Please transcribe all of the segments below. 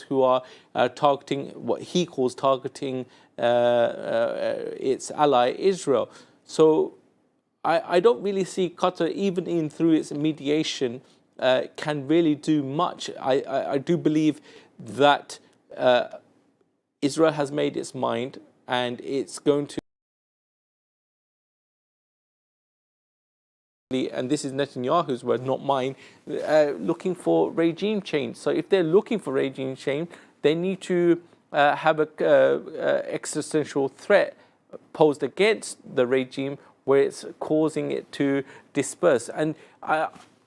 who are targeting what he calls targeting its ally Israel. So I don't really see Qatar, even in through its mediation, can really do much. I do believe that Israel has made its mind, and it's going to, and this is Netanyahu's word, not mine, looking for regime change. So if they're looking for regime change, they need to have a existential threat posed against the regime where it's causing it to disperse. And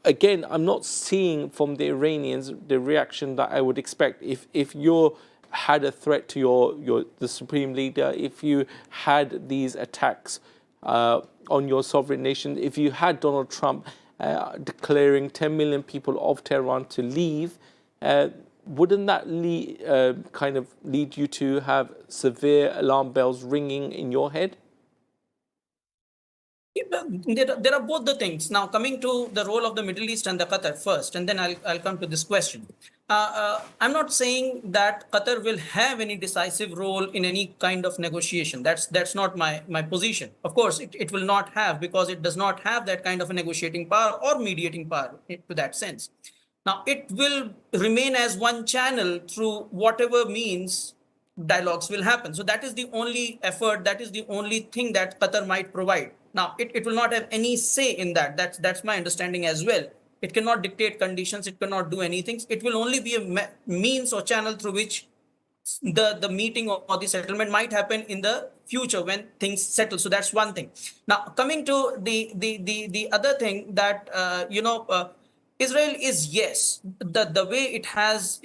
again, I'm not seeing from the Iranians the reaction that I would expect. If you had a threat to the supreme leader, if you had these attacks on your sovereign nation, if you had Donald Trump declaring 10 million people of Tehran to leave, wouldn't that kind of lead you to have severe alarm bells ringing in your head? There are both the things. Now, coming to the role of the Middle East and the Qatar first, and then I'll come to this question. I'm not saying that Qatar will have any decisive role in any kind of negotiation. That's not my position. Of course, it will not have, because it does not have that kind of a negotiating power or mediating power to that sense. Now, it will remain as one channel through whatever means dialogues will happen. So that is the only effort, that is the only thing that Qatar might provide. Now, it will not have any say in that. That's my understanding as well. It cannot dictate conditions. It cannot do anything. It will only be a means or channel through which the meeting or the settlement might happen in the future when things settle. So that's one thing. Now, coming to the other thing that Israel is, yes, the way it has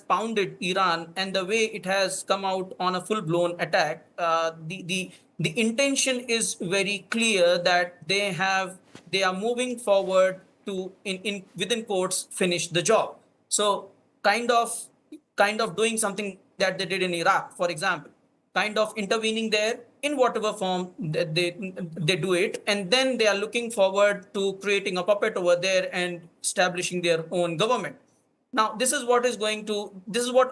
pounded Iran and the way it has come out on a full-blown attack, the intention is very clear that they are moving forward to within quotes finish the job. So kind of doing something that they did in Iraq, for example, kind of intervening there in whatever form they do it, and then they are looking forward to creating a puppet over there and establishing their own government. Now, this is what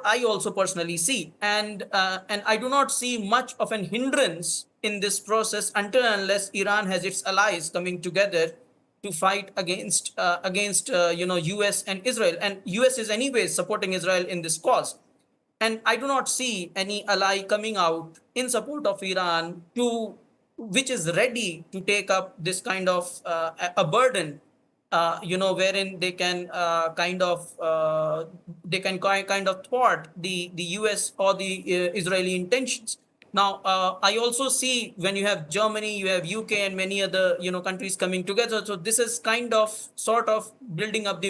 I also personally see, and I do not see much of an hindrance in this process until and unless Iran has its allies coming together to fight against US and Israel, and US is anyways supporting Israel in this cause. And I do not see any ally coming out in support of Iran which is ready to take up this kind of a burden, wherein they can kind of thwart the US or the Israeli intentions. Now, I also see when you have Germany, you have UK, and many other countries coming together. So this is kind of sort of building up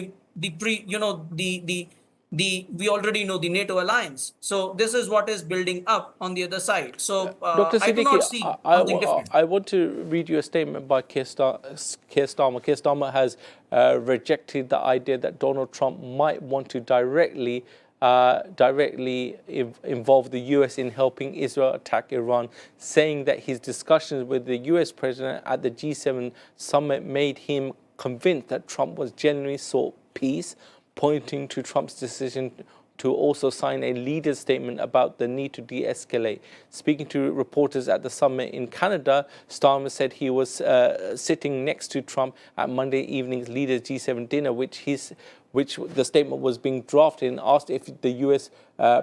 we already know the NATO alliance. So this is what is building up on the other side. So Dr. I do not see something different. I want to read you a statement by Keir Starmer. Keir Starmer has rejected the idea that Donald Trump might want to directly involve the US in helping Israel attack Iran, saying that his discussions with the US president at the G7 summit made him convinced that Trump was genuinely sought peace, pointing to Trump's decision to also sign a leader's statement about the need to de-escalate. Speaking to reporters at the summit in Canada, Starmer said he was sitting next to Trump at Monday evening's Leaders G7 dinner, which the statement was being drafted, and asked if the US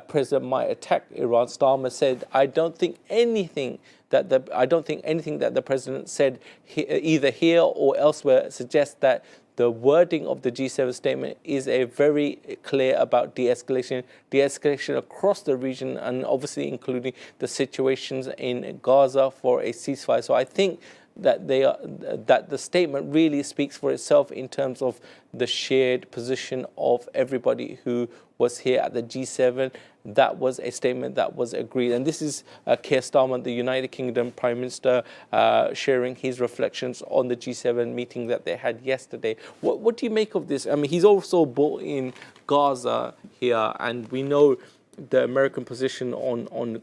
president might attack Iran. Starmer said, I don't think anything that the president said either here or elsewhere suggests that the wording of the G7 statement is a very clear about de-escalation across the region, and obviously including the situations in Gaza for a ceasefire. So I think that the statement really speaks for itself in terms of the shared position of everybody who was here at the G7. That was a statement that was agreed. And this is Keir Starmer, the United Kingdom Prime Minister, sharing his reflections on the G7 meeting that they had yesterday. What do you make of this? I mean, he's also brought in Gaza here, and we know the American position on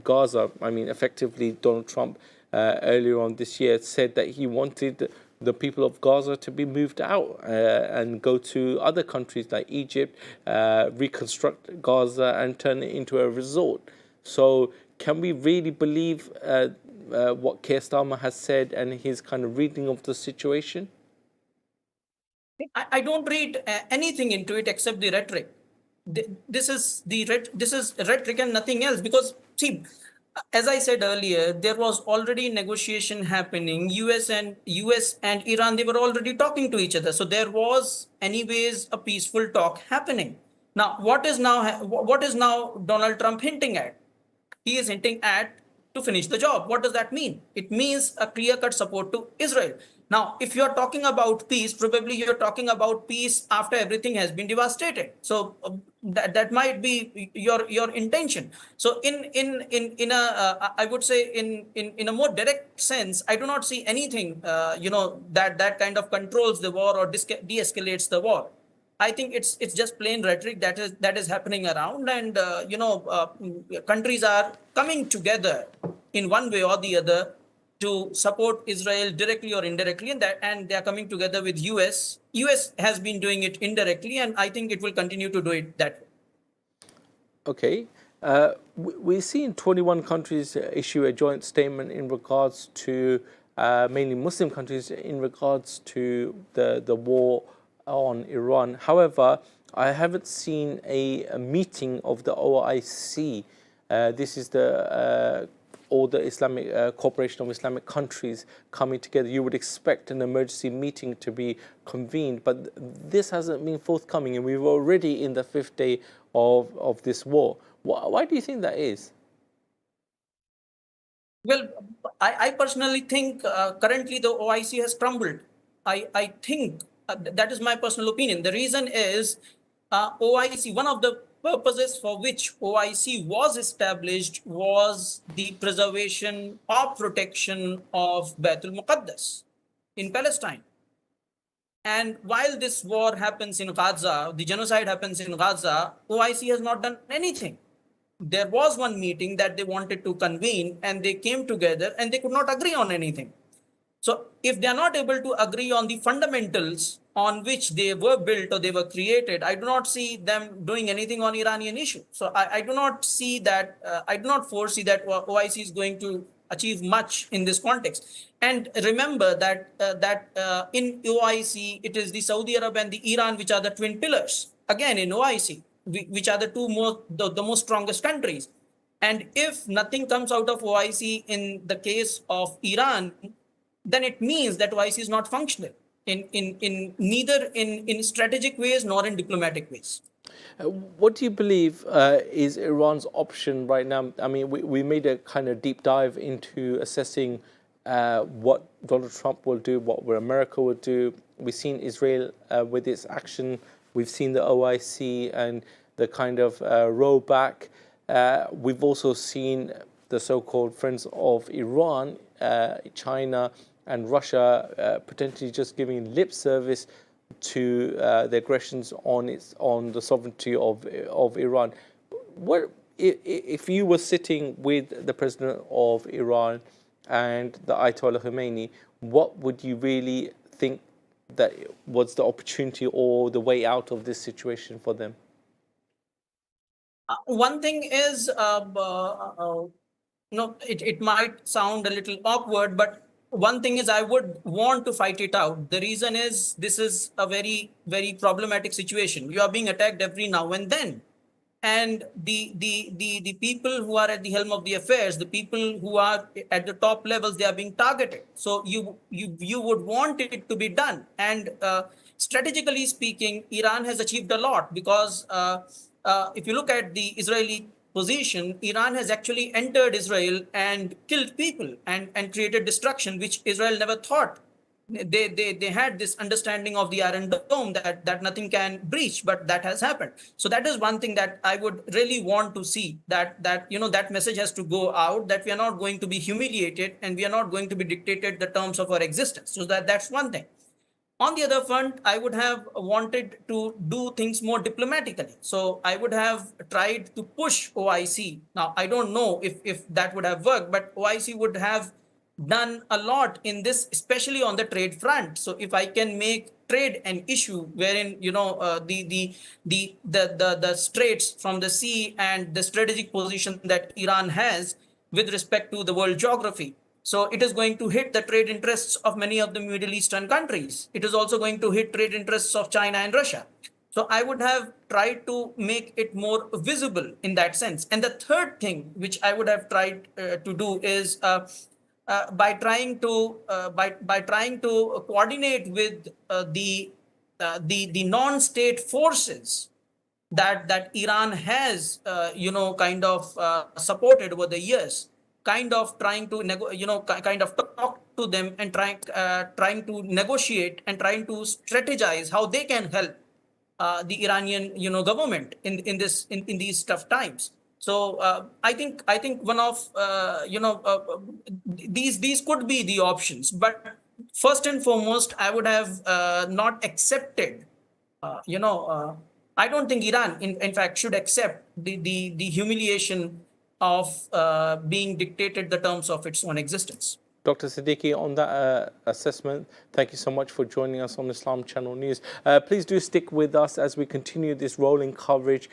Gaza. I mean, effectively, Donald Trump earlier on this year said that he wanted the people of Gaza to be moved out and go to other countries like Egypt, reconstruct Gaza and turn it into a resort. So can we really believe what Keir Starmer has said and his kind of reading of the situation? I don't read anything into it except the rhetoric. This is rhetoric and nothing else. Because see, as I said earlier, there was already negotiation happening. US and Iran, they were already talking to each other. So there was anyways a peaceful talk happening. Now, what is now Donald Trump hinting at? He is hinting at to finish the job. What does that mean? It means a clear-cut support to Israel. Now, if you're talking about peace, probably you're talking about peace after everything has been devastated. So that might be your intention. So in a I would say in a more direct sense, I do not see anything that kind of controls the war or de-escalates the war. I think it's just plain rhetoric that is happening around, and countries are coming together in one way or the other to support Israel directly or indirectly, and they are coming together with US. US has been doing it indirectly, and I think it will continue to do it that way. Okay. We've seen 21 countries issue a joint statement in regards to mainly Muslim countries in regards to the war on Iran. However, I haven't seen a meeting of the OIC. This is the all the Islamic Cooperation of Islamic Countries coming together. You would expect an emergency meeting to be convened, but this hasn't been forthcoming, and we're already in the 5th day of this war. Why do you think that is? Well, I personally think currently the OIC has crumbled. I think that is my personal opinion. The reason is OIC, one of the purposes for which OIC was established was the preservation or protection of Baitul Muqaddas in Palestine. And while this war happens in Gaza, the genocide happens in Gaza, OIC has not done anything. There was one meeting that they wanted to convene, and they came together and they could not agree on anything. So if they are not able to agree on the fundamentals on which they were built or they were created, I do not see them doing anything on Iranian issue. So I do not see that, I do not foresee that OIC is going to achieve much in this context. And remember that in OIC, it is the Saudi Arabia and the Iran which are the twin pillars, again in OIC, which are the most strongest countries. And if nothing comes out of OIC in the case of Iran, then it means that OIC is not functional in neither in strategic ways nor in diplomatic ways. What do you believe is Iran's option right now? I mean, we made a kind of deep dive into assessing what Donald Trump will do, what America will do. We've seen Israel with its action. We've seen the OIC and the kind of rollback. We've also seen the so-called friends of Iran, China and Russia, potentially just giving lip service to the aggressions on the sovereignty of Iran. What if you were sitting with the president of Iran and the Ayatollah Khomeini? What would you really think that was the opportunity or the way out of this situation for them? One thing is, it might sound a little awkward, but one thing is I would want to fight it out. The reason is this is a very, very problematic situation. You are being attacked every now and then. And the people who are at the helm of the affairs, the people who are at the top levels, they are being targeted. So you would want it to be done. And strategically speaking, Iran has achieved a lot because if you look at the Israeli position, Iran has actually entered Israel and killed people and created destruction, which Israel never thought. They had this understanding of the Iron Dome that nothing can breach, but that has happened. So that is one thing that I would really want to see, that message has to go out, that we are not going to be humiliated and we are not going to be dictated the terms of our existence. So that's one thing. On the other front, I would have wanted to do things more diplomatically. So I would have tried to push OIC. Now, I don't know if that would have worked, but OIC would have done a lot in this, especially on the trade front. So if I can make trade an issue wherein the straits from the sea and the strategic position that Iran has with respect to the world geography, so it is going to hit the trade interests of many of the Middle Eastern countries. It is also going to hit trade interests of China and Russia. So I would have tried to make it more visible in that sense. And the third thing which I would have tried to do is by trying to coordinate with the non-state forces that Iran has kind of supported over the years, kind of trying to kind of talk to them and trying to negotiate and trying to strategize how they can help the Iranian government in these tough times. So I think one of these could be the options, but first and foremost, I would have not accepted. I don't think Iran, in fact, should accept the humiliation of being dictated the terms of its own existence. Dr. Siddiqui, on that assessment, thank you so much for joining us on Islam Channel News. Please do stick with us as we continue this rolling coverage.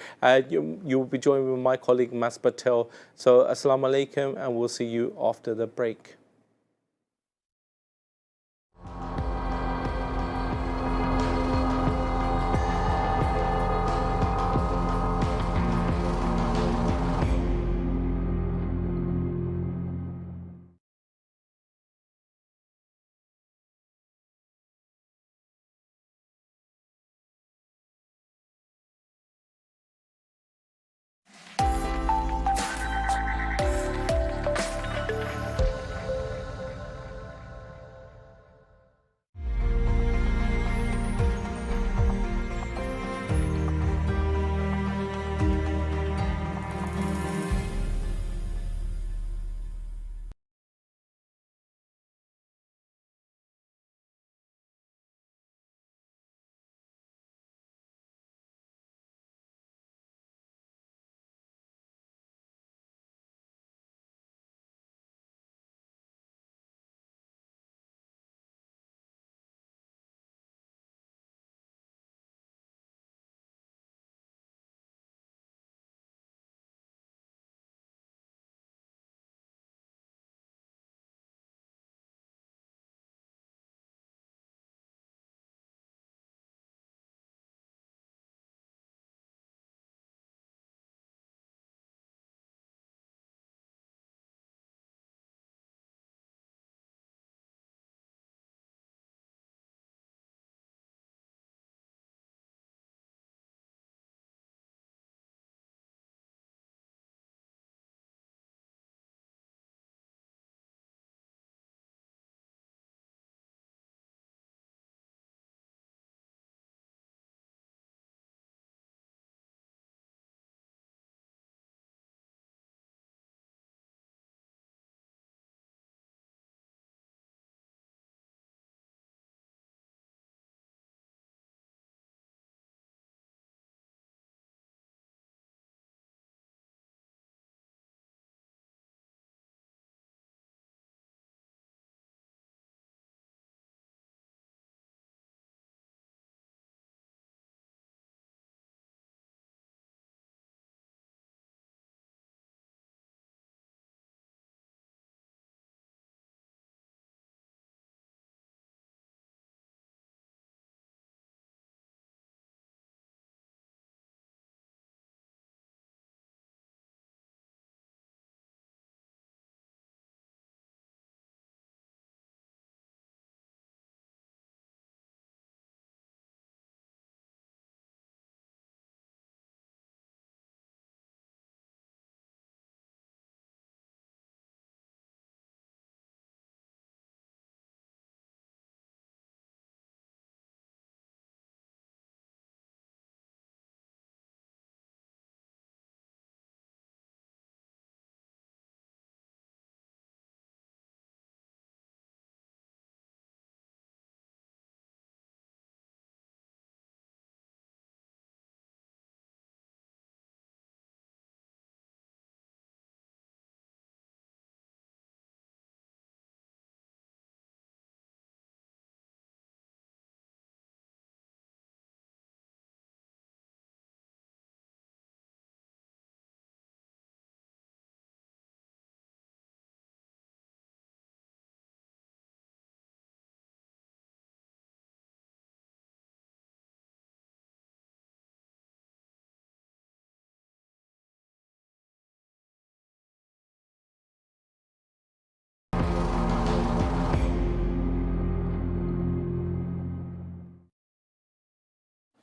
You will be joined with my colleague Mas Patel. So, Assalamu alaikum, and we'll see you after the break.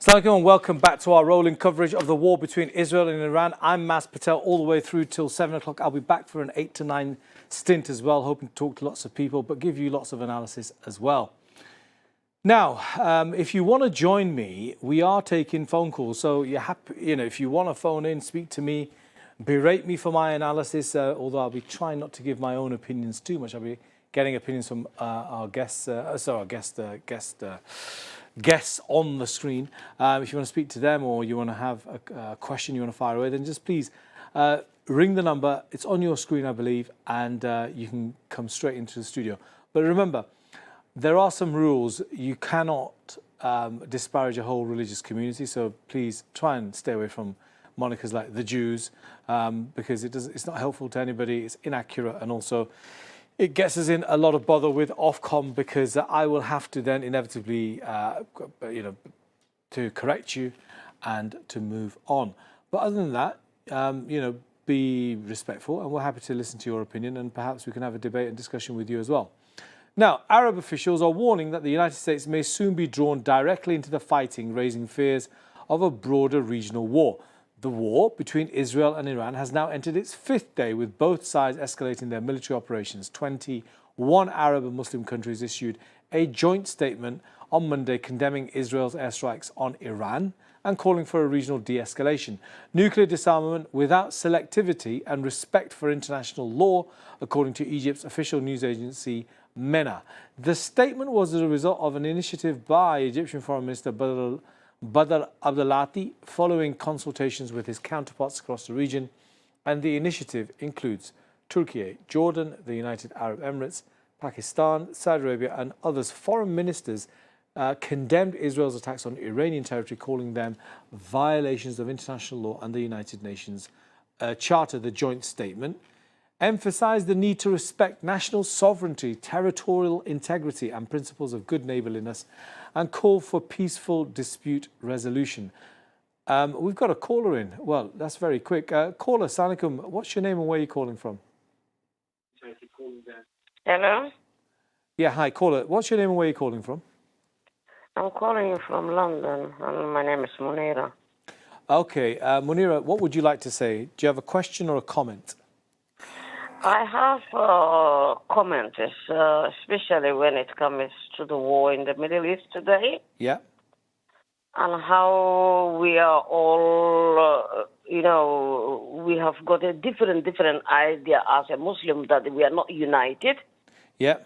Assalamu alaikum and welcome back to our rolling coverage of the war between Israel and Iran. I'm Mas Patel all the way through till 7 o'clock. I'll be back for an 8 to 9 stint as well, hoping to talk to lots of people, but give you lots of analysis as well. Now, if you want to join me, we are taking phone calls. So if you want to phone in, speak to me, berate me for my analysis, although I'll be trying not to give my own opinions too much. I'll be getting opinions from our guests, guests on the screen. If you want to speak to them or you want to have a question you want to fire away, then just please ring the number. It's on your screen, I believe, and you can come straight into the studio. But remember, there are some rules. You cannot disparage a whole religious community, so please try and stay away from monikers like the Jews, because it's not helpful to anybody, it's inaccurate, and also it gets us in a lot of bother with Ofcom, because I will have to then inevitably, to correct you and to move on. But other than that, be respectful, and we're happy to listen to your opinion, and perhaps we can have a debate and discussion with you as well. Now, Arab officials are warning that the United States may soon be drawn directly into the fighting, raising fears of a broader regional war. The war between Israel and Iran has now entered its 5th day, with both sides escalating their military operations. 21 Arab and Muslim countries issued a joint statement on Monday condemning Israel's airstrikes on Iran and calling for a regional de-escalation. Nuclear disarmament without selectivity and respect for international law, according to Egypt's official news agency, MENA. The statement was a result of an initiative by Egyptian Foreign Minister Badr Abdelati following consultations with his counterparts across the region, and the initiative includes Turkey, Jordan, the United Arab Emirates, Pakistan, Saudi Arabia and others. Foreign ministers condemned Israel's attacks on Iranian territory, calling them violations of international law and the United Nations Charter. The joint statement emphasized the need to respect national sovereignty, territorial integrity and principles of good neighborliness, and call for peaceful dispute resolution. We've got a caller in. Well, that's very quick. Caller, Assalamu alaikum. What's your name and where are you calling from? Hello? Yeah, hi, caller. What's your name and where are you calling from? I'm calling you from London, and my name is Munira. Okay, Munira, what would you like to say? Do you have a question or a comment? I have comments, especially when it comes to the war in the Middle East today, Yeah. and how we are all, we have got a different idea as a Muslim that we are not united. Yeah.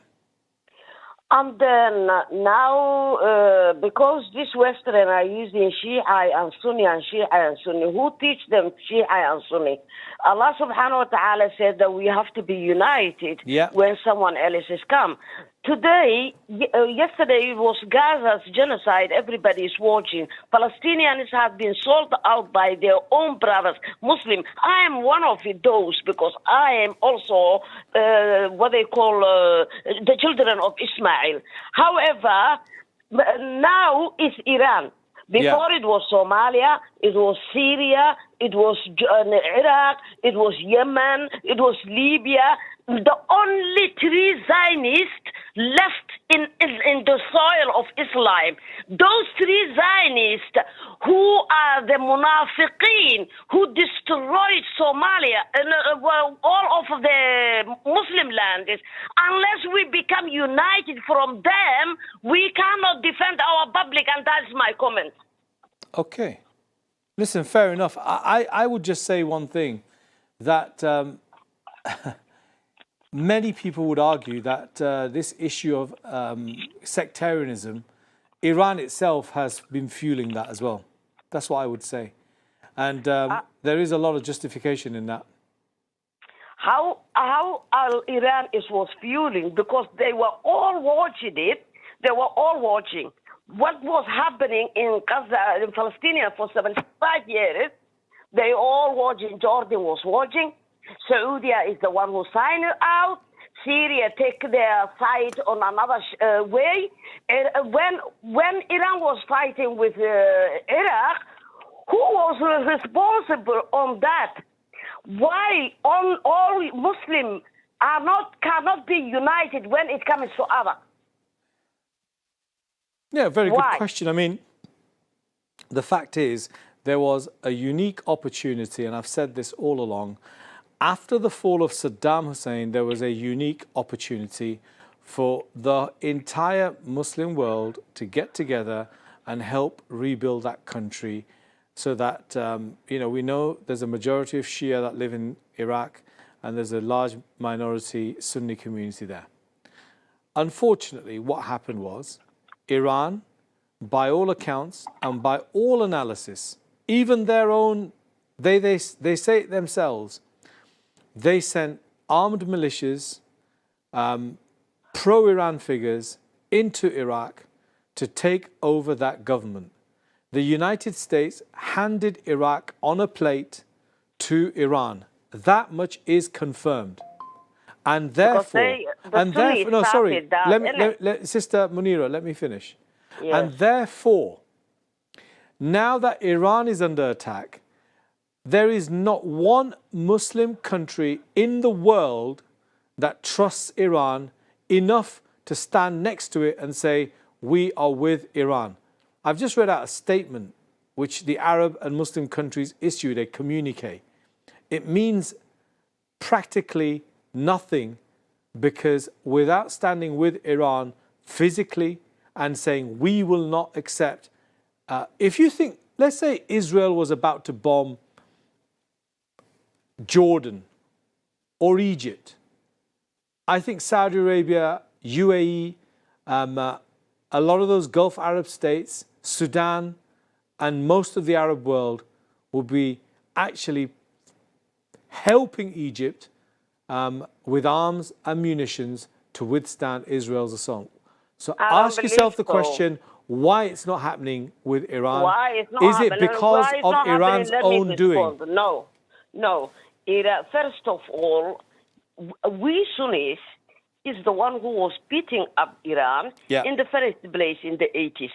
And then now, because this Western are using Shia and Sunni and Shia and Sunni, who teach them Shia and Sunni? Allah subhanahu wa ta'ala said that we have to be united when someone else is come. Today, yesterday was Gaza's genocide. Everybody is watching. Palestinians have been sold out by their own brothers, Muslim. I am one of those because I am also what they call the children of Ismail. However, now it's Iran. Before it was Somalia, it was Syria, it was Iraq, it was Yemen, it was Libya. The only 3 Zionists left in the soil of Islam. Those 3 Zionists who are the Munafiqeen, who destroyed Somalia and all of the Muslim lands. Unless we become united from them, we cannot defend our public, and that's my comment. Okay. Listen, fair enough. I would just say one thing, that many people would argue that this issue of sectarianism, Iran itself has been fueling that as well. That's what I would say. And there is a lot of justification in that. How Iran was fueling, because they were all watching it. They were all watching what was happening in Gaza, in Palestine for 75 years. They all watching. Jordan was watching. Saudi is the one who signed it out. Syria take their side on another way. And when Iran was fighting with Iraq, who was responsible on that? Why all Muslims cannot be united when it comes to other? Yeah, very good question. I mean, the fact is, there was a unique opportunity, and I've said this all along. After the fall of Saddam Hussein, there was a unique opportunity for the entire Muslim world to get together and help rebuild that country so that, we know there's a majority of Shia that live in Iraq and there's a large minority Sunni community there. Unfortunately, what happened was Iran, by all accounts and by all analysis, even their own, they say it themselves, they sent armed militias, pro-Iran figures into Iraq to take over that government. The United States handed Iraq on a plate to Iran. That much is confirmed. And therefore, Sister Munira, let me finish. Yes. And therefore, now that Iran is under attack, there is not one Muslim country in the world that trusts Iran enough to stand next to it and say, we are with Iran. I've just read out a statement which the Arab and Muslim countries issued, a communique. It means practically nothing, because without standing with Iran physically and saying we will not accept, if you think, let's say Israel was about to bomb Jordan or Egypt, I think Saudi Arabia, UAE, a lot of those Gulf Arab states, Sudan, and most of the Arab world will be actually helping Egypt with arms and munitions to withstand Israel's assault. So ask yourself the question, why it's not happening with Iran? Why it's not Is happening? it because Why it's of not happening? Iran's Let me own doing? respond. No. First of all, we Sunnis is the one who was beating up Iran in the first place in the 80s.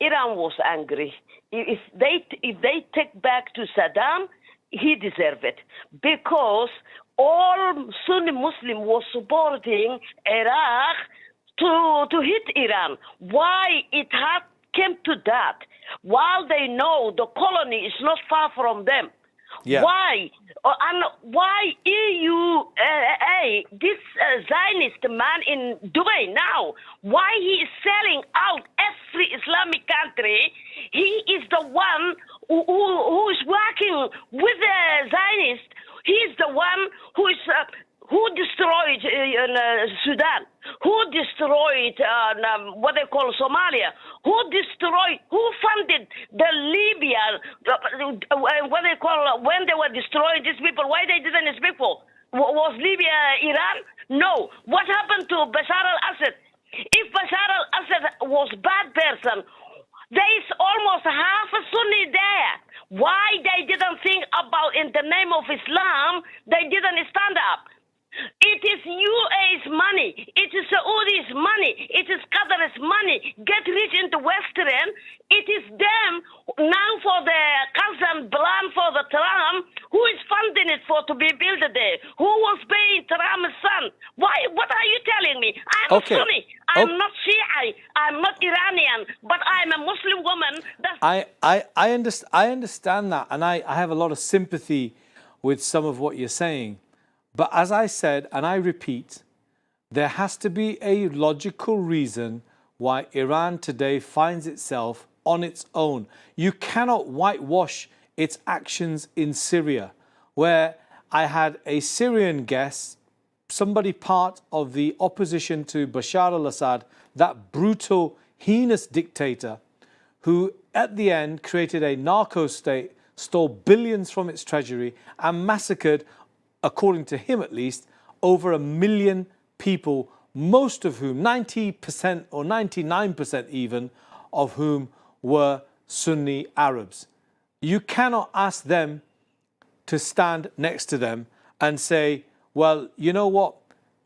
Iran was angry. If they take back to Saddam, he deserved it, because all Sunni Muslim was supporting Iraq to hit Iran. Why it had came to that? While they know the colony is not far from them. Yeah. Why? And why this Zionist man in Dubai now, why he is selling out every Islamic country? He is the one who is working with the Zionists. He is the one who destroyed Sudan, who destroyed what they call Somalia, who funded the Libya, what they call, when they were destroying these people, why they didn't speak for? Was Libya Iran? No. What happened to Bashar al-Assad? If Bashar al-Assad was bad person, there is almost half a Sunni there. Why they didn't think about, in the name of Islam, they didn't stand up? It is UAE's money. It is Saudi's money. It is Qatar's money. Get rich in the Western. It is them now for the Qasem plan for the Trump. Who is funding it for to be built there? Who was paying Trump's son? Why? What are you telling me? I'm a Sunni. I'm not Shia. I'm not Iranian. But I'm a Muslim woman. I understand that, and I have a lot of sympathy with some of what you're saying. But as I said, and I repeat, there has to be a logical reason why Iran today finds itself on its own. You cannot whitewash its actions in Syria, where I had a Syrian guest, somebody part of the opposition to Bashar al-Assad, that brutal, heinous dictator, who at the end created a narco state, stole billions from its treasury, and massacred, according to him at least, over 1 million people, most of whom, 90% or 99% even, of whom were Sunni Arabs. You cannot ask them to stand next to them and say, well, you know what,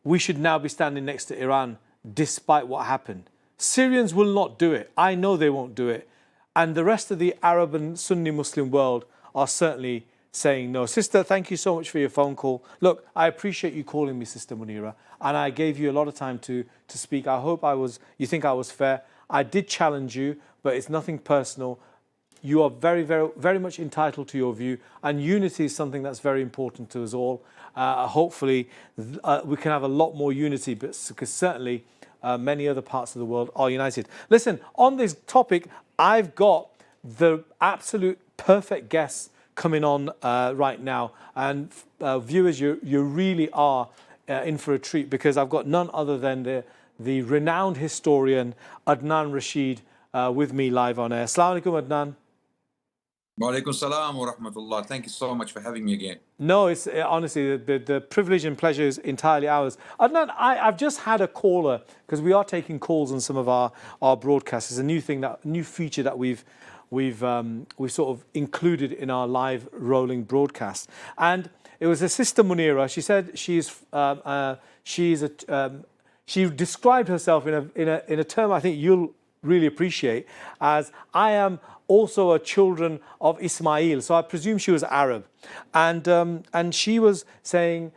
we should now be standing next to Iran despite what happened. Syrians will not do it. I know they won't do it. And the rest of the Arab and Sunni Muslim world are certainly saying no. Sister, thank you so much for your phone call. Look, I appreciate you calling me, Sister Munira, and I gave you a lot of time to speak. I hope you think I was fair. I did challenge you, but it's nothing personal. you are very, very, very much entitled to your view, and unity is something that's very important to us all. Hopefully, we can have a lot more unity, because certainly many other parts of the world are united. Listen, on this topic, I've got the absolute perfect guests coming on right now, and viewers, you really are in for a treat, because I've got none other than the renowned historian Adnan Rashid with me live on air. Assalamu alaikum, Adnan. Wa alaikum salam wa rahmatullah. Thank you so much for having me again. No, it's honestly, the privilege and pleasure is entirely ours. Adnan, I've just had a caller, because we are taking calls on some of our broadcasts. It's a new feature that we've sort of included in our live rolling broadcast. And it was a sister Munira. She said she described herself in a term I think you'll really appreciate, as I am also a children of Ismail. So I presume she was Arab, and she was saying,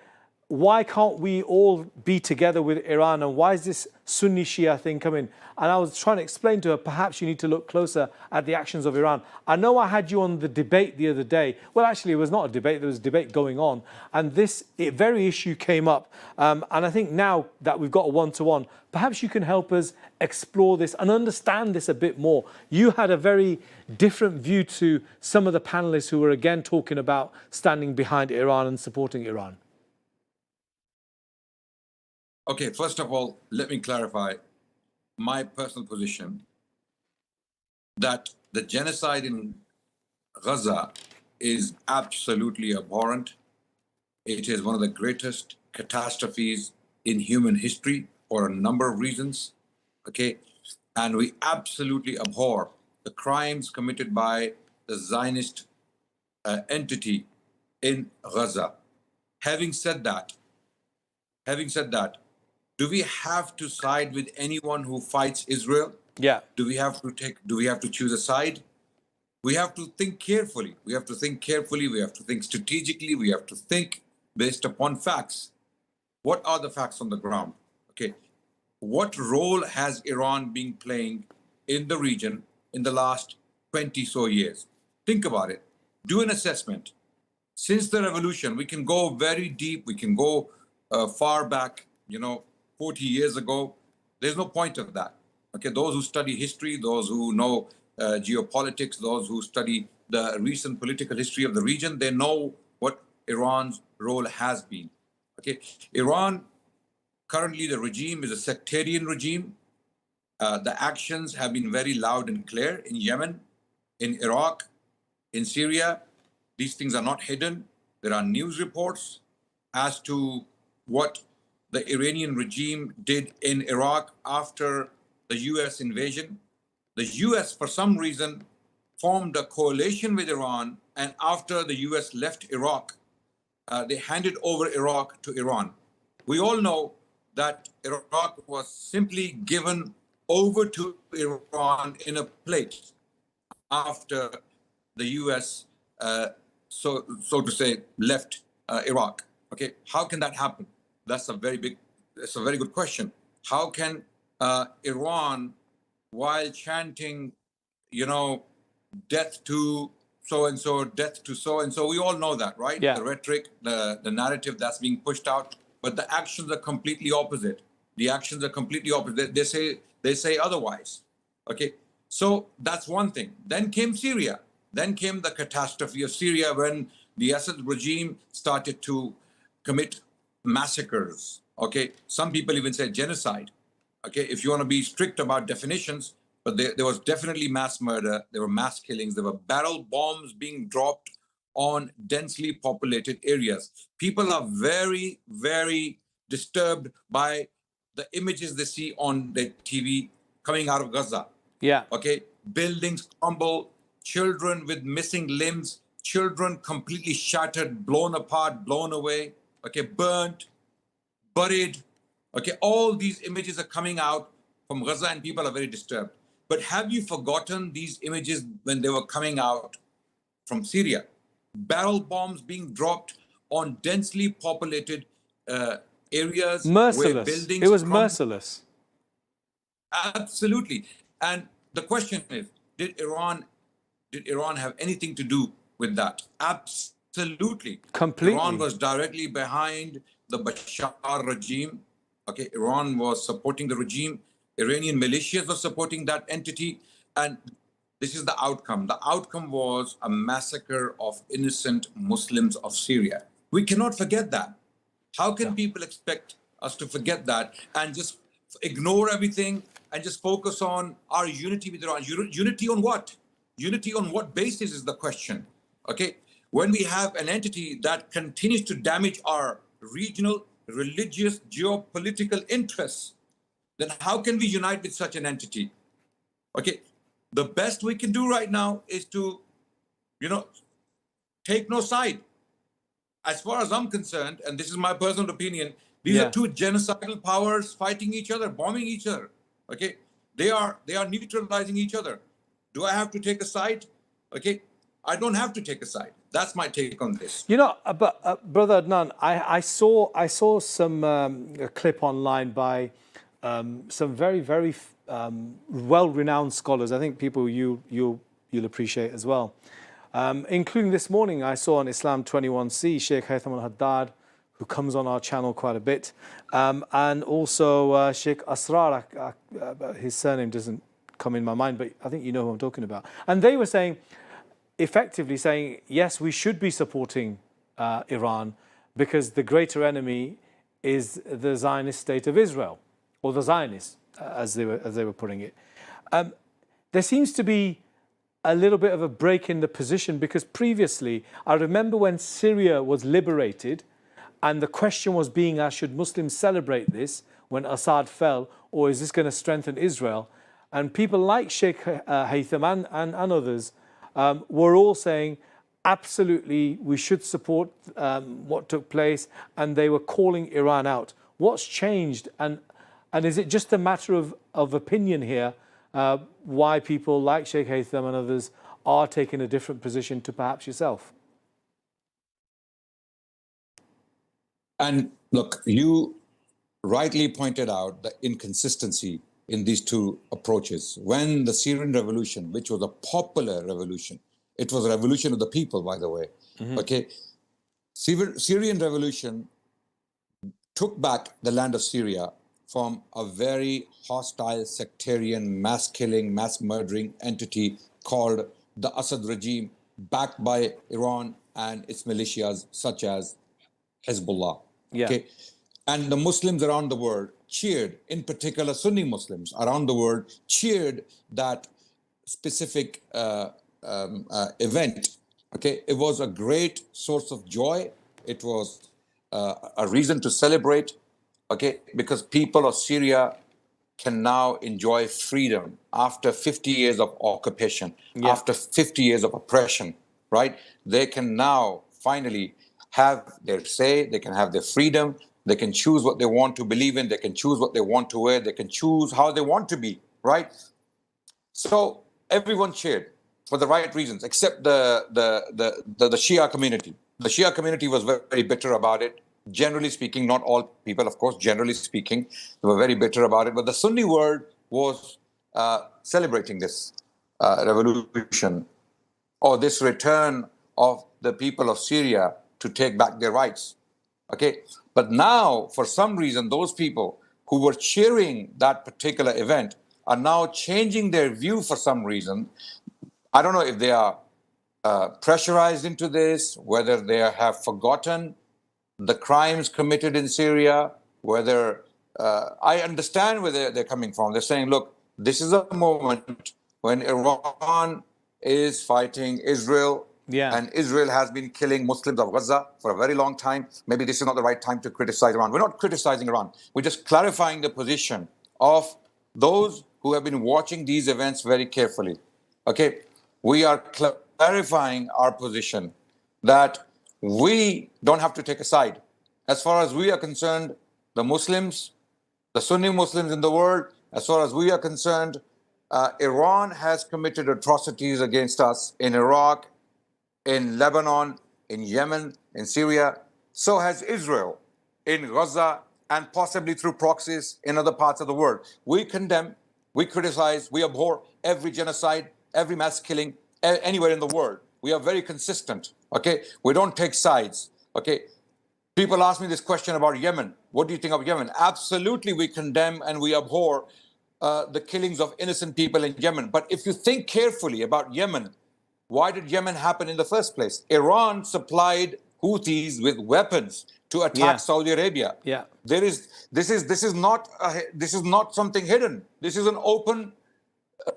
why can't we all be together with Iran, and why is this Sunni Shia thing coming? And I was trying to explain to her, perhaps you need to look closer at the actions of Iran. I know I had you on the debate the other day. Well, actually, it was not a debate. There was a debate going on. And this very issue came up. And I think now that we've got a one-to-one, perhaps you can help us explore this and understand this a bit more. You had a very different view to some of the panelists who were again talking about standing behind Iran and supporting Iran. Okay, first of all, let me clarify my personal position that the genocide in Gaza is absolutely abhorrent. It is one of the greatest catastrophes in human history for a number of reasons, okay? And we absolutely abhor the crimes committed by the Zionist entity in Gaza. Having said that, do we have to side with anyone who fights Israel? Yeah. Do we have to choose a side? We have to think carefully. We have to think strategically. We have to think based upon facts. What are the facts on the ground? Okay. What role has Iran been playing in the region in the last 20 so years? Think about it. Do an assessment. Since the revolution, we can go very deep. We can go far back, 40 years ago. There's no point of that. Okay, those who study history, those who know geopolitics, those who study the recent political history of the region, they know what Iran's role has been. Okay, Iran, currently the regime is a sectarian regime. The actions have been very loud and clear in Yemen, in Iraq, in Syria. These things are not hidden. There are news reports as to what the Iranian regime did in Iraq after the US invasion. The US, for some reason, formed a coalition with Iran, and after the US left Iraq, they handed over Iraq to Iran. We all know that Iraq was simply given over to Iran in a plate after the US, so to say, left Iraq. Okay, how can that happen? That's a very good question. How can Iran, while chanting, death to so-and-so, death to so-and-so, we all know that, right? Yeah. The rhetoric, the narrative that's being pushed out, but the actions are completely opposite. They say otherwise. Okay, so that's one thing. Then came Syria. Then came the catastrophe of Syria when the Assad regime started to commit massacres. Okay, some people even say genocide. Okay, if you want to be strict about definitions, but there was definitely mass murder, there were mass killings, there were barrel bombs being dropped on densely populated areas. People are very, very disturbed by the images they see on their TV coming out of Gaza. Yeah. Okay, buildings crumble, children with missing limbs, children completely shattered, blown apart, blown away, okay, burnt, buried. Okay, all these images are coming out from Gaza and people are very disturbed. But have you forgotten these images when they were coming out from Syria? Barrel bombs being dropped on densely populated areas. Merciless. Where buildings It was crumble. merciless. Absolutely. And the question is, did Iran did Iran have anything to do with that? Absolutely. Completely. Iran was directly behind the Bashar regime. Okay, Iran was supporting the regime. Iranian militias were supporting that entity. And this is the outcome. The outcome was a massacre of innocent Muslims of Syria. We cannot forget that. How can people expect us to forget that and just ignore everything and just focus on our unity with Iran? Unity on what? Unity on what basis is the question? Okay, when we have an entity that continues to damage our regional, religious, geopolitical interests, then how can we unite with such an entity? Okay, the best we can do right now is to, take no side. As far as I'm concerned, and this is my personal opinion, these are two genocidal powers fighting each other, bombing each other. Okay, they are neutralizing each other. Do I have to take a side? Okay, I don't have to take a side. That's my take on this. But Brother Adnan, I saw some a clip online by some very, very well-renowned scholars. I think people you'll appreciate as well. Including this morning, I saw on Islam 21C, Sheikh Haytham al-Haddad, who comes on our channel quite a bit, and also Sheikh Asrar, his surname doesn't come in my mind, but I think you know who I'm talking about. And they were effectively saying, yes, we should be supporting Iran because the greater enemy is the Zionist state of Israel, or the Zionists, as they were putting it. There seems to be a little bit of a break in the position, because previously, I remember when Syria was liberated and the question was being asked, should Muslims celebrate this when Assad fell, or is this going to strengthen Israel? And people like Sheikh Haytham and others were all saying, absolutely, we should support what took place, and they were calling Iran out. What's changed? And is it just a matter of opinion here, why people like Sheikh Haytham and others are taking a different position to perhaps yourself? And look, you rightly pointed out the inconsistency in these two approaches. When the Syrian revolution, which was a popular revolution, it was a revolution of the people, by the way, okay? Syrian revolution took back the land of Syria from a very hostile, sectarian, mass-killing, mass-murdering entity called the Assad regime, backed by Iran and its militias, such as Hezbollah. Yeah. Okay? And the Muslims around the world cheered, in particular Sunni Muslims around the world, cheered that specific event. Okay? It was a great source of joy. It was a reason to celebrate. Okay, because people of Syria can now enjoy freedom after 50 years of occupation, after 50 years of oppression, right? They can now finally have their say, they can have their freedom, they can choose what they want to believe in, they can choose what they want to wear, they can choose how they want to be, right? So everyone cheered for the right reasons, except the Shia community. The Shia community was very bitter about it. Generally speaking, not all people, of course, generally speaking, they were very bitter about it. But the Sunni world was celebrating this revolution, or this return of the people of Syria to take back their rights. Okay, but now, for some reason, those people who were cheering that particular event are now changing their view for some reason. I don't know if they are pressurized into this, whether they have forgotten the crimes committed in Syria, whether I understand where they're coming from. They're saying, look, this is a moment when Iran is fighting Israel, and Israel has been killing Muslims of Gaza for a very long time. Maybe this is not the right time to criticize Iran. We're not criticizing Iran. We're just clarifying the position of those who have been watching these events very carefully. Okay, we are clarifying our position that we don't have to take a side. As far as we are concerned, the Muslims, the Sunni Muslims in the world, as far as we are concerned, Iran has committed atrocities against us in Iraq, in Lebanon, in Yemen, in Syria. So has Israel in Gaza, and possibly through proxies in other parts of the world. We condemn, we criticize, we abhor every genocide, every mass killing, anywhere in the world. We are very consistent. Okay, we don't take sides. Okay, people ask me this question about Yemen. What do you think of Yemen? Absolutely, we condemn and we abhor the killings of innocent people in Yemen. But if you think carefully about Yemen, why did Yemen happen in the first place? Iran supplied Houthis with weapons to attack Saudi Arabia. Yeah. This is not something hidden. This is an open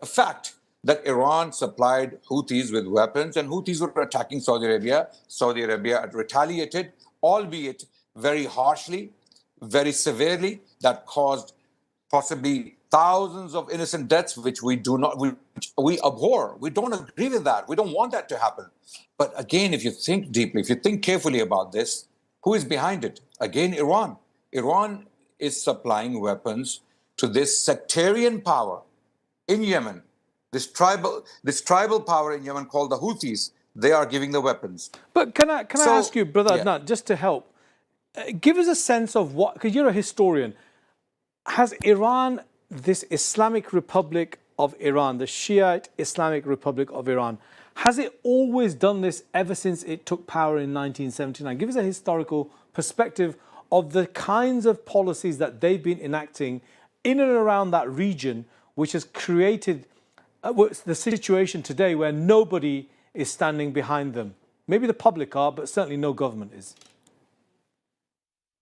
fact that Iran supplied Houthis with weapons and Houthis were attacking Saudi Arabia. Saudi Arabia retaliated, albeit very harshly, very severely. That caused possibly thousands of innocent deaths, which we abhor. We don't agree with that. We don't want that to happen. But again, if you think deeply, if you think carefully about this, who is behind it? Again, Iran. Iran is supplying weapons to this sectarian power in Yemen, this tribal power in Yemen called the Houthis. They are giving the weapons. But can I ask you, Brother Adnan, just to help, give us a sense of what, because you're a historian, has Iran, this Islamic Republic of Iran, the Shiite Islamic Republic of Iran, has it always done this ever since it took power in 1979? Give us a historical perspective of the kinds of policies that they've been enacting in and around that region, which has created the situation today where nobody is standing behind them. Maybe the public are, but certainly no government is.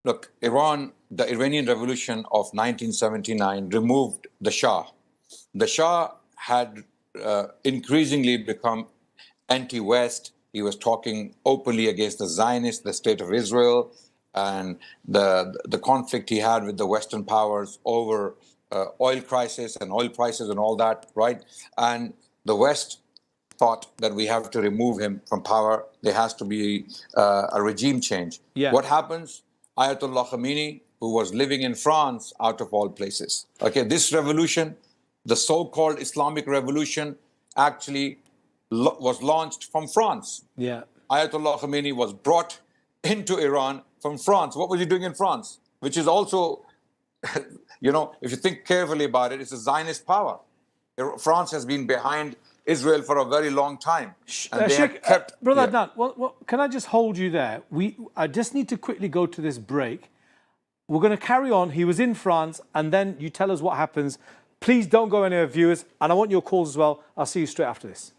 Look, Iran, the Iranian Revolution of 1979 removed the Shah. The Shah had increasingly become anti-West. He was talking openly against the Zionists, the State of Israel, and the conflict he had with the Western powers over oil crisis and oil prices and all that, right? And the West thought that we have to remove him from power. There has to be a regime change. Yeah. What happens? Ayatollah Khamenei, who was living in France, out of all places. Okay, this revolution, the so-called Islamic revolution, actually was launched from France. Yeah. Ayatollah Khamenei was brought into Iran from France. What was he doing in France? Which is also, you know, if you think carefully about it, it's a Zionist power. France has been behind Israel for a very long time. And they have kept... Brother Adnan, well, can I just hold you there? I just need to quickly go to this break. We're going to carry on. He was in France, and then you tell us what happens. Please don't go anywhere, viewers, and I want your calls as well. I'll see you straight after this.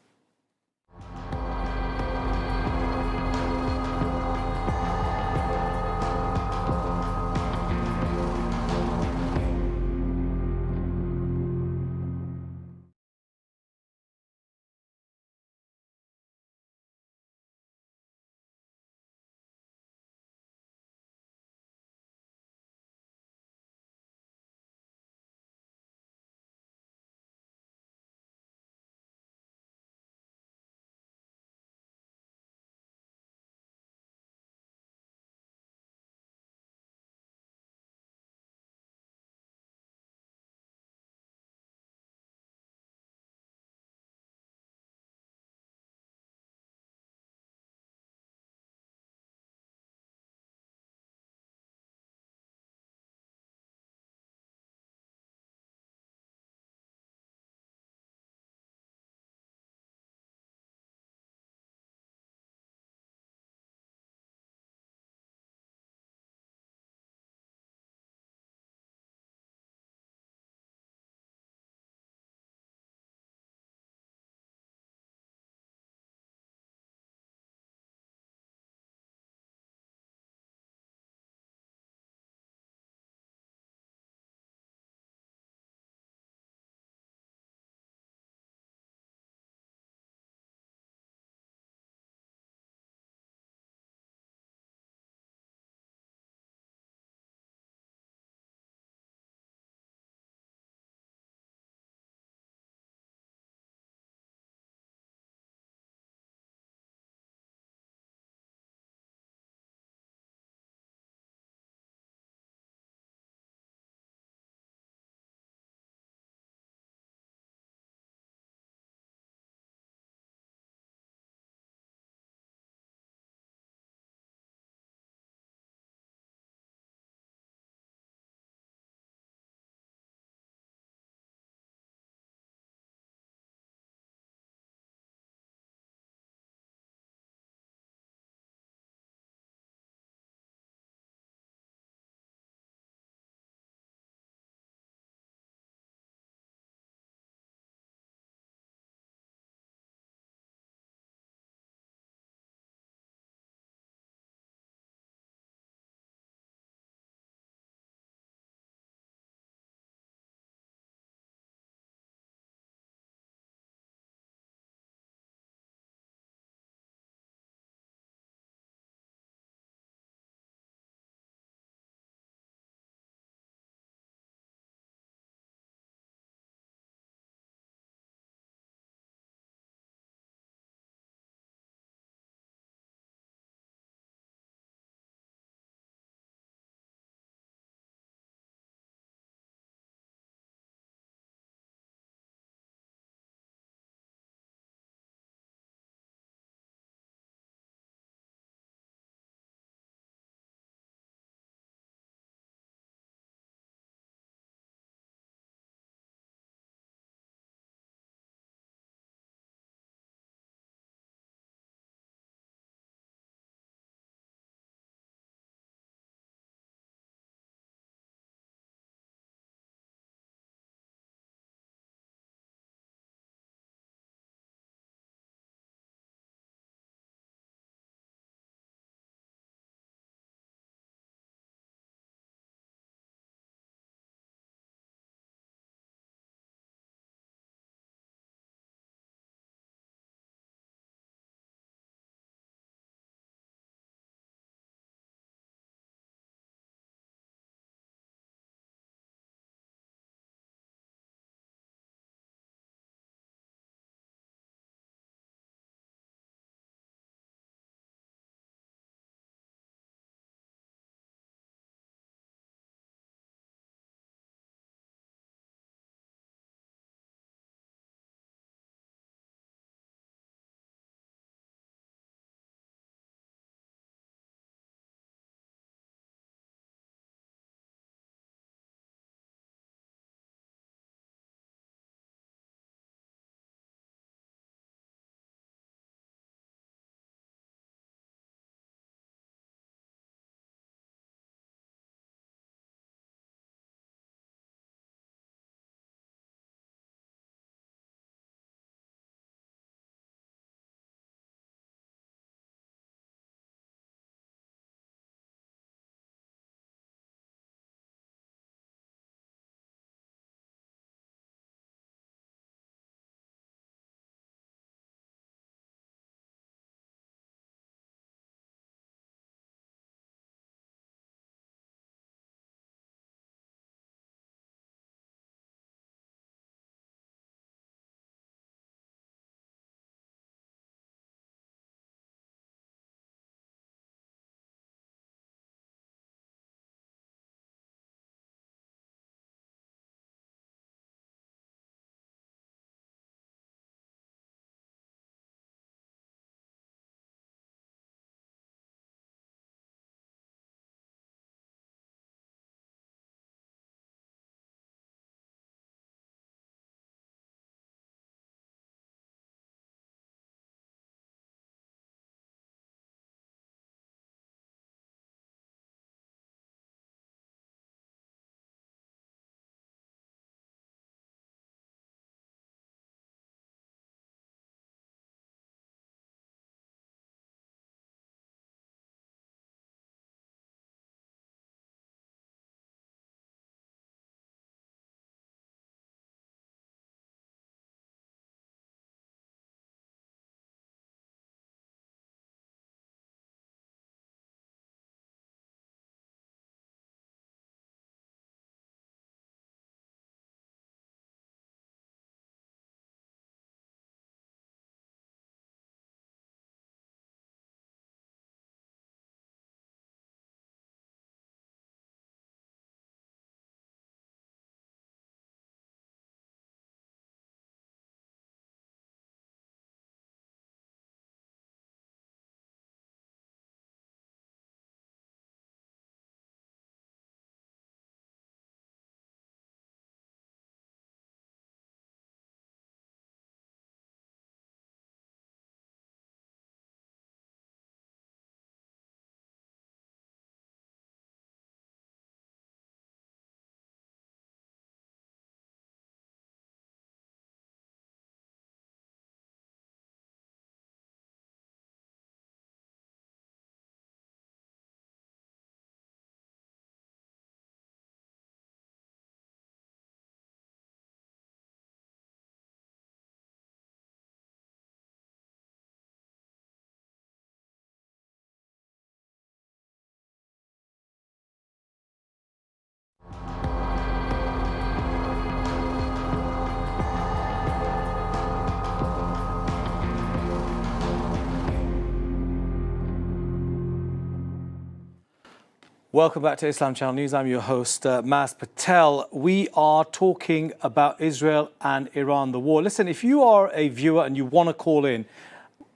Welcome back to Islam Channel News. I'm your host, Mas Patel. We are talking about Israel and Iran, the war. Listen, if you are a viewer and you want to call in,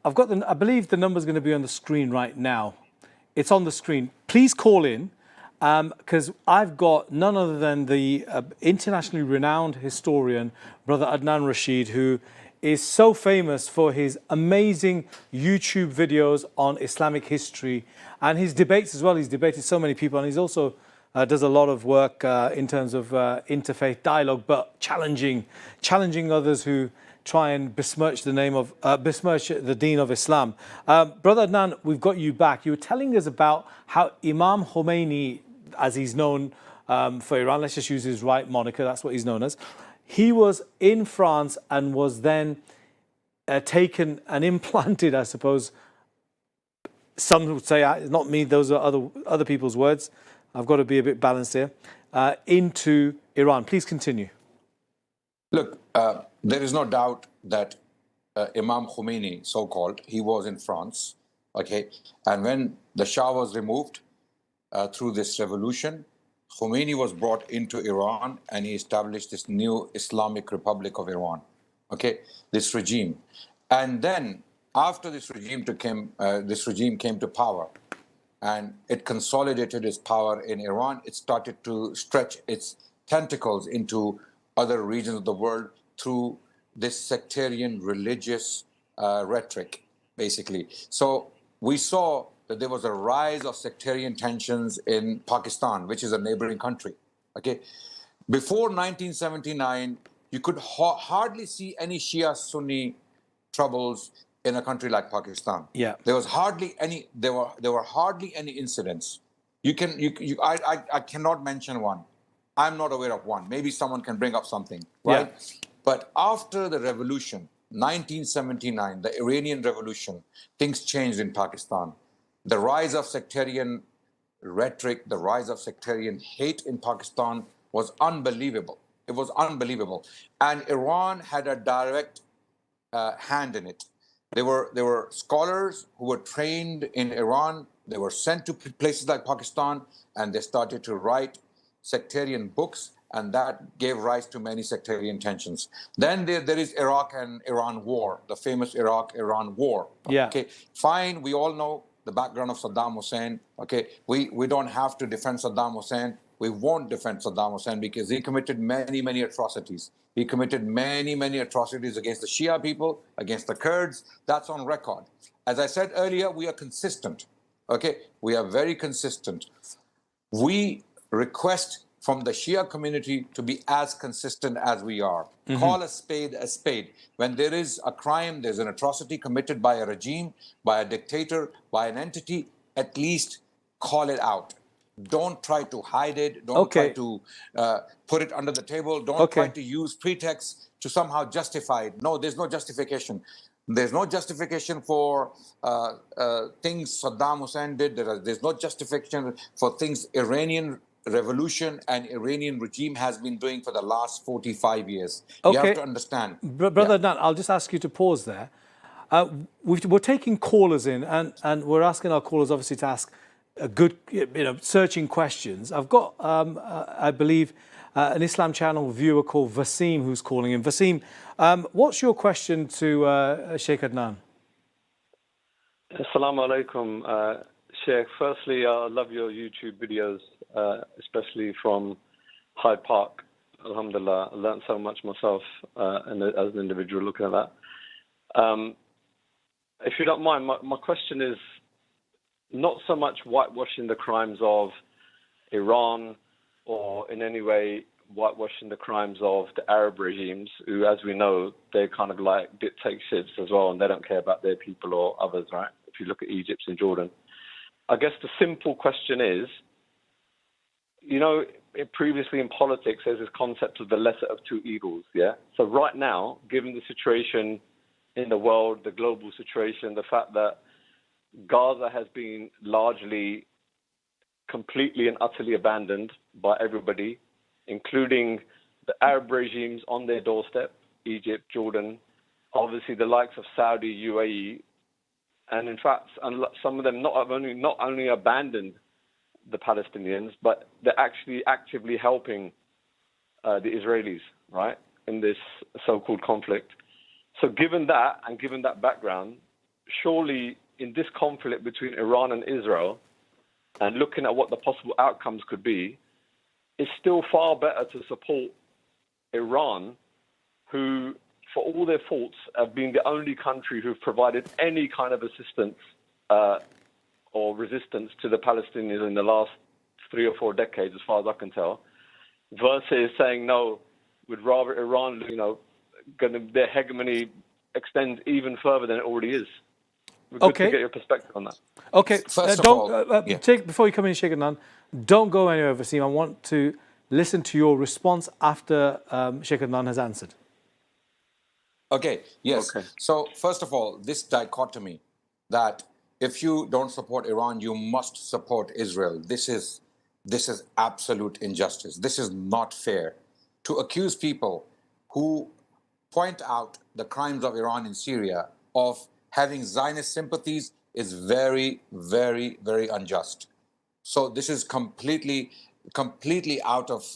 I believe the number is going to be on the screen right now. It's on the screen. Please call in because I've got none other than the internationally renowned historian, Brother Adnan Rashid, who is so famous for his amazing YouTube videos on Islamic history and his debates as well. He's debated so many people, and he's also does a lot of work in terms of interfaith dialogue, but challenging others who try and besmirch the deen of Islam. Brother Adnan, we've got you back. You were telling us about how Imam Khomeini, as he's known for Iran, let's just use his right moniker, that's what he's known as. He was in France and was then taken and implanted, I suppose. Some would say, not me, those are other people's words. I've got to be a bit balanced here. Into Iran. Please continue. Look, there is no doubt that Imam Khomeini, so-called, he was in France, okay? And when the Shah was removed through this revolution, Khomeini was brought into Iran and he established this new Islamic Republic of Iran, okay? This regime. And then after this regime came to power and it consolidated its power in Iran, it started to stretch its tentacles into other regions of the world through this sectarian religious rhetoric, basically. So we saw that there was a rise of sectarian tensions in Pakistan, which is a neighboring country, okay? Before 1979, you could hardly see any Shia-Sunni troubles in a country like Pakistan. Yeah. There were hardly any incidents. I cannot mention one. I'm not aware of one. Maybe someone can bring up something, right? Yeah. But after the revolution, 1979, the Iranian revolution, things changed in Pakistan. The rise of sectarian rhetoric, the rise of sectarian hate in Pakistan was unbelievable. It was unbelievable. And Iran had a direct hand in it. There were scholars who were trained in Iran. They were sent to places like Pakistan, and they started to write sectarian books, and that gave rise to many sectarian tensions. Then there is Iraq and Iran war, the famous Iraq-Iran war. Yeah. Okay, fine, we all know the background of Saddam Hussein. Okay, we don't have to defend Saddam Hussein. We won't defend Saddam Hussein because he committed many atrocities. He committed many atrocities against the Shia people, against the Kurds. That's on record. As I said earlier, we are consistent. Okay, we are very consistent. We request from the Shia community to be as consistent as we are. Mm-hmm. Call a spade a spade. When there is a crime, there's an atrocity committed by a regime, by a dictator, by an entity, at least call it out. Don't try to hide it. Don't try to put it under the table. Don't try to use pretexts to somehow justify it. No, there's no justification. There's no justification for things Saddam Hussein did. There's no justification for things Iranian revolution and Iranian regime has been doing for the last 45 years. You have to understand. Brother Adnan, I'll just ask you to pause there. We're taking callers in, and we're asking our callers obviously to ask good, searching questions. I've got, I believe, an Islam Channel viewer called Vasim who's calling in. Vasim, what's your question to Sheikh Adnan? Assalamu alaikum, Sheikh. Firstly, I love your YouTube videos, especially from Hyde Park. Alhamdulillah, I learned so much myself as an individual looking at that. If you don't mind, my question is not so much whitewashing the crimes of Iran or in any way whitewashing the crimes of the Arab regimes, who, as we know, they kind of like dictatorships as well, and they don't care about their people or others, right? If you look at Egypt and Jordan. I guess the simple question is, previously in politics, there's this concept of the lesser of two evils, yeah? So right now, given the situation in the world, the global situation, the fact that Gaza has been largely, completely and utterly abandoned by everybody, including the Arab regimes on their doorstep, Egypt, Jordan, obviously the likes of Saudi, UAE, and in fact, some of them not only abandoned the Palestinians, but they're actually actively helping the Israelis, right, in this so-called conflict. So given that, and given that background, surely in this conflict between Iran and Israel, and looking at what the possible outcomes could be, it's still far better to support Iran, who, for all their faults, have been the only country who've provided any kind of assistance or resistance to the Palestinians in the last 3 or 4 decades, as far as I can tell, versus saying, no, we'd rather Iran, their hegemony extends even further than it already is. We're good to get your perspective on that. Okay, First of all, before you come in, Sheikh Adnan, don't go anywhere, Wasim. I want to listen to your response after Sheikh Adnan has answered. Okay, yes. Okay. So first of all, this dichotomy that if you don't support Iran, you must support Israel. This is absolute injustice. This is not fair. To accuse people who point out the crimes of Iran in Syria of having Zionist sympathies is very, very, very unjust. So this is completely out of,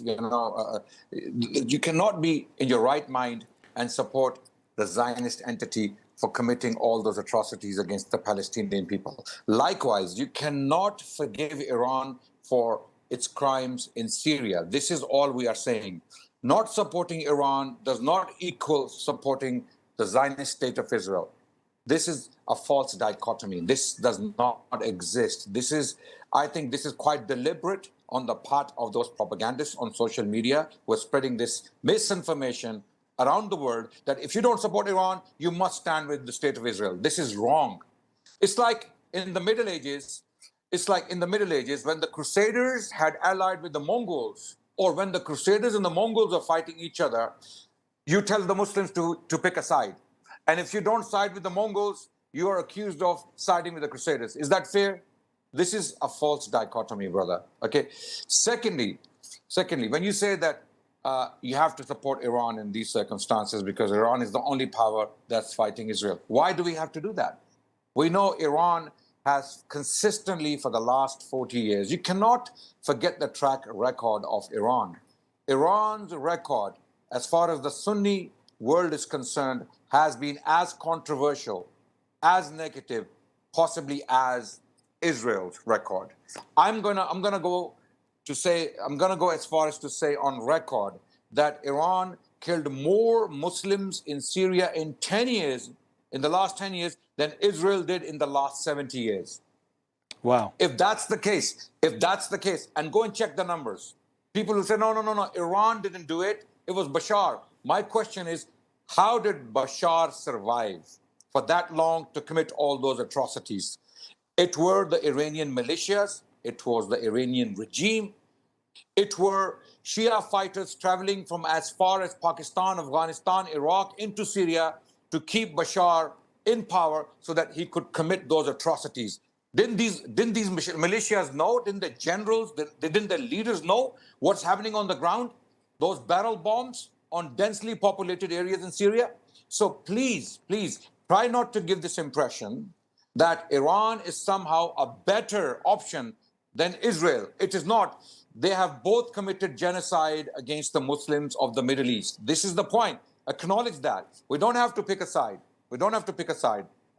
you cannot be in your right mind and support the Zionist entity for committing all those atrocities against the Palestinian people. Likewise, you cannot forgive Iran for its crimes in Syria. This is all we are saying. Not supporting Iran does not equal supporting the Zionist state of Israel. This is a false dichotomy. This does not exist. I think this is quite deliberate on the part of those propagandists on social media who are spreading this misinformation around the world that if you don't support Iran, you must stand with the state of Israel. This is wrong. It's like in the Middle Ages, when the Crusaders had allied with the Mongols, or when the Crusaders and the Mongols are fighting each other, you tell the Muslims to pick a side. And if you don't side with the Mongols, you are accused of siding with the Crusaders. Is that fair? This is a false dichotomy, brother. Okay. Secondly, when you say that you have to support Iran in these circumstances because Iran is the only power that's fighting Israel, why do we have to do that? We know Iran has consistently for the last 40 years. You cannot forget the track record of Iran. Iran's record, as far as the Sunni world is concerned, has been as controversial, as negative, possibly as Israel's record. I'm gonna go as far as to say on record that Iran killed more Muslims in Syria in the last 10 years, than Israel did in the last 70 years. Wow. If that's the case, and go and check the numbers. People who say, no, Iran didn't do it, it was Bashar. My question is, how did Bashar survive for that long to commit all those atrocities? It were the Iranian militias, it was the Iranian regime, it were Shia fighters traveling from as far as Pakistan, Afghanistan, Iraq into Syria to keep Bashar in power so that he could commit those atrocities. Didn't these militias know? Didn't the generals, didn't the leaders know what's happening on the ground? Those barrel bombs on densely populated areas in Syria? So please, try not to give this impression that Iran is somehow a better option than Israel. It is not. They have both committed genocide against the Muslims of the Middle East. This is the point. Acknowledge that. We don't have to pick a side.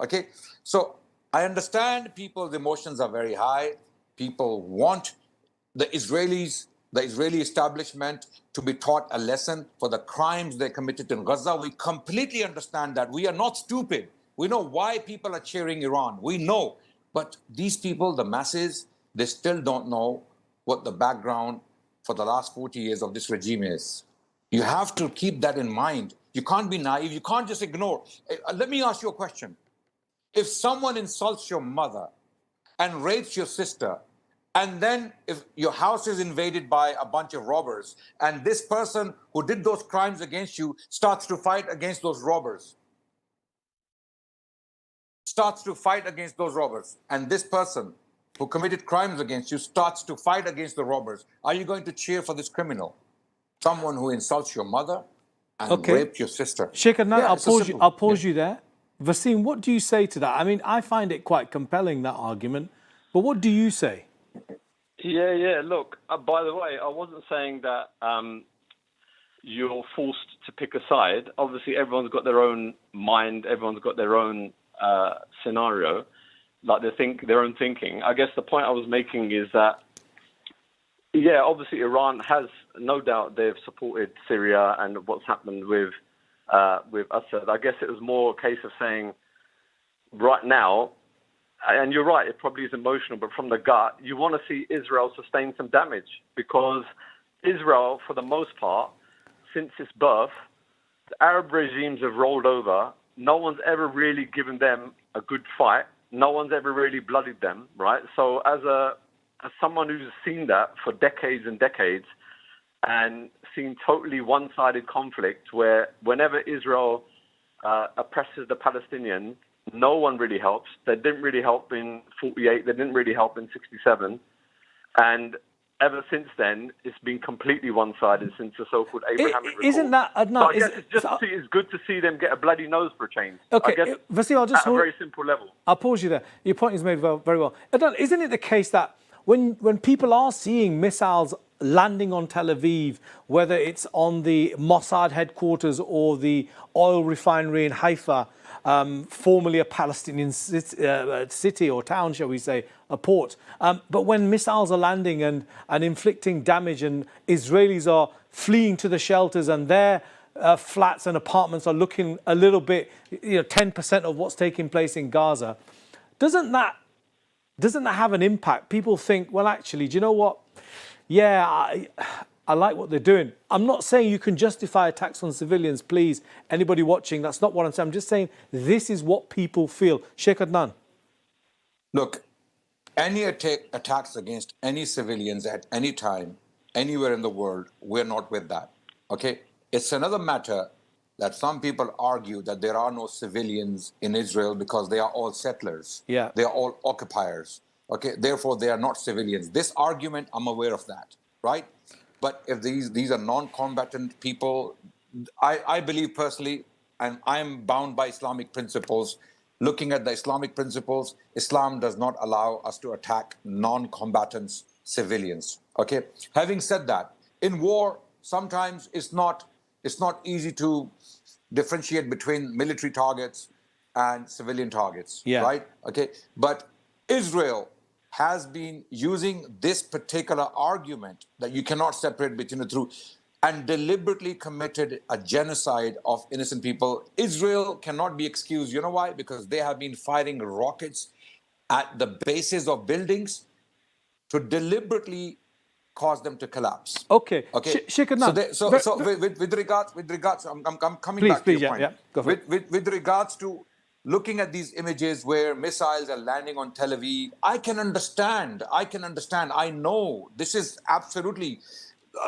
Okay? So I understand people's emotions are very high. People want the Israeli establishment to be taught a lesson for the crimes they committed in Gaza. We completely understand that. We are not stupid. We know why people are cheering Iran. We know. But these people, the masses, they still don't know what the background for the last 40 years of this regime is. You have to keep that in mind. You can't be naive. You can't just ignore. Let me ask you a question. If someone insults your mother and rapes your sister, and then if your house is invaded by a bunch of robbers, and this person who did those crimes against you starts to fight against those robbers, and this person who committed crimes against you starts to fight against the robbers, are you going to cheer for this criminal? Someone who insults your mother and raped your sister. Sheikh Adnan, Yeah, I'll pause you there. Wasim, what do you say to that? I mean, I find it quite compelling, that argument, but what do you say? Yeah. Look, by the way, I wasn't saying that you're forced to pick a side. Obviously, everyone's got their own mind. Everyone's got their own scenario, like their own thinking. I guess the point I was making is that, yeah, obviously Iran has, no doubt, they've supported Syria and what's happened with Assad. I guess it was more a case of saying, right now, and you're right, it probably is emotional, but from the gut, you want to see Israel sustain some damage, because Israel, for the most part, since its birth, the Arab regimes have rolled over. No one's ever really given them a good fight. No one's ever really bloodied them, right? So as someone who's seen that for decades and decades and seen totally one-sided conflict where whenever Israel oppresses the Palestinians, no one really helps. They didn't really help in 48. They didn't really help in 67. And ever since then, it's been completely one-sided since the so-called Abrahamic Accord. Isn't that, Adnan? So I guess it's good to see them get a bloody nose for a change. Okay, I guess Vasim, I'll just at a very simple level. I'll pause you there. Your point is made very well. Adnan, isn't it the case that when people are seeing missiles landing on Tel Aviv, whether it's on the Mossad headquarters or the oil refinery in Haifa, formerly a Palestinian city or town, shall we say, a port. But when missiles are landing and inflicting damage, and Israelis are fleeing to the shelters, and their flats and apartments are looking a little bit, 10% of what's taking place in Gaza, doesn't that have an impact? People think, well, actually, do you know what? Yeah, I like what they're doing. I'm not saying you can justify attacks on civilians, please. Anybody watching, that's not what I'm saying. I'm just saying this is what people feel. Sheikh Adnan. Look, any attacks against any civilians at any time, anywhere in the world, we're not with that. Okay? It's another matter that some people argue that there are no civilians in Israel because they are all settlers. Yeah. They are all occupiers. Okay? Therefore, they are not civilians. This argument, I'm aware of that, right? But if these are non-combatant people, I believe personally, and I'm bound by Islamic principles. Looking at the Islamic principles, Islam does not allow us to attack non-combatants, civilians. Okay. Having said that, in war, sometimes it's not easy to differentiate between military targets and civilian targets. Yeah. Right. Okay. But Israel has been using this particular argument that you cannot separate between the two and deliberately committed a genocide of innocent people. Israel cannot be excused. You know why? Because they have been firing rockets at the bases of buildings to deliberately cause them to collapse. Okay. Okay. Sheikh Adnan. So with regards, I'm coming back to your point. Yeah, go for it. With regards to looking at these images where missiles are landing on Tel Aviv, I can understand. I know this is absolutely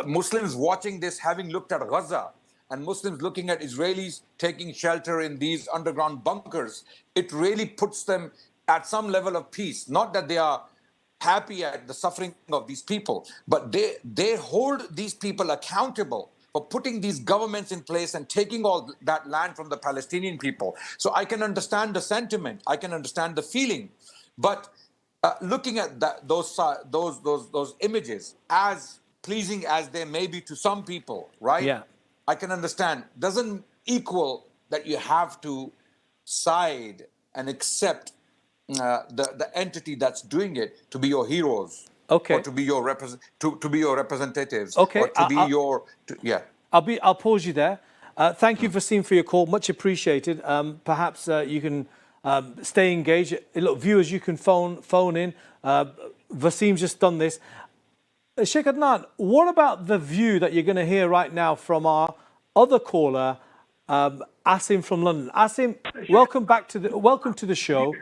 Muslims watching this, having looked at Gaza, and Muslims looking at Israelis taking shelter in these underground bunkers. It really puts them at some level of peace. Not that they are happy at the suffering of these people, but they hold these people accountable for putting these governments in place and taking all that land from the Palestinian people. So I can understand the sentiment, I can understand the feeling, but looking at those images, as pleasing as they may be to some people, right? Yeah. I can understand. Doesn't equal that you have to side and accept the entity that's doing it to be your heroes. Okay. Or to be your representatives. Okay. Or to be yeah. I'll pause you there. Thank you, Vasim, for your call. Much appreciated. Perhaps you can stay engaged. Look, viewers, you can phone in. Vasim's just done this. Sheikh Adnan, what about the view that you're going to hear right now from our other caller, Asim from London? Asim, welcome to the show.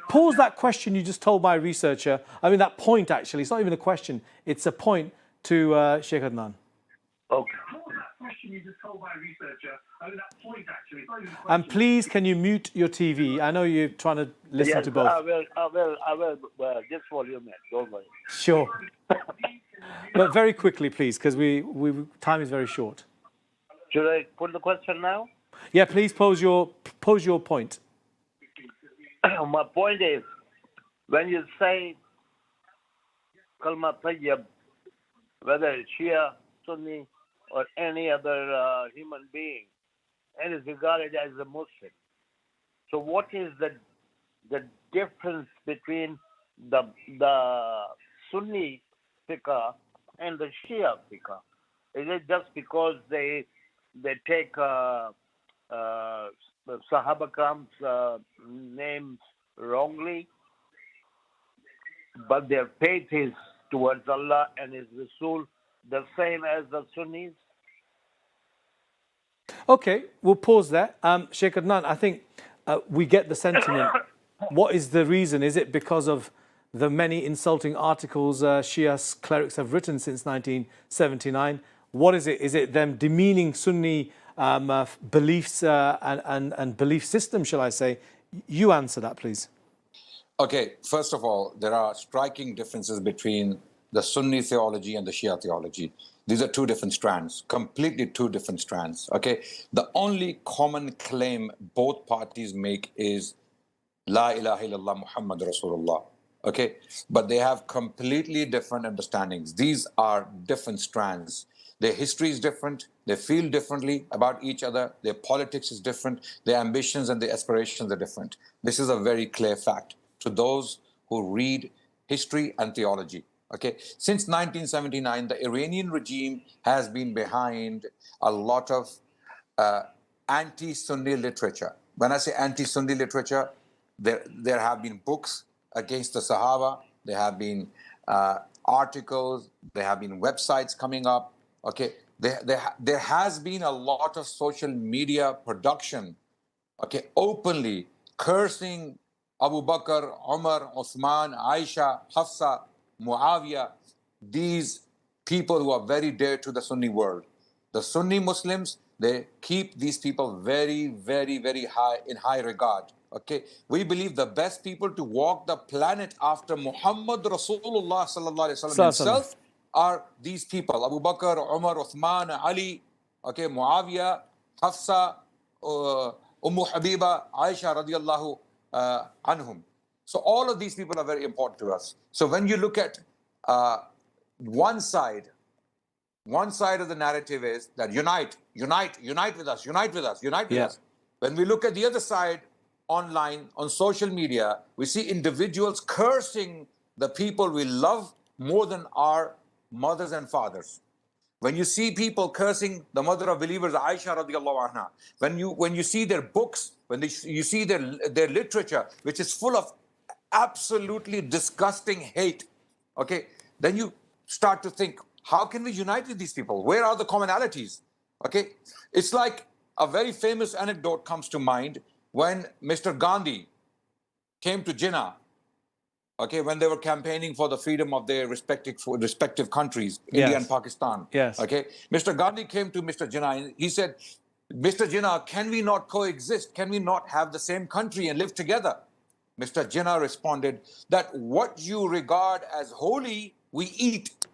Pose that question you just told my researcher. I mean, that point, actually. It's not even a question. It's a point to Sheikh Adnan. Okay. And please, can you mute your TV? I know you're trying to listen to both. I will. Just volume it. Don't worry. Sure. But very quickly, please, because time is very short. Should I put the question now? Yeah, please pose your point. My point is, when you say kalma tayyib, whether it's Shia, Sunni, or any other human being, and is regarded as a Muslim. So what is the difference between the Sunni fiqh and the Shia fiqh? Is it just because they take Sahaba Kram's names wrongly, but their faith is towards Allah and His Rasul the same as the Sunnis? Okay, we'll pause there. Sheikh Adnan, I think we get the sentiment. What is the reason? Is it because of the many insulting articles Shia clerics have written since 1979? What is it? Is it them demeaning Sunni beliefs and belief system, shall I say? You answer that, please. Okay, first of all, there are striking differences between the Sunni theology and the Shia theology. These are two different strands, completely two different strands. Okay, the only common claim both parties make is La ilaha illallah Muhammad Rasulullah. Okay, but they have completely different understandings. These are different strands. Their history is different. They feel differently about each other. Their politics is different. Their ambitions and their aspirations are different. This is a very clear fact to those who read history and theology. Okay, since 1979, the Iranian regime has been behind a lot of anti-Sunni literature. When I say anti-Sunni literature, there have been books against the Sahaba. There have been articles. There have been websites coming up. Okay, there has been a lot of social media production. Okay, openly cursing Abu Bakr, Umar, Uthman, Aisha, Hafsa, Muawiyah, these people who are very dear to the Sunni world. The Sunni Muslims, they keep these people very, very, very high in high regard. Okay, we believe the best people to walk the planet after Muhammad Rasulullah sallallahu alaihi wasallam himself are these people: Abu Bakr, Umar, Uthman, Ali, okay, Muawiyah, Hafsa, Ummu Habiba, Aisha radiallahu anhum. So all of these people are very important to us. So when you look at one side of the narrative is that unite with us, unite with us. When we look at the other side, online, on social media, we see individuals cursing the people we love more than our mothers and fathers. When you see people cursing the mother of believers, Aisha radiallahu anha, when you see their books, you see their literature, which is full of absolutely disgusting hate, okay, then you start to think, how can we unite with these people? Where are the commonalities? Okay, it's like a very famous anecdote comes to mind when Mr. Gandhi came to Jinnah, okay, when they were campaigning for the freedom of their respective countries, India and Pakistan. Yes. Okay, Mr. Gandhi came to Mr. Jinnah and he said, Mr. Jinnah, can we not coexist? Can we not have the same country and live together? Mr. Jinnah responded that what you regard as holy, we eat.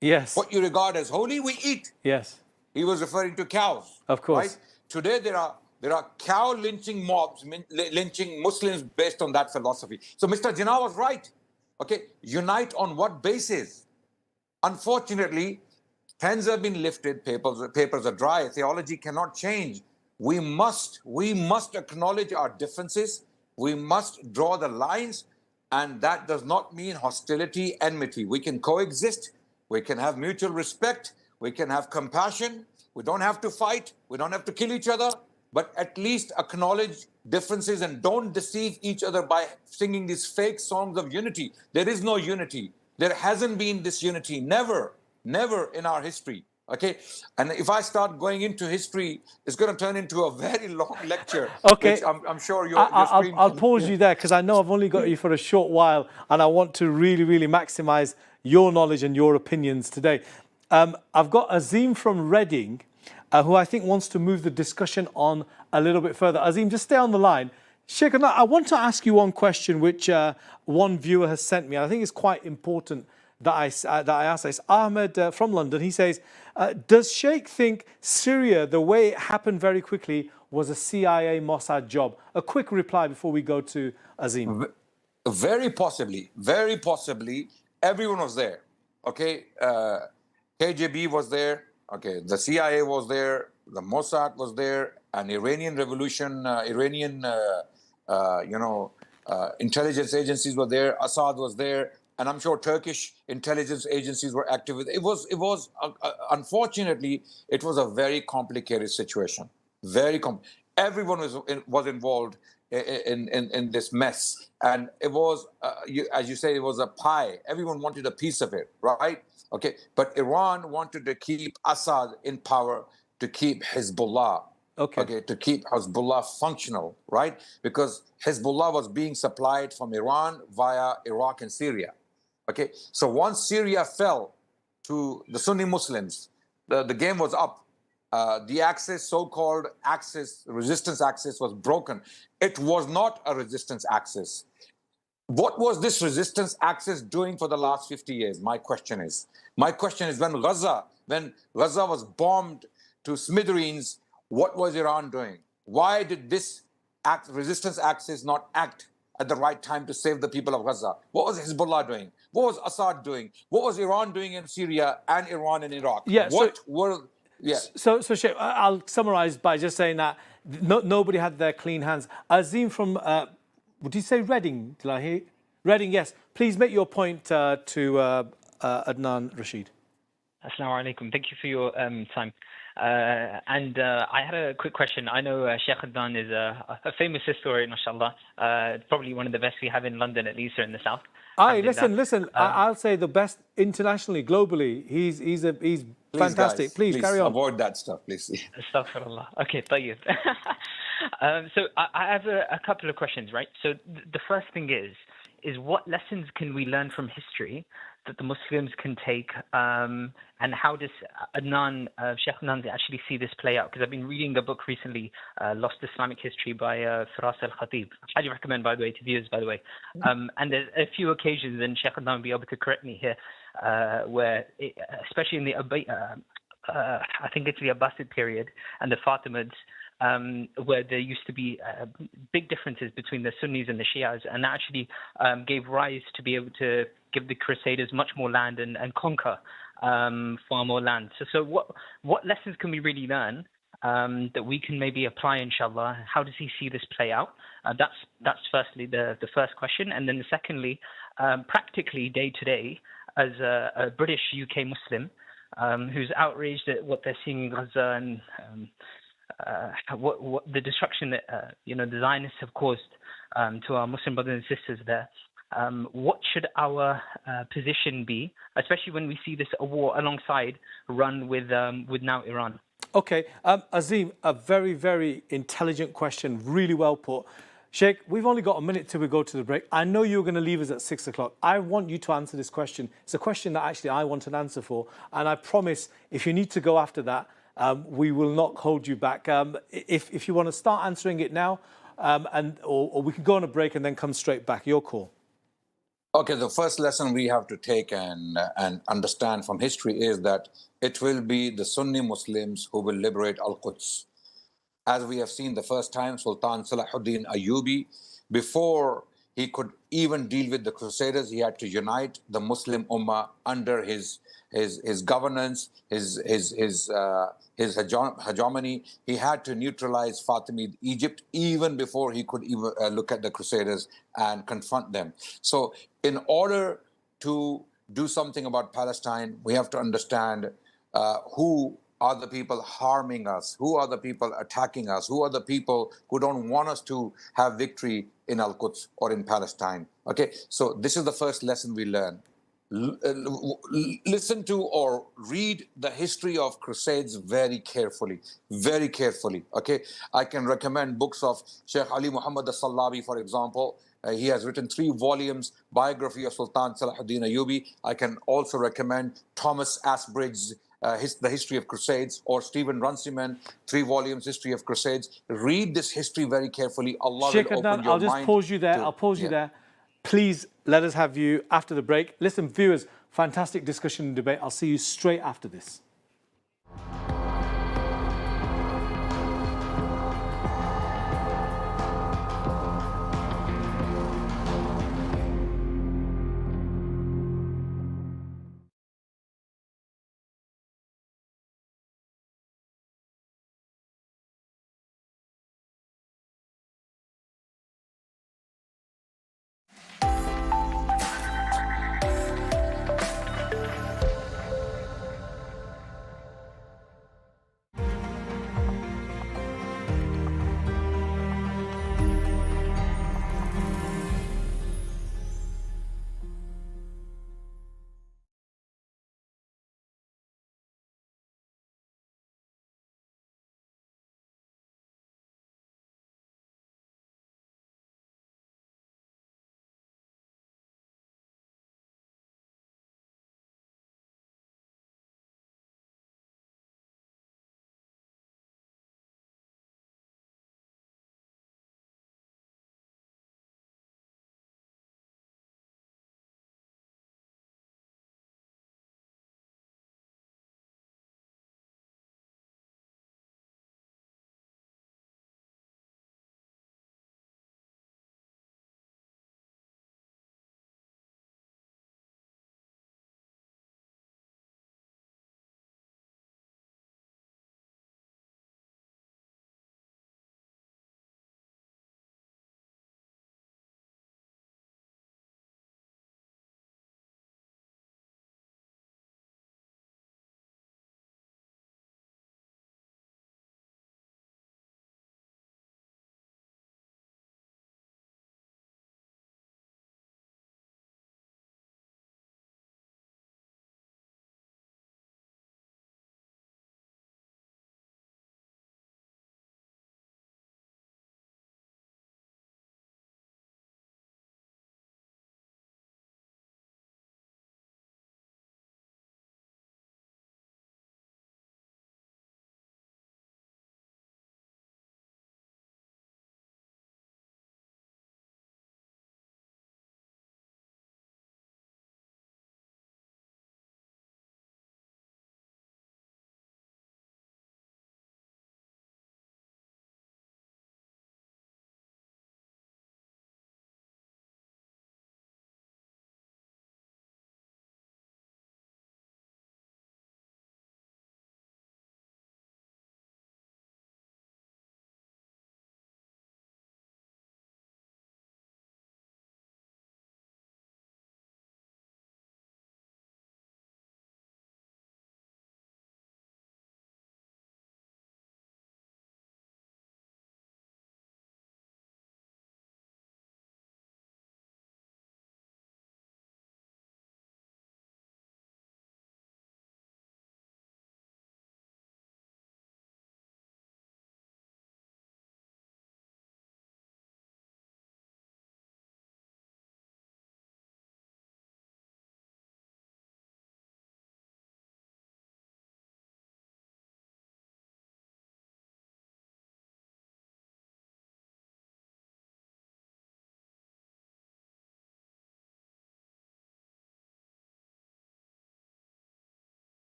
Yes. What you regard as holy, we eat. Yes. He was referring to cows. Of course. Right? Today there are cow lynching mobs, lynching Muslims based on that philosophy. So Mr. Jinnah was right. Okay, unite on what basis? Unfortunately, pens have been lifted, papers are dry, theology cannot change. We must acknowledge our differences. We must draw the lines, and that does not mean hostility, enmity. We can coexist. We can have mutual respect. We can have compassion. We don't have to fight. We don't have to kill each other, but at least acknowledge differences and don't deceive each other by singing these fake songs of unity. There is no unity. There hasn't been this unity. Never in our history. Okay, and if I start going into history, it's going to turn into a very long lecture. Okay, which I'm sure I'll pause you there because I know I've only got you for a short while, and I want to really maximize your knowledge and your opinions today. I've got Azim from Reading, who I think wants to move the discussion on a little bit further. Azim, just stay on the line. Sheikh, I want to ask you one question which one viewer has sent me. I think it's quite important that I asked this. Ahmed from London, he says, does Sheikh think Syria, the way it happened very quickly, was a CIA Mossad job? A quick reply before we go to Azim. Very possibly. Everyone was there. Okay, KGB was there. Okay, the CIA was there. The Mossad was there. And Iranian revolution, intelligence agencies were there. Assad was there, and I'm sure Turkish intelligence agencies were active. It was unfortunately, it was a very complicated situation. Everyone was involved in this mess, and it was, as you say, it was a pie. Everyone wanted a piece of it, right? Okay, but Iran wanted to keep Assad in power, to keep Hezbollah. Okay, to keep Hezbollah functional, right? Because Hezbollah was being supplied from Iran via Iraq and Syria. Okay, so once Syria fell to the Sunni Muslims, the game was up. The axis, so-called axis, resistance axis, was broken. It was not a resistance axis. What was this resistance axis doing for the last 50 years? My question is when Gaza was bombed to smithereens, what was Iran doing? Why did this resistance axis not act at the right time to save the people of Gaza? What was Hezbollah doing? What was Assad doing? What was Iran doing in Syria and Iran and Iraq? Yeah, So Sheikh, I'll summarize by just saying that nobody had their clean hands. Azim from, would you say Reading? Did I hear? Reading, yes. Please make your point to Adnan Rashid. Assalamu alaikum. Thank you for your time. I had a quick question. I know Sheikh Adnan is a famous historian, mashallah. Probably one of the best we have in London, at least, or in the south. Listen. I'll say the best internationally, globally. He's fantastic. Guys, please carry on. Avoid that stuff, please. Astaghfirullah. Okay, tayyib. So I have a couple of questions, right? So the first thing is what lessons can we learn from history that the Muslims can take, and how does Sheikh Adnan actually see this play out? Because I've been reading a book recently, Lost Islamic History by Firas al-Khatib. I highly recommend, by the way, to viewers, by the way. And there's a few occasions, and Sheikh Adnan will be able to correct me here, where, especially in the I think it's the Abbasid period and the Fatimids, where there used to be big differences between the Sunnis and the Shias, and that actually gave rise to be able to give the Crusaders much more land and conquer far more land. So what lessons can we really learn that we can maybe apply, inshallah? How does he see this play out? That's firstly the first question. And then secondly, practically day to day, as a British UK Muslim who's outraged at what they're seeing in Gaza and what the destruction that the Zionists have caused to our Muslim brothers and sisters there. What should our position be, especially when we see this war alongside run with now Iran? Okay, Azim, a very, very intelligent question, really well put. Sheikh, we've only got a minute till we go to the break. I know you're going to leave us at 6 o'clock. I want you to answer this question. It's a question that actually I want an answer for, and I promise if you need to go after that, we will not hold you back. If you want to start answering it now, or we can go on a break and then come straight back. Your call. Okay, the first lesson we have to take and understand from history is that it will be the Sunni Muslims who will liberate Al-Quds. As we have seen the first time, Sultan Salahuddin Ayyubi, before he could even deal with the Crusaders, he had to unite the Muslim Ummah under his governance, his hegemony. He had to neutralize Fatimid Egypt even before he could even look at the Crusaders and confront them. So in order to do something about Palestine, we have to understand who are the people harming us, who are the people attacking us, who are the people who don't want us to have victory in Al-Quds or in Palestine. Okay, so this is the first lesson we learn. Listen to or read the history of Crusades very carefully, okay? I can recommend books of Sheikh Ali Muhammad al-Sallabi, for example. He has written 3 volumes, biography of Sultan Salahuddin Ayyubi. I can also recommend Thomas Asbridge's The History of Crusades, or Stephen Runciman, 3 volumes, History of Crusades. Read this history very carefully. Allah Sheikh will Adnan, open your I'll just mind pause you there. I'll pause you there. Please let us have you after the break. Listen, viewers, fantastic discussion and debate. I'll see you straight after this.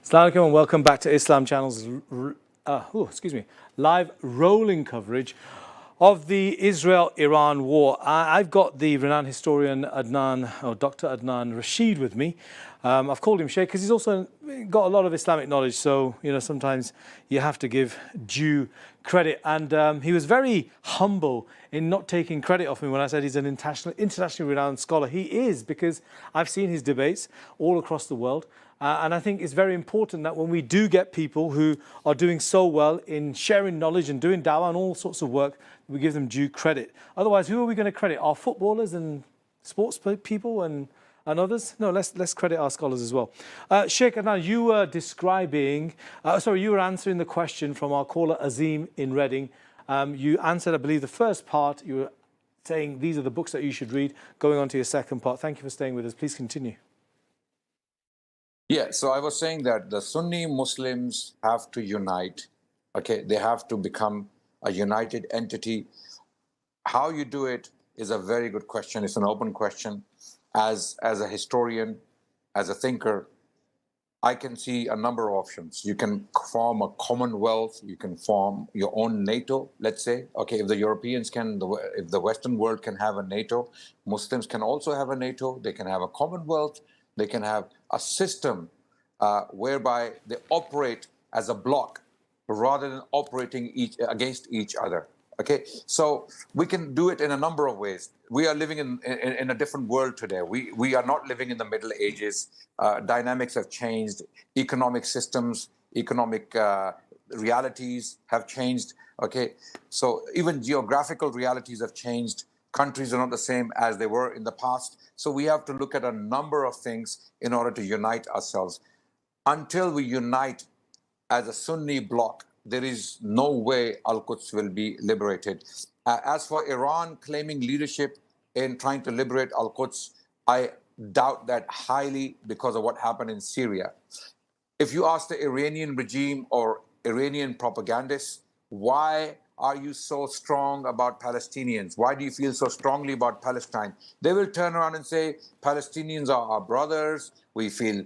Assalamu alaikum and welcome back to Islam Channel's live rolling coverage of the Israel-Iran war. I've got the renowned historian Dr. Adnan Rashid with me. I've called him Sheikh because he's also got a lot of Islamic knowledge, so sometimes you have to give due credit. And he was very humble in not taking credit off me when I said he's an internationally renowned scholar. He is, because I've seen his debates all across the world. And I think it's very important that when we do get people who are doing so well in sharing knowledge and doing dawah and all sorts of work, we give them due credit. Otherwise, who are we going to credit? Our footballers and sports people and others? No, let's credit our scholars as well. Sheikh Adnan, you were you were answering the question from our caller Azim in Reading. You answered, I believe, the first part. You were saying these are the books that you should read. Going on to your second part. Thank you for staying with us. Please continue. Yeah, so I was saying that the Sunni Muslims have to unite. Okay, they have to become a united entity. How you do it is a very good question. It's an open question. As a historian, as a thinker, I can see a number of options. You can form a commonwealth. You can form your own NATO, let's say. Okay, if the Europeans can, if the Western world can have a NATO, Muslims can also have a NATO. They can have a commonwealth. They can have a system whereby they operate as a bloc rather than operating against each other. Okay, so we can do it in a number of ways. We are living in a different world today. We are not living in the Middle Ages. Dynamics have changed. Economic systems, economic realities have changed. Okay, so even geographical realities have changed. Countries are not the same as they were in the past. So we have to look at a number of things in order to unite ourselves. Until we unite as a Sunni bloc, there is no way Al-Quds will be liberated. As for Iran claiming leadership in trying to liberate Al-Quds, I doubt that highly because of what happened in Syria. If you ask the Iranian regime or Iranian propagandists, why are you so strong about Palestinians? Why do you feel so strongly about Palestine? They will turn around and say, Palestinians are our brothers. We feel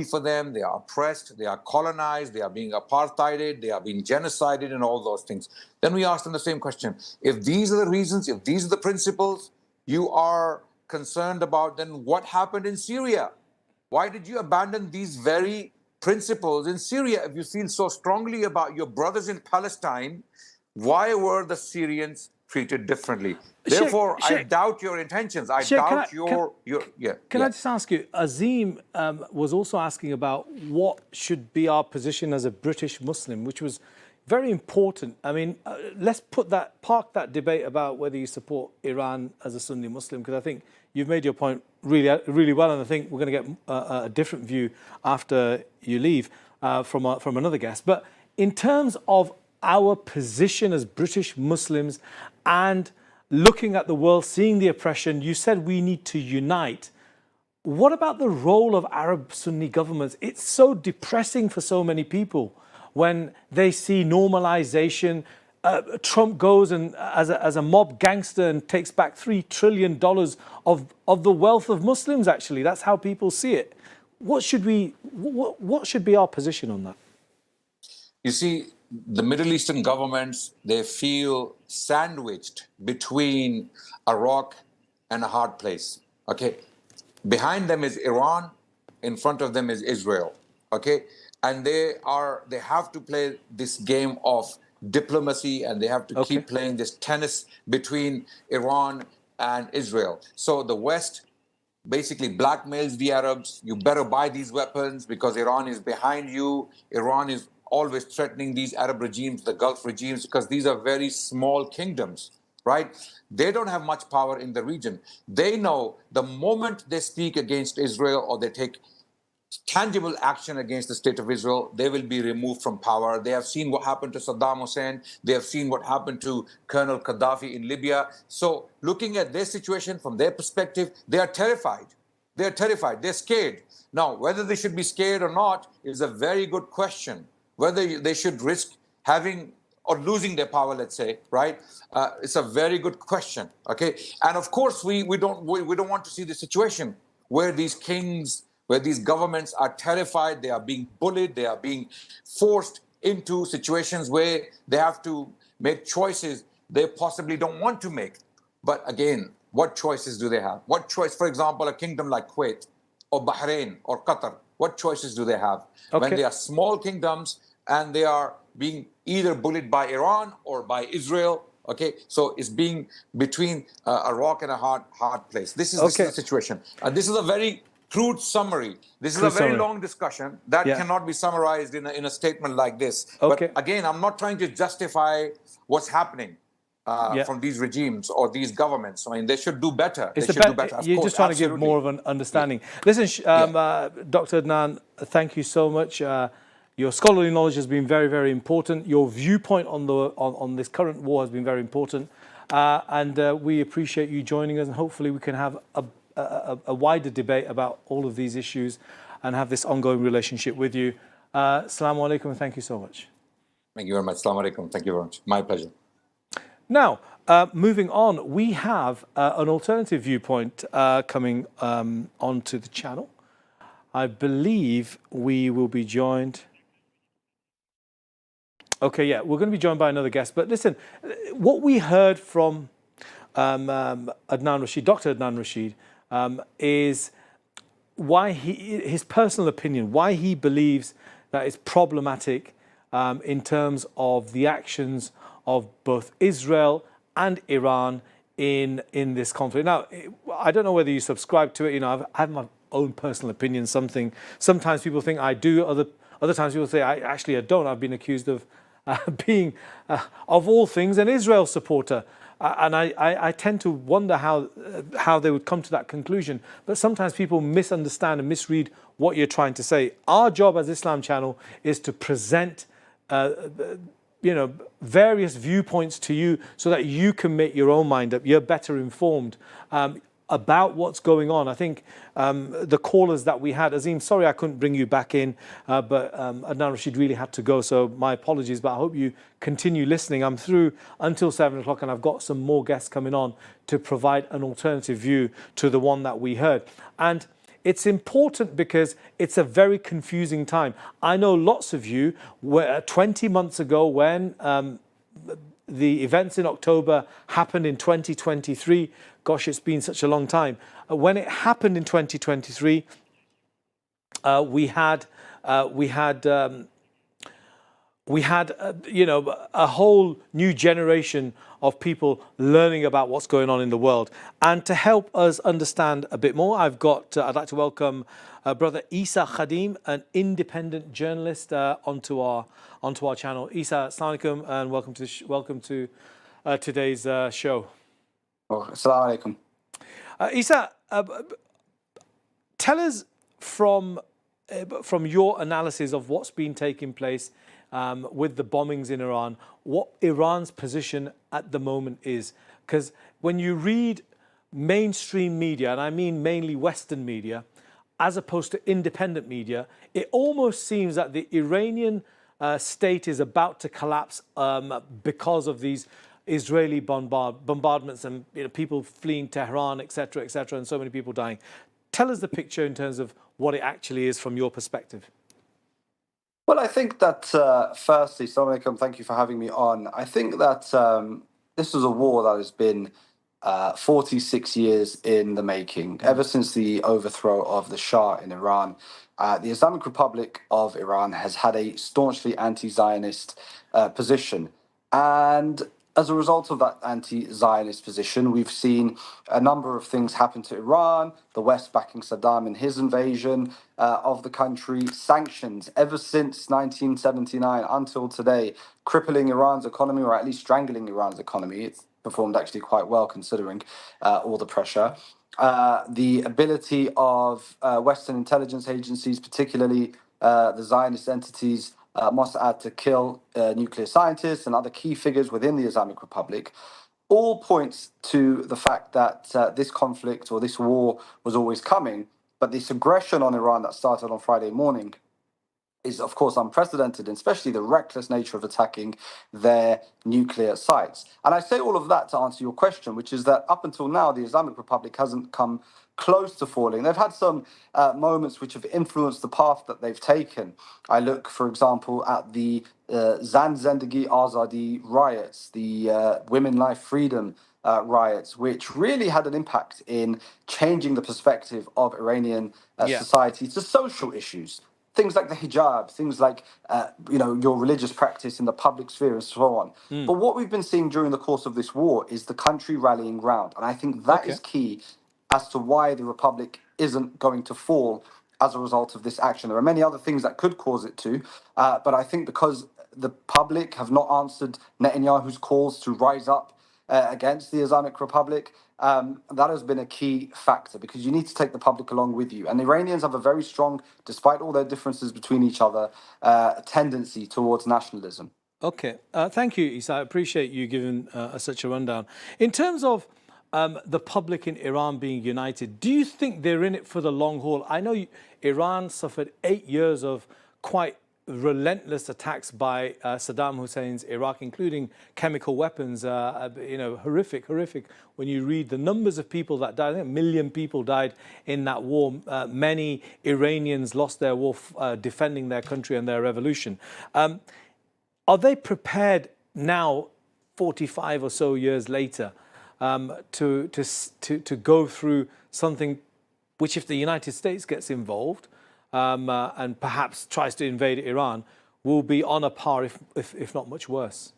for them. They are oppressed. They are colonized. They are being apartheided. They are being genocided and all those things. Then we ask them the same question. If these are the reasons, if these are the principles you are concerned about, then what happened in Syria? Why did you abandon these very principles in Syria? If you feel so strongly about your brothers in Palestine, why were the Syrians treated differently? Therefore, I doubt your intentions. I doubt your. Can I just ask you, Azim was also asking about what should be our position as a British Muslim, which was very important. I mean, let's park that debate about whether you support Iran as a Sunni Muslim, because I think you've made your point really, really well, and I think we're going to get a different view after you leave from another guest. But in terms of our position as British Muslims and looking at the world, seeing the oppression, you said we need to unite. What about the role of Arab Sunni governments? It's so depressing for so many people when they see normalization. Trump goes and as a mob gangster and takes back $3 trillion of the wealth of Muslims, actually. That's how people see it. What should be our position on that? You see, the Middle Eastern governments, they feel sandwiched between a rock and a hard place. Okay, behind them is Iran, in front of them is Israel. Okay, and they have to play this game of diplomacy, and they have to keep playing this tennis between Iran and Israel. So the West basically blackmails the Arabs. You better buy these weapons because Iran is behind you. Iran is always threatening these Arab regimes, the Gulf regimes, because these are very small kingdoms, right? They don't have much power in the region. They know the moment they speak against Israel or they take tangible action against the state of Israel, they will be removed from power. They have seen what happened to Saddam Hussein. They have seen what happened to Colonel Gaddafi in Libya. So looking at their situation from their perspective, they are terrified. They're terrified. They're scared. Now, whether they should be scared or not is a very good question. Whether they should risk having or losing their power, let's say, right? It's a very good question, okay? And of course, we don't want to see the situation where these kings where these governments are terrified, they are being bullied, they are being forced into situations where they have to make choices they possibly don't want to make. But again, what choices do they have? What choice, for example, a kingdom like Kuwait or Bahrain or Qatar, what choices do they have when they are small kingdoms and they are being either bullied by Iran or by Israel? Okay, so it's being between a rock and a hard place. This is the situation. This is a very crude summary. This is a very long discussion that cannot be summarized in a statement like this. But again, I'm not trying to justify what's happening from these regimes or these governments. I mean, they should do better. They should do better. You're just trying to give more of an understanding. Listen, Dr. Adnan, thank you so much. Your scholarly knowledge has been very, very important. Your viewpoint on this current war has been very important. And we appreciate you joining us. And hopefully we can have a wider debate about all of these issues and have this ongoing relationship with you. Assalamu alaikum and thank you so much. Thank you very much. Assalamu alaikum. Thank you very much. My pleasure. Now, moving on, we have an alternative viewpoint coming onto the channel. I believe we will be joined. Okay, yeah, we're going to be joined by another guest. But listen, what we heard from Adnan Rashid, Dr. Adnan Rashid, is why his personal opinion, why he believes that it's problematic in terms of the actions of both Israel and Iran in this conflict. Now, I don't know whether you subscribe to it. You know, I have my own personal opinion. Sometimes people think I do. Other times people say I don't. I've been accused of being, of all things, an Israel supporter. And I tend to wonder how they would come to that conclusion. But sometimes people misunderstand and misread what you're trying to say. Our job as Islam Channel is to present various viewpoints to you so that you can make your own mind up. You're better informed about what's going on. I think the callers that we had, Azim, sorry I couldn't bring you back in, but Adnan Rashid really had to go, so my apologies, but I hope you continue listening. I'm through until 7 o'clock and I've got some more guests coming on to provide an alternative view to the one that we heard. And it's important because it's a very confusing time. I know lots of you, 20 months ago when the events in October happened in 2023, gosh, it's been such a long time. When it happened in 2023, we had a whole new generation of people learning about what's going on in the world. And to help us understand a bit more, I'd like to welcome Brother Isa Khadim, an independent journalist, onto our channel. Isa, assalamu alaikum, and welcome to today's show. Oh, assalamu alaikum. Isa, tell us from your analysis of what's been taking place with the bombings in Iran, what Iran's position at the moment is. Because when you read mainstream media, and I mean mainly Western media, as opposed to independent media, it almost seems that the Iranian state is about to collapse because of these Israeli bombardments and people fleeing Tehran, etc., and so many people dying. Tell us the picture in terms of what it actually is from your perspective. Well, I think that firstly, Assalamu alaikum, thank you for having me on. I think that this was a war that has been 46 years in the making, ever since the overthrow of the Shah in Iran. The Islamic Republic of Iran has had a staunchly anti-Zionist position. And as a result of that anti-Zionist position, we've seen a number of things happen to Iran, the West backing Saddam in his invasion of the country, sanctions ever since 1979 until today, crippling Iran's economy, or at least strangling Iran's economy. It's performed actually quite well considering all the pressure. The ability of Western intelligence agencies, particularly the Zionist entities, Mossad, to kill nuclear scientists and other key figures within the Islamic Republic, all points to the fact that this conflict or this war was always coming. But this aggression on Iran that started on Friday morning is, of course, unprecedented, especially the reckless nature of attacking their nuclear sites. And I say all of that to answer your question, which is that up until now, the Islamic Republic hasn't come close to falling. They've had some moments which have influenced the path that they've taken. I look, for example, at the Zan Zendagi Azadi riots, the Women Life Freedom riots, which really had an impact in changing the perspective of Iranian society to social issues. Things like the hijab, things like your religious practice in the public sphere, and so on. But what we've been seeing during the course of this war is the country rallying round, and I think that is key as to why the republic isn't going to fall as a result of this action. There are many other things that could cause it to, but I think because the public have not answered Netanyahu's calls to rise up against the Islamic Republic, that has been a key factor, because you need to take the public along with you. And the Iranians have a very strong, despite all their differences between each other, tendency towards nationalism. Okay, thank you, Isa. I appreciate you giving us such a rundown. In terms of the public in Iran being united, do you think they're in it for the long haul? I know Iran suffered 8 years of quite relentless attacks by Saddam Hussein's Iraq, including chemical weapons. Horrific. When you read the numbers of people that died, I think 1 million people died in that war. Many Iranians lost their war defending their country and their revolution. Are they prepared now, 45 or so years later, to go through something which, if the United States gets involved and perhaps tries to invade Iran, will be on a par, if not much worse?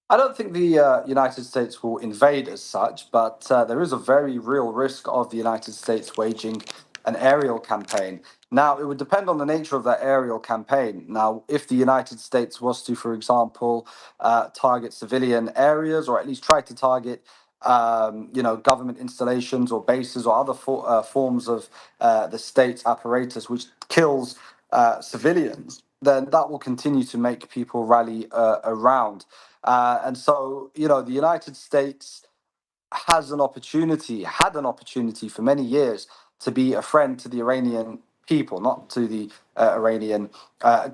I don't think the United States will invade as such, but there is a very real risk of the United States waging an aerial campaign. Now, it would depend on the nature of that aerial campaign. Now, if the United States was to, for example, target civilian areas, or at least try to target government installations or bases or other forms of the state's apparatus, which kills civilians, then that will continue to make people rally around. And so, the United States had an opportunity for many years to be a friend to the Iranian people, not to the Iranian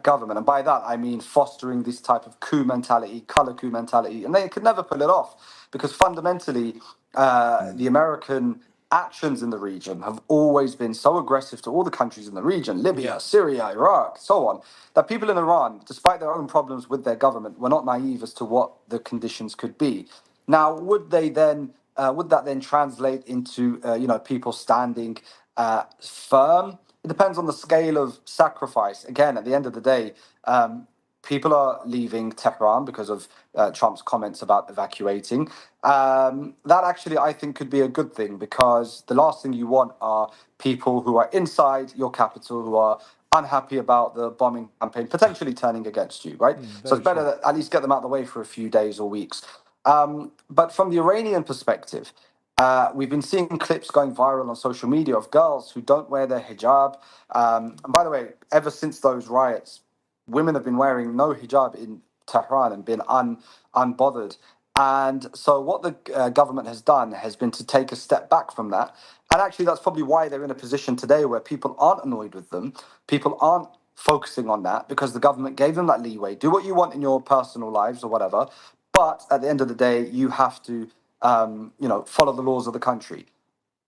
government. And by that, I mean fostering this type of coup mentality, color coup mentality. And they could never pull it off, because fundamentally, the American actions in the region have always been so aggressive to all the countries in the region, Libya, Syria, Iraq, so on, that people in Iran, despite their own problems with their government, were not naive as to what the conditions could be. Now, would that then translate into people standing firm? It depends on the scale of sacrifice. Again, at the end of the day, people are leaving Tehran because of Trump's comments about evacuating. That actually, I think, could be a good thing, because the last thing you want are people who are inside your capital, who are unhappy about the bombing campaign, potentially turning against you, right? So it's better that at least get them out of the way for a few days or weeks. But from the Iranian perspective, we've been seeing clips going viral on social media of girls who don't wear their hijab. And by the way, ever since those riots, women have been wearing no hijab in Tehran and been unbothered. And so what the government has done has been to take a step back from that. And actually, that's probably why they're in a position today where people aren't annoyed with them. People aren't focusing on that, because the government gave them that leeway. Do what you want in your personal lives or whatever. But at the end of the day, you have to, follow the laws of the country.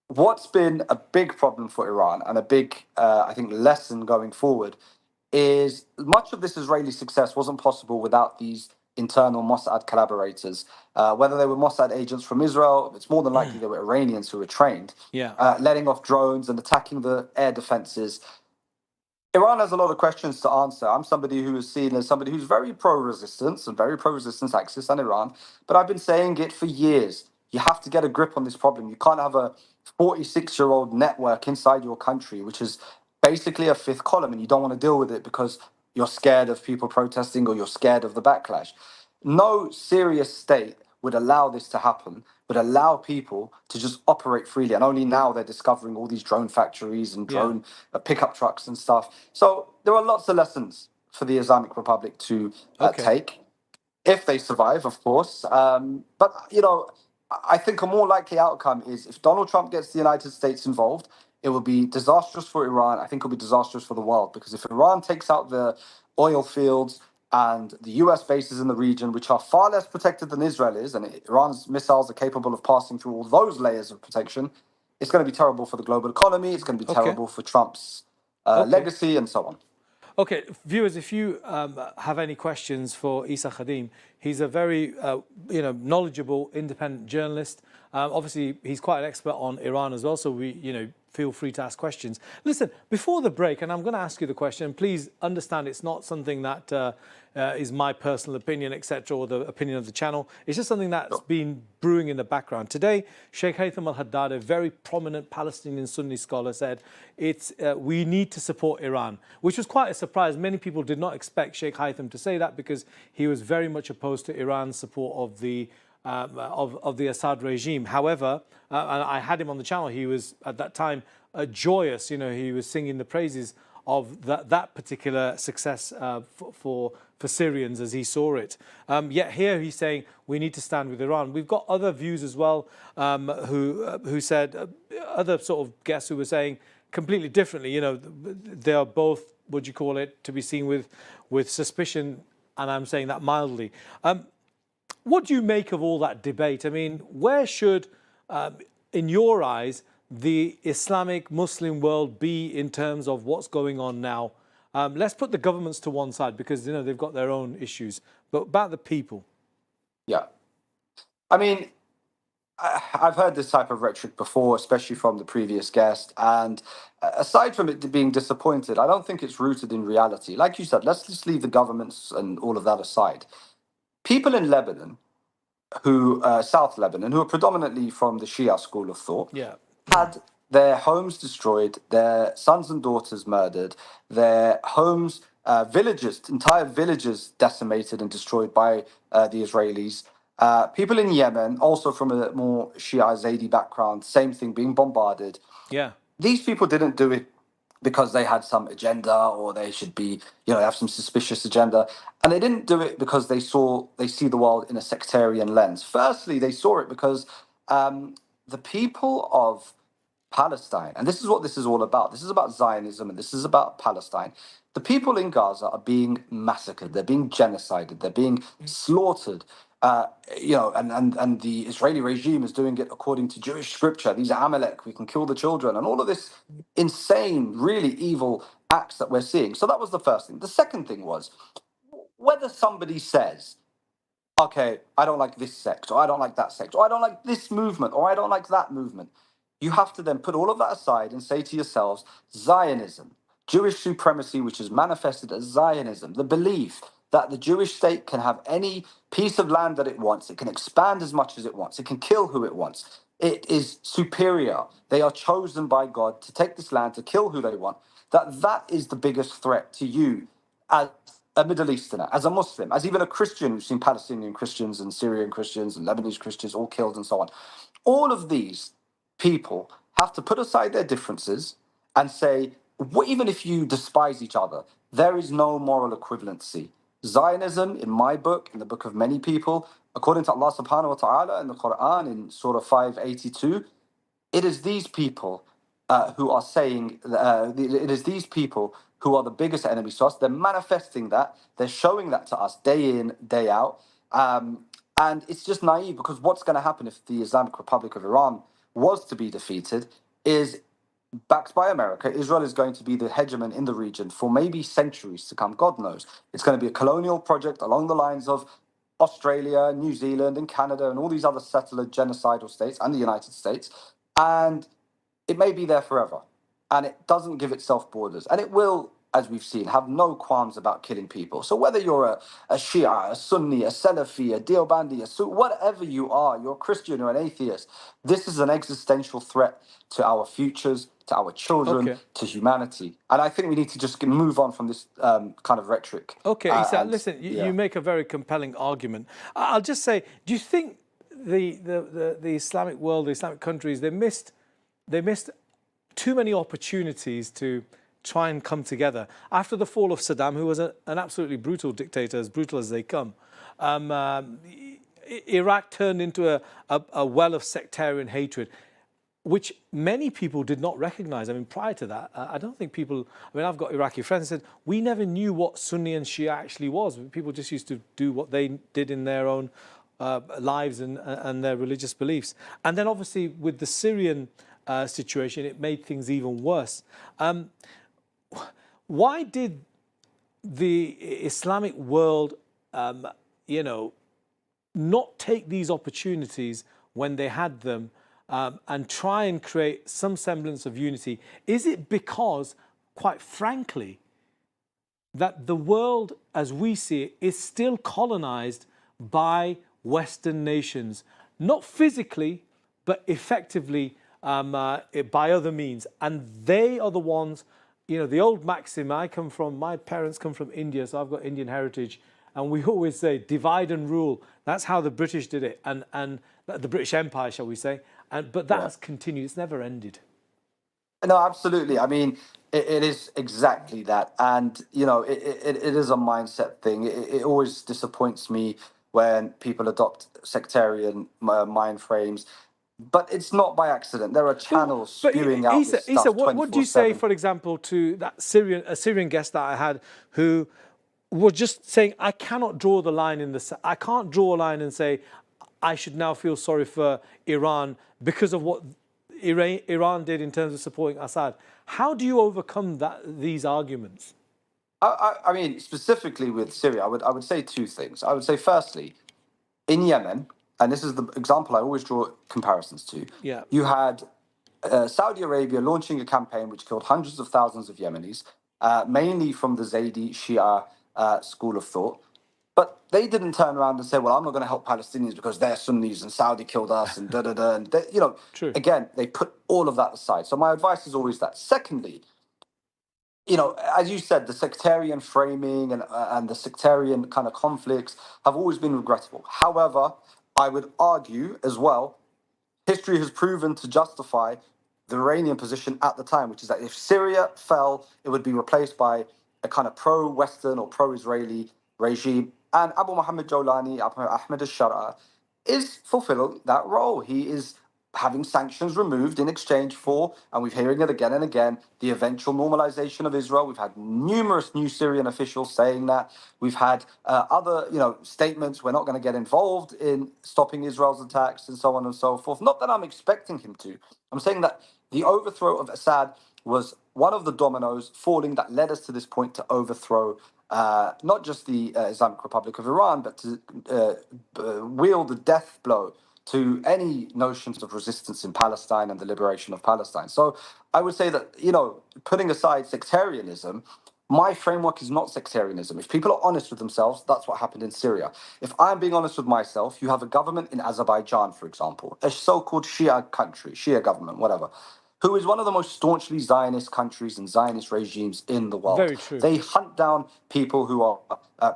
What's been a big problem for Iran, and a big, I think, lesson going forward, is much of this Israeli success wasn't possible without these internal Mossad collaborators. Whether they were Mossad agents from Israel, it's more than likely they were Iranians who were trained, letting off drones and attacking the air defenses. Iran has a lot of questions to answer. I'm somebody who is seen as somebody who's very pro-resistance and very pro-resistance axis on Iran, but I've been saying it for years. You have to get a grip on this problem. You can't have a 46-year-old network inside your country, which is basically a fifth column, and you don't want to deal with it because you're scared of people protesting or you're scared of the backlash. No serious state would allow this to happen, would allow people to just operate freely. And only now they're discovering all these drone factories and drone pickup trucks and stuff. So there are lots of lessons for the Islamic Republic to take, if they survive, of course. But, I think a more likely outcome is if Donald Trump gets the United States involved, It will be disastrous for Iran. I think it will be disastrous for the world, because if Iran takes out the oil fields and the US bases in the region, which are far less protected than Israel is, and Iran's missiles are capable of passing through all those layers of protection, it's going to be terrible for the global economy. It's going to be terrible for Trump's legacy and so on. Okay, viewers, if you have any questions for Isa Khadim, he's a very knowledgeable, independent journalist. Obviously, he's quite an expert on Iran as well, so feel free to ask questions. Listen, before the break, and I'm going to ask you the question, please understand it's not something that is my personal opinion, etc., or the opinion of the channel. It's just something that's been brewing in the background. Today, Sheikh Haytham al-Haddad, a very prominent Palestinian Sunni scholar, said we need to support Iran, which was quite a surprise. Many people did not expect Sheikh Haytham to say that, because he was very much opposed to Iran's support of the Assad regime. However, and I had him on the channel, he was at that time joyous. He was singing the praises of that particular success for Syrians as he saw it. Yet here he's saying we need to stand with Iran. We've got other views as well who said, other sort of guests who were saying completely differently. They are both, would you call it, to be seen with suspicion, and I'm saying that mildly. What do you make of all that debate? I mean, where should, in your eyes, the Islamic Muslim world be in terms of what's going on now? Let's put the governments to one side, because they've got their own issues. But about the people. Yeah. I mean, I've heard this type of rhetoric before, especially from the previous guest. And aside from it being disappointed, I don't think it's rooted in reality. Like you said, let's just leave the governments and all of that aside. People in Lebanon, South Lebanon, who are predominantly from the Shia school of thought, had their homes destroyed, their sons and daughters murdered, their homes, entire villages decimated and destroyed by the Israelis. People in Yemen, also from a more Shia Zaidi background, same thing, being bombarded. Yeah. These people didn't do it because they had some agenda, or they should be, have some suspicious agenda. And they didn't do it because they see the world in a sectarian lens. Firstly, they saw it because the people of Palestine, and this is what this is all about. This is about Zionism, and this is about Palestine. The people in Gaza are being massacred. They're being genocided. They're being slaughtered. And the Israeli regime is doing it according to Jewish scripture. These are Amalek. We can kill the children, and all of this insane, really evil acts that we're seeing. So that was the first thing. The second thing was, whether somebody says, okay, I don't like this sect, or I don't like that sect, or I don't like this movement, or I don't like that movement, you have to then put all of that aside and say to yourselves, Zionism, Jewish supremacy, which is manifested as Zionism, the belief that the Jewish state can have any piece of land that it wants, it can expand as much as it wants, it can kill who it wants. It is superior. They are chosen by God to take this land, to kill who they want. That is the biggest threat to you as a Middle Easterner, as a Muslim, as even a Christian. We've seen Palestinian Christians and Syrian Christians and Lebanese Christians all killed and so on. All of these people have to put aside their differences and say, even if you despise each other, there is no moral equivalency. Zionism, in my book, in the book of many people, according to Allah subhanahu wa ta'ala in the Quran, in Surah 582, it is these people who are saying, it is these people who are the biggest enemies to us. They're manifesting that. They're showing that to us day in, day out. And it's just naive, because what's going to happen if the Islamic Republic of Iran was to be defeated is, backed by America, Israel is going to be the hegemon in the region for maybe centuries to come. God knows. It's going to be a colonial project along the lines of Australia, New Zealand, and Canada, and all these other settler genocidal states, and the United States. And it may be there forever. And it doesn't give itself borders. And it will, as we've seen, have no qualms about killing people. So whether you're a Shia, a Sunni, a Salafi, a Deobandi, whatever you are, you're a Christian or an atheist, this is an existential threat to our futures, to our children, to humanity. And I think we need to just move on from this kind of rhetoric. Okay, Isa, listen, you make a very compelling argument. I'll just say, do you think the Islamic world, the Islamic countries, they missed too many opportunities to try and come together? After the fall of Saddam, who was an absolutely brutal dictator, as brutal as they come, Iraq turned into a well of sectarian hatred. which many people did not recognize. I mean, prior to that, I don't think people, I mean, I've got Iraqi friends who said, we never knew what Sunni and Shia actually was. People just used to do what they did in their own lives and their religious beliefs. And then obviously with the Syrian situation, it made things even worse. Why did the Islamic world, you know, not take these opportunities when they had them and try and create some semblance of unity? Is it because, quite frankly, that the world as we see it is still colonized by Western nations, not physically, but effectively by other means? And they are the ones, you know, the old maxim, my parents come from India, so I've got Indian heritage. And we always say, divide and rule. That's how the British did it, and the British Empire, shall we say. But that has continued. It's never ended. No, absolutely. I mean, it is exactly that. And, you know, it is a mindset thing. It always disappoints me when people adopt sectarian mind frames. But it's not by accident. There are channels spewing out this stuff 24/7. What do you say, for example, to that Syrian guest that I had who was just saying, I cannot draw the line I can't draw a line and say, I should now feel sorry for Iran because of what Iran did in terms of supporting Assad. How do you overcome these arguments? I mean, specifically with Syria, I would say two things. I would say, firstly, in Yemen, and this is the example I always draw comparisons to, you had Saudi Arabia launching a campaign which killed hundreds of thousands of Yemenis, mainly from the Zaidi Shia school of thought. But they didn't turn around and say, well, I'm not going to help Palestinians because they're Sunnis and Saudi killed us and da-da-da. And they, you know, again, they put all of that aside. So my advice is always that. Secondly, you know, as you said, the sectarian framing and the sectarian kind of conflicts have always been regrettable. However, I would argue as well, history has proven to justify the Iranian position at the time, which is that if Syria fell, it would be replaced by a kind of pro-Western or pro-Israeli regime. And Abu Muhammad Jawlani, Abu Ahmed al-Shara, is fulfilling that role. He is having sanctions removed in exchange for, and we're hearing it again and again, the eventual normalization of Israel. We've had numerous new Syrian officials saying that. We've had other, you know, statements, we're not going to get involved in stopping Israel's attacks and so on and so forth. Not that I'm expecting him to. I'm saying that the overthrow of Assad was one of the dominoes falling that led us to this point to overthrow not just the Islamic Republic of Iran, but to wield a death blow to any notions of resistance in Palestine and the liberation of Palestine. So I would say that, you know, putting aside sectarianism, my framework is not sectarianism. If people are honest with themselves, that's what happened in Syria. If I'm being honest with myself, you have a government in Azerbaijan, for example, a so-called Shia country, Shia government, whatever, who is one of the most staunchly Zionist countries and Zionist regimes in the world. Very true. They hunt down people who are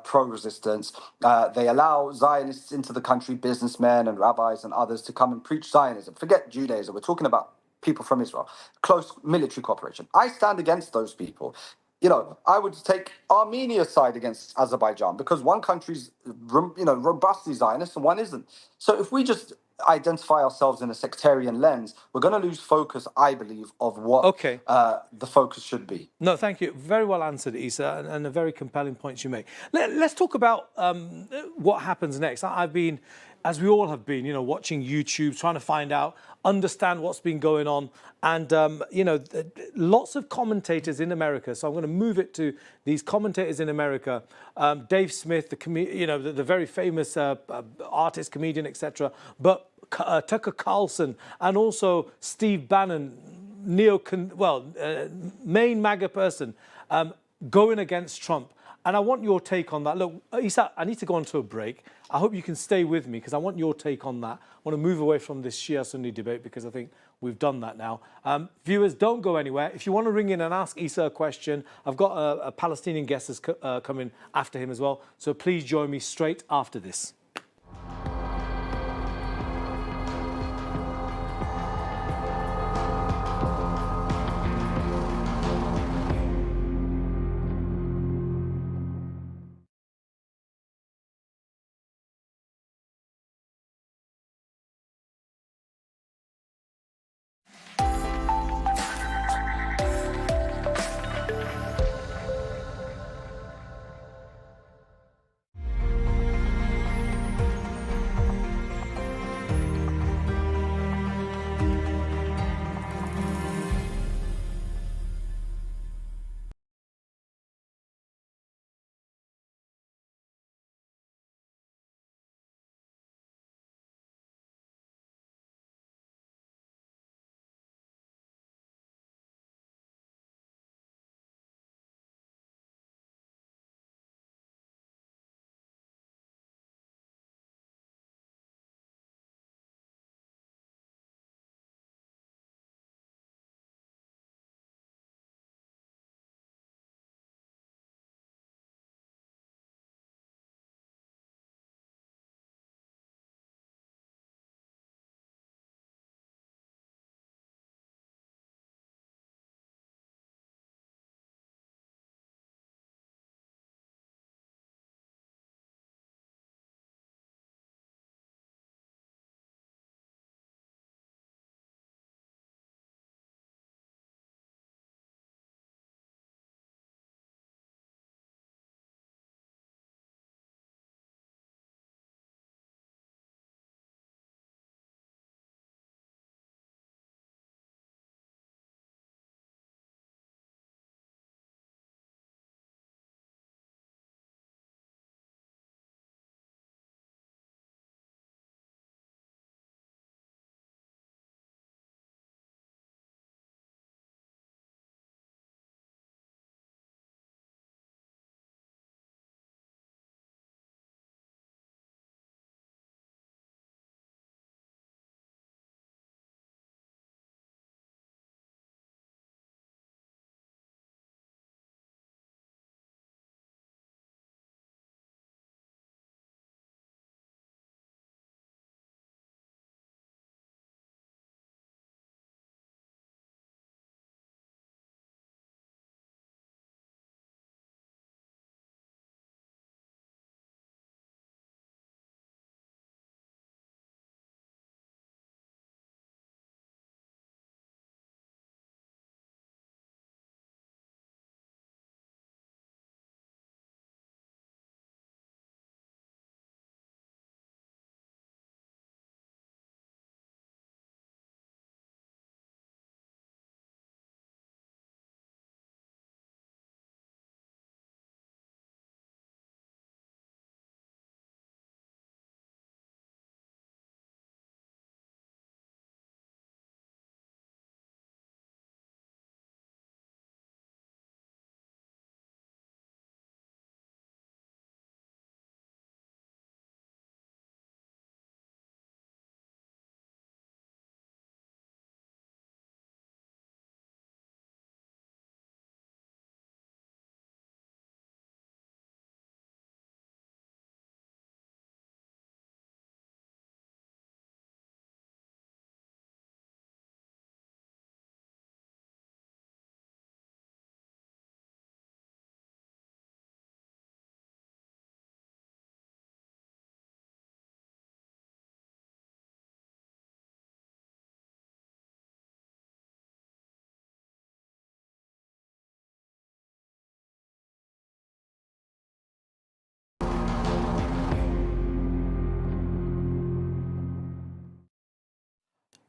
pro-resistance. They allow Zionists into the country, businessmen and rabbis and others, to come and preach Zionism. Forget Judaism. We're talking about people from Israel. Close military cooperation. I stand against those people. You know, I would take Armenia's side against Azerbaijan because one country's, you know, robustly Zionist and one isn't. So if we just identify ourselves in a sectarian lens, we're going to lose focus, I believe, of what the focus should be. No, thank you. Very well answered, Isa, and a very compelling points you make. Let's talk about what happens next. I've been, as we all have been, you know, watching YouTube, trying to find out, understand what's been going on. And, you know, lots of commentators in America. So I'm going to move it to these commentators in America. Dave Smith, the very famous artist, comedian, etc. But Tucker Carlson and also Steve Bannon, main MAGA person, going against Trump. And I want your take on that. Look, Isa, I need to go on to a break. I hope you can stay with me because I want your take on that. I want to move away from this Shia-Sunni debate because I think we've done that now. Viewers, don't go anywhere. If you want to ring in and ask Isa a question, I've got a Palestinian guest that's coming after him as well. So please join me straight after this.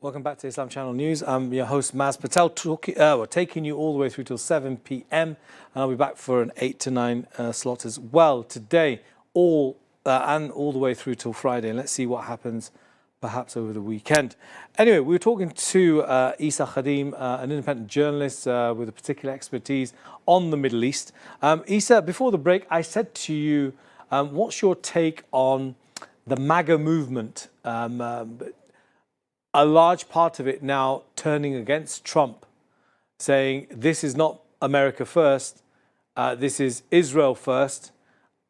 Welcome back to Islam Channel News. I'm your host, Maz Patel, taking you all the way through till 7 p.m. And I'll be back for an 8 to 9 slot as well today, and all the way through till Friday. And let's see what happens perhaps over the weekend. Anyway, we were talking to Isa Khadim, an independent journalist with a particular expertise on the Middle East. Isa, before the break, I said to you, what's your take on the MAGA movement? A large part of it now turning against Trump, saying this is not America first, this is Israel first,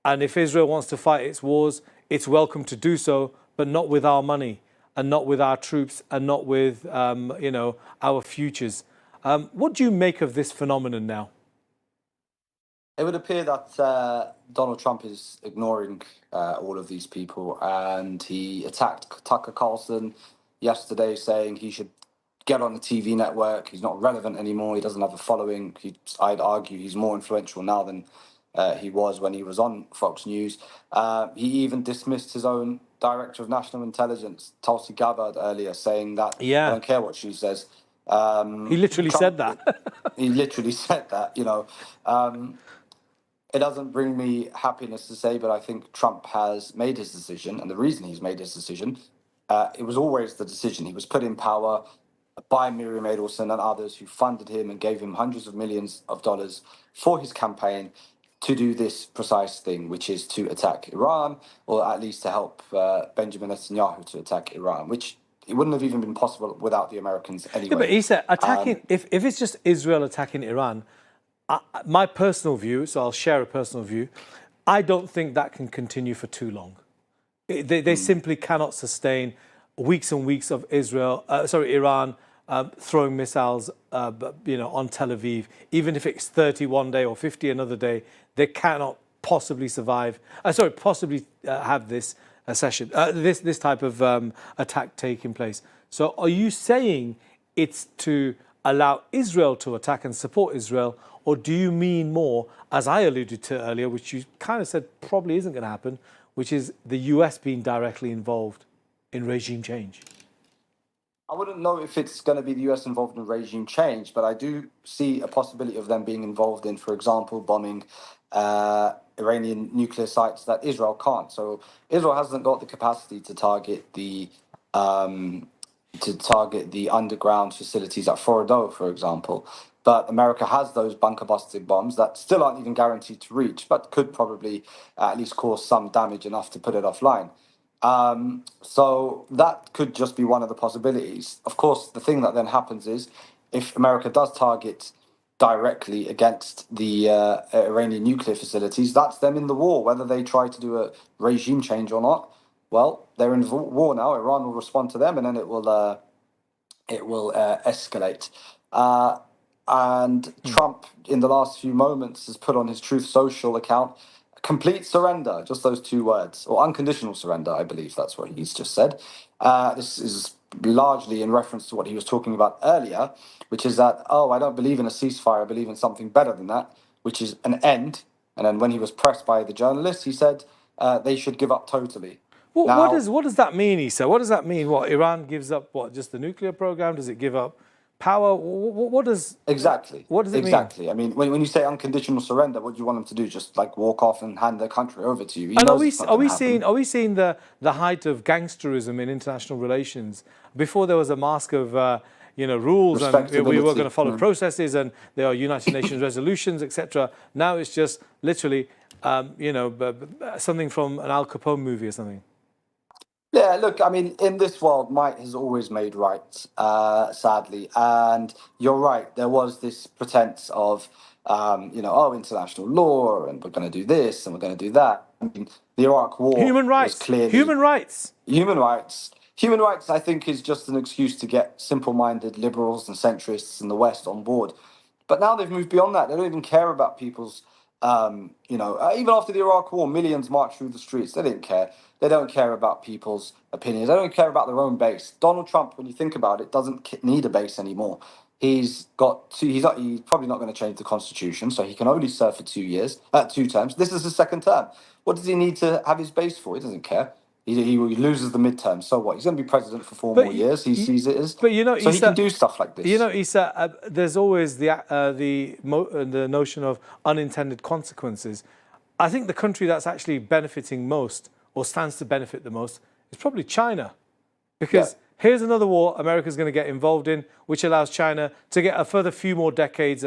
and if Israel wants to fight its wars, it's welcome to do so, but not with our money, and not with our troops, and not with our futures. What do you make of this phenomenon now? It would appear that Donald Trump is ignoring all of these people, and he attacked Tucker Carlson yesterday, saying he should get on the TV network. He's not relevant anymore. He doesn't have a following. I'd argue he's more influential now than he was when he was on Fox News. He even dismissed his own director of national intelligence, Tulsi Gabbard, earlier, saying that I don't care what she says. He literally said that. He literally said that, It doesn't bring me happiness to say, but I think Trump has made his decision. And the reason he's made his decision, it was always the decision. He was put in power by Miriam Adelson and others who funded him and gave him hundreds of millions of dollars for his campaign to do this precise thing, which is to attack Iran, or at least to help Benjamin Netanyahu to attack Iran, which it wouldn't have even been possible without the Americans anyway. Yeah, but he said attacking, if it's just Israel attacking Iran, my personal view, so I'll share a personal view, I don't think that can continue for too long. They simply cannot sustain weeks and weeks of Iran throwing missiles, on Tel Aviv. Even if it's 30 one day or 50 another day, they cannot possibly survive. Have this session, this type of attack taking place. So, are you saying it's to allow Israel to attack and support Israel, or do you mean more, as I alluded to earlier, which you kind of said probably isn't going to happen, which is the US being directly involved in regime change? I wouldn't know if it's going to be the US involved in regime change, but I do see a possibility of them being involved in, for example, bombing Iranian nuclear sites that Israel can't. So Israel hasn't got the capacity to target the underground facilities at Fordo, for example. But America has those bunker-busting bombs that still aren't even guaranteed to reach, but could probably at least cause some damage enough to put it offline. So that could just be one of the possibilities. Of course, the thing that then happens is if America does target directly against the Iranian nuclear facilities, that's them in the war, whether they try to do a regime change or not. Well, they're in war now. Iran will respond to them, and then it will escalate. And Trump, in the last few moments, has put on his Truth Social account complete surrender, just those two words, or unconditional surrender, I believe that's what he's just said. This is largely in reference to what he was talking about earlier, which is that, I don't believe in a ceasefire, I believe in something better than that, which is an end. And then when he was pressed by the journalists, he said they should give up totally. Well, what does that mean, Issa? What does that mean? What, Iran gives up, just the nuclear program? Does it give up power? What does it mean? Exactly. I mean, when you say unconditional surrender, what do you want them to do? Just like walk off and hand their country over to you? And are we seeing the height of gangsterism in international relations? Before there was a mask of rules, and we were going to follow processes, and there are United Nations resolutions, etc. Now it's just literally something from an Al Capone movie or something. Yeah, look, I mean, in this world, might has always made right, sadly. And you're right, there was this pretense of, international law, and we're going to do this, and we're going to do that. I mean, the Iraq War was clearly... Human rights, I think, is just an excuse to get simple-minded liberals and centrists in the West on board. But now they've moved beyond that. They don't even care about people's... even after the Iraq War, millions marched through the streets. They didn't care. They don't care about people's opinions. They don't care about their own base. Donald Trump, when you think about it, doesn't need a base anymore. He's probably not going to change the constitution, so he can only serve for 2 terms. This is his second term. What does he need to have his base for? He doesn't care. He loses the midterm. So what? He's going to be president for 4 more years. He sees it as. But you know, so he Issa, can do stuff like this. You know, Issa, there's always the notion of unintended consequences. I think the country that's actually benefiting most, or stands to benefit the most, is probably China, because here's another war America's going to get involved in, which allows China to get a further few more decades,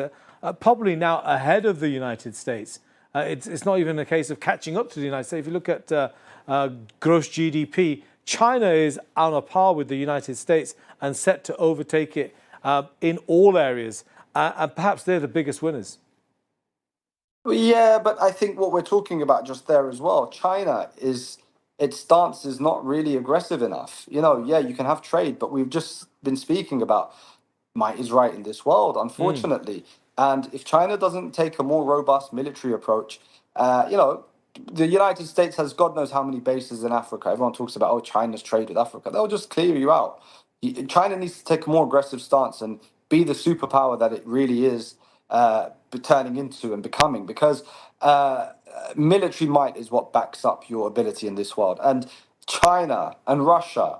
probably now ahead of the United States. It's not even a case of catching up to the United States. If you look at gross GDP, China is on a par with the United States and set to overtake it in all areas. And perhaps they're the biggest winners. Yeah, but I think what we're talking about just there as well, China its stance is not really aggressive enough. You know, yeah, you can have trade, but we've just been speaking about might is right in this world, unfortunately. And if China doesn't take a more robust military approach, you know, the United States has God knows how many bases in Africa. Everyone talks about, oh, China's trade with Africa. They'll just clear you out. China needs to take a more aggressive stance and be the superpower that it really is turning into and becoming, because military might is what backs up your ability in this world. And China and Russia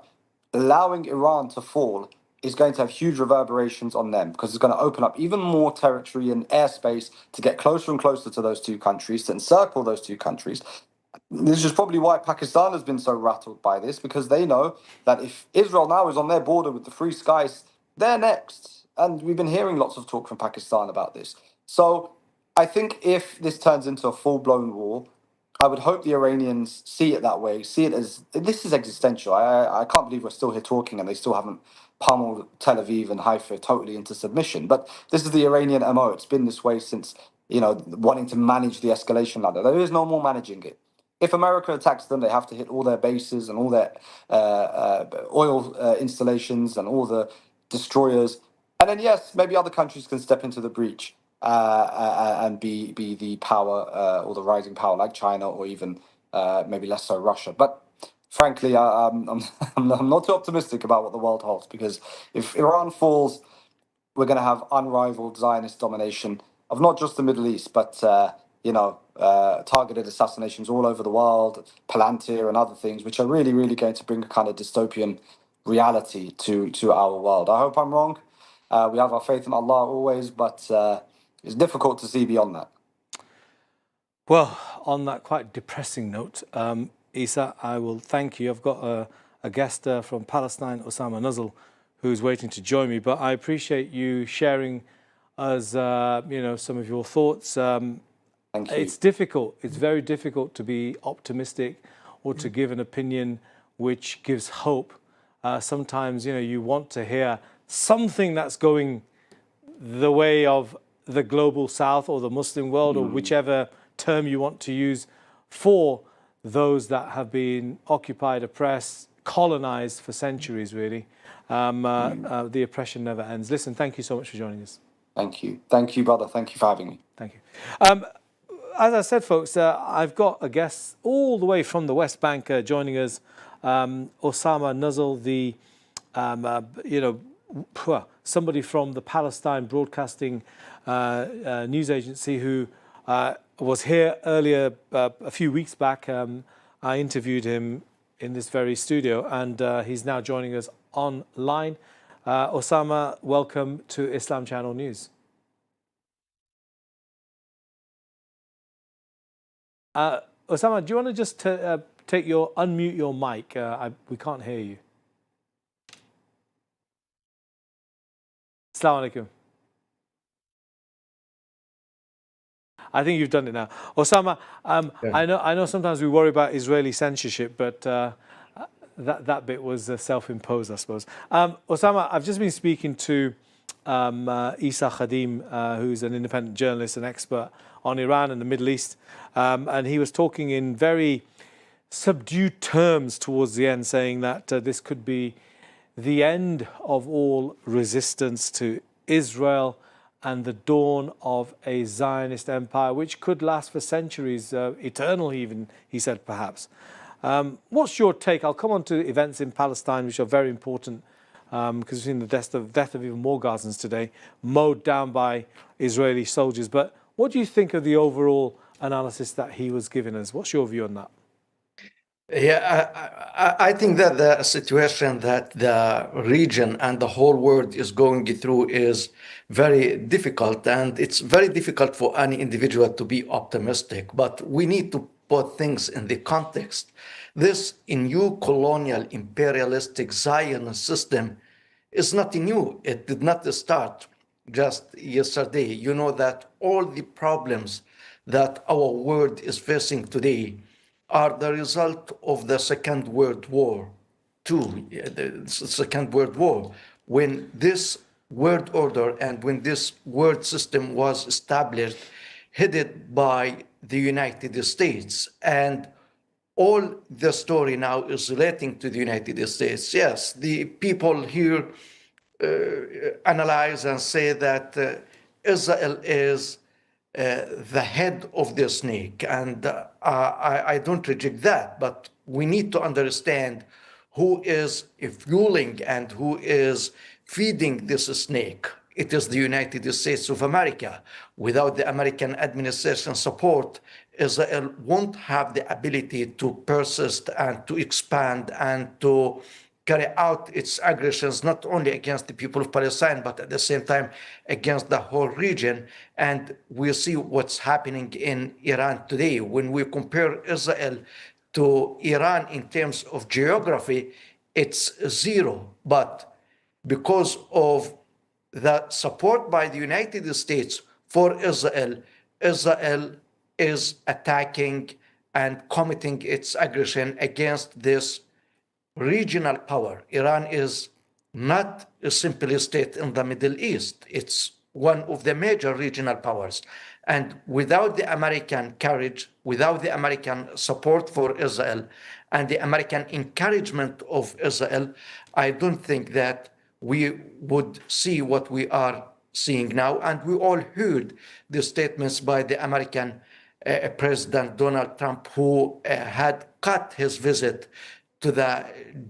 allowing Iran to fall is going to have huge reverberations on them, because it's going to open up even more territory and airspace to get closer and closer to those two countries, to encircle those two countries. This is probably why Pakistan has been so rattled by this, because they know that if Israel now is on their border with the free skies, they're next. And we've been hearing lots of talk from Pakistan about this. So I think if this turns into a full-blown war, I would hope the Iranians see it that way, see it as this is existential. I can't believe we're still here talking and they still haven't pummeled Tel Aviv and Haifa totally into submission. But this is the Iranian MO. It's been this way since, you know, wanting to manage the escalation ladder. There is no more managing it. If America attacks them, they have to hit all their bases and all their oil installations and all the destroyers. And then, yes, maybe other countries can step into the breach and be the power or the rising power like China, or even maybe less so Russia. But frankly, I'm not too optimistic about what the world holds, because if Iran falls, we're going to have unrivaled Zionist domination of not just the Middle East, but targeted assassinations all over the world, Palantir and other things, which are really, really going to bring a kind of dystopian reality to our world. I hope I'm wrong. We have our faith in Allah always, but it's difficult to see beyond that. Well, on that quite depressing note, Issa, I will thank you. I've got a guest from Palestine, Osama Nuzzle, who's waiting to join me. But I appreciate you sharing us, some of your thoughts. Thank you. It's difficult. It's very difficult to be optimistic or to give an opinion which gives hope. Sometimes, you want to hear something that's going the way of the global South or the Muslim world, or whichever term you want to use for those that have been occupied, oppressed, colonized for centuries, really. The oppression never ends. Listen, thank you so much for joining us. Thank you. Thank you, brother. Thank you for having me. Thank you. As I said, folks, I've got a guest all the way from the West Bank joining us, Osama Nuzzle, the, somebody from the Palestine Broadcasting News Agency who was here earlier a few weeks back. I interviewed him in this very studio, and he's now joining us online. Osama, welcome to Islam Channel News. Osama, do you want to just unmute your mic? We can't hear you. Assalamu alaikum. I think you've done it now. Osama, I know sometimes we worry about Israeli censorship, but that bit was self-imposed, I suppose. Osama, I've just been speaking to Isa Khadim, who's an independent journalist and expert on Iran and the Middle East, and he was talking in very subdued terms towards the end, saying that this could be the end of all resistance to Israel and the dawn of a Zionist empire, which could last for centuries, eternal even, he said, perhaps. What's your take? I'll come on to events in Palestine, which are very important, because we've seen the death of even more Gazans today, mowed down by Israeli soldiers. But what do you think of the overall analysis that he was giving us? What's your view on that? Yeah, I think that the situation that the region and the whole world is going through is very difficult, and it's very difficult for any individual to be optimistic. But we need to put things in the context. This new colonial imperialistic Zionist system is nothing new. It did not start just yesterday. You know that all the problems that our world is facing today are the result of the Second World War, too, the Second World War, when this world order and when this world system was established, headed by the United States. And all the story now is relating to the United States. Yes, the people here analyze and say that Israel is the head of the snake. And I don't reject that, but we need to understand who is fueling and who is feeding this snake. It is the United States of America. Without the American administration support, Israel won't have the ability to persist and to expand and to carry out its aggressions not only against the people of Palestine, but at the same time against the whole region. And we see what's happening in Iran today. When we compare Israel to Iran in terms of geography, it's zero. But because of the support by the United States for Israel, Israel is attacking and committing its aggression against this regional power. Iran is not a simple state in the Middle East. It's one of the major regional powers. And without the American courage, without the American support for Israel, and the American encouragement of Israel, I don't think that we would see what we are seeing now. And we all heard the statements by the American President Donald Trump, who had cut his visit to the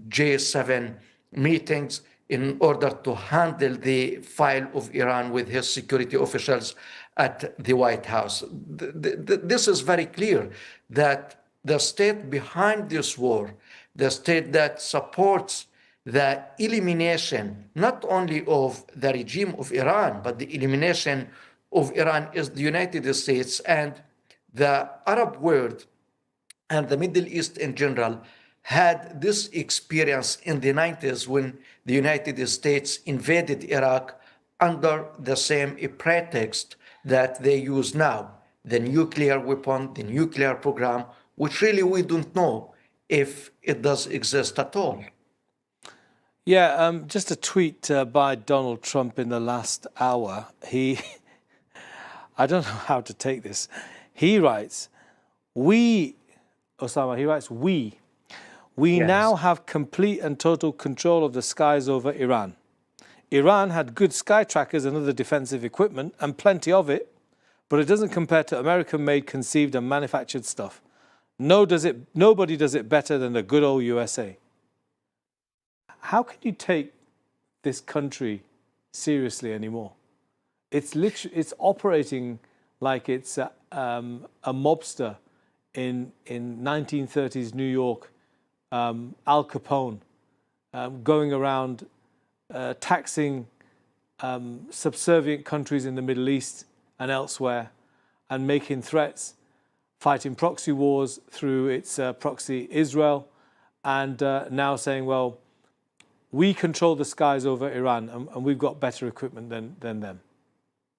G7 meetings in order to handle the file of Iran with his security officials at the White House. This is very clear that the state behind this war, the state that supports the elimination not only of the regime of Iran, but the elimination of Iran is the United States, and the Arab world and the Middle East in general had this experience in the 90s when the United States invaded Iraq under the same pretext that they use now, the nuclear weapon, the nuclear program, which really we don't know if it does exist at all. Yeah, just a tweet by Donald Trump in the last hour. I don't know how to take this. He writes, Osama, we Yes. now have complete and total control of the skies over Iran. Iran had good sky trackers and other defensive equipment, and plenty of it, but it doesn't compare to American-made, conceived and manufactured stuff. Nobody does it better than the good old USA. How can you take this country seriously anymore? It's operating like it's a mobster in 1930s New York, Al Capone, going around taxing subservient countries in the Middle East and elsewhere, and making threats, fighting proxy wars through its proxy Israel, and now saying, well, we control the skies over Iran, and we've got better equipment than them.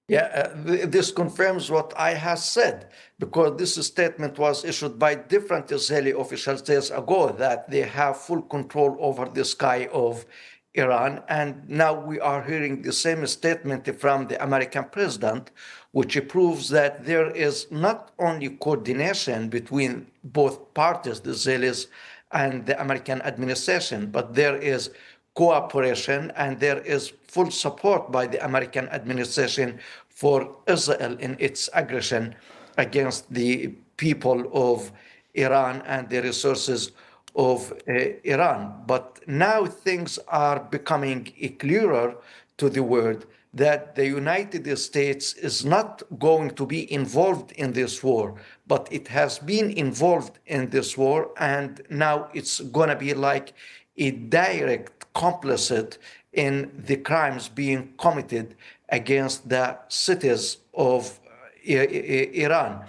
Yeah, this confirms what I have said, because this statement was issued by different Israeli officials days ago that they have full control over the sky of Iran. And now we are hearing the same statement from the American president, which proves that there is not only coordination between both parties, the Israelis and the American administration, but there is cooperation and there is full support by the American administration for Israel in its aggression against the people of Iran and the resources of Iran. But now things are becoming clearer to the world that the United States is not going to be involved in this war, but it has been involved in this war, and now it's going to be like a direct complicit in the crimes being committed against the cities of Iran.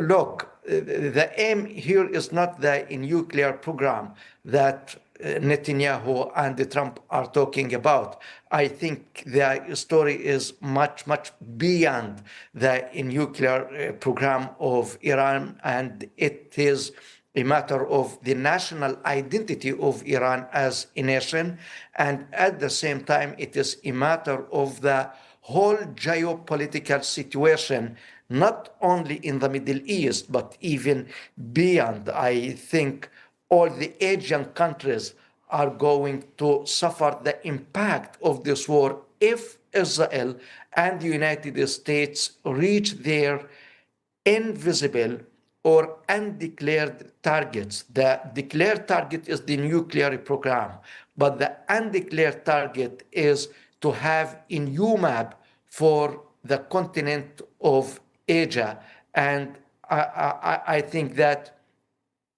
Look, the aim here is not the nuclear program that Netanyahu and Trump are talking about. I think the story is much, much beyond the nuclear program of Iran, and it is a matter of the national identity of Iran as a nation, and at the same time, it is a matter of the whole geopolitical situation, not only in the Middle East, but even beyond. I think all the Asian countries are going to suffer the impact of this war if Israel and the United States reach their invisible or undeclared targets. The declared target is the nuclear program, but the undeclared target is to have a new map for the continent of Asia. And I think that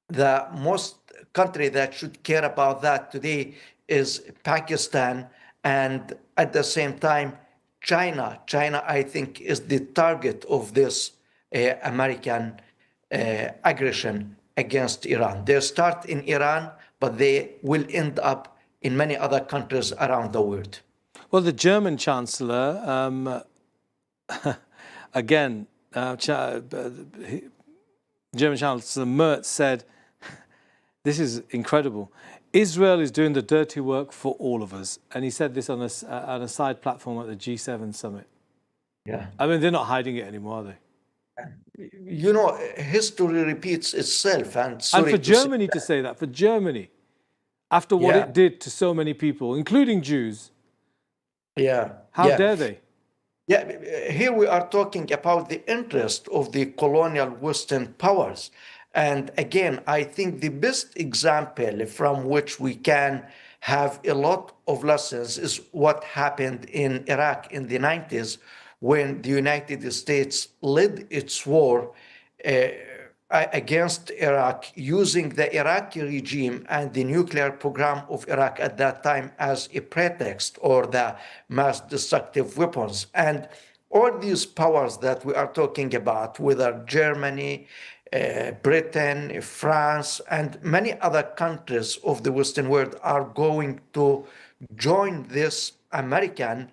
the most country that should care about that today is Pakistan, and at the same time, China. China, I think, is the target of this American aggression against Iran. They start in Iran, but they will end up in many other countries around the world. Well, the German Chancellor, again, German Chancellor Merz said, this is incredible, Israel is doing the dirty work for all of us. And he said this on a side platform at the G7 summit. Yeah. I mean, they're not hiding it anymore, are they? You know, history repeats itself. And for Germany to say that, for Germany, after what it did to so many people, including Jews, how dare they? Yeah, here we are talking about the interest of the colonial Western powers. And again, I think the best example from which we can have a lot of lessons is what happened in Iraq in the 90s, when the United States led its war against Iraq, using the Iraqi regime and the nuclear program of Iraq at that time as a pretext, or the mass destructive weapons. And all these powers that we are talking about, whether Germany, Britain, France, and many other countries of the Western world, are going to join this American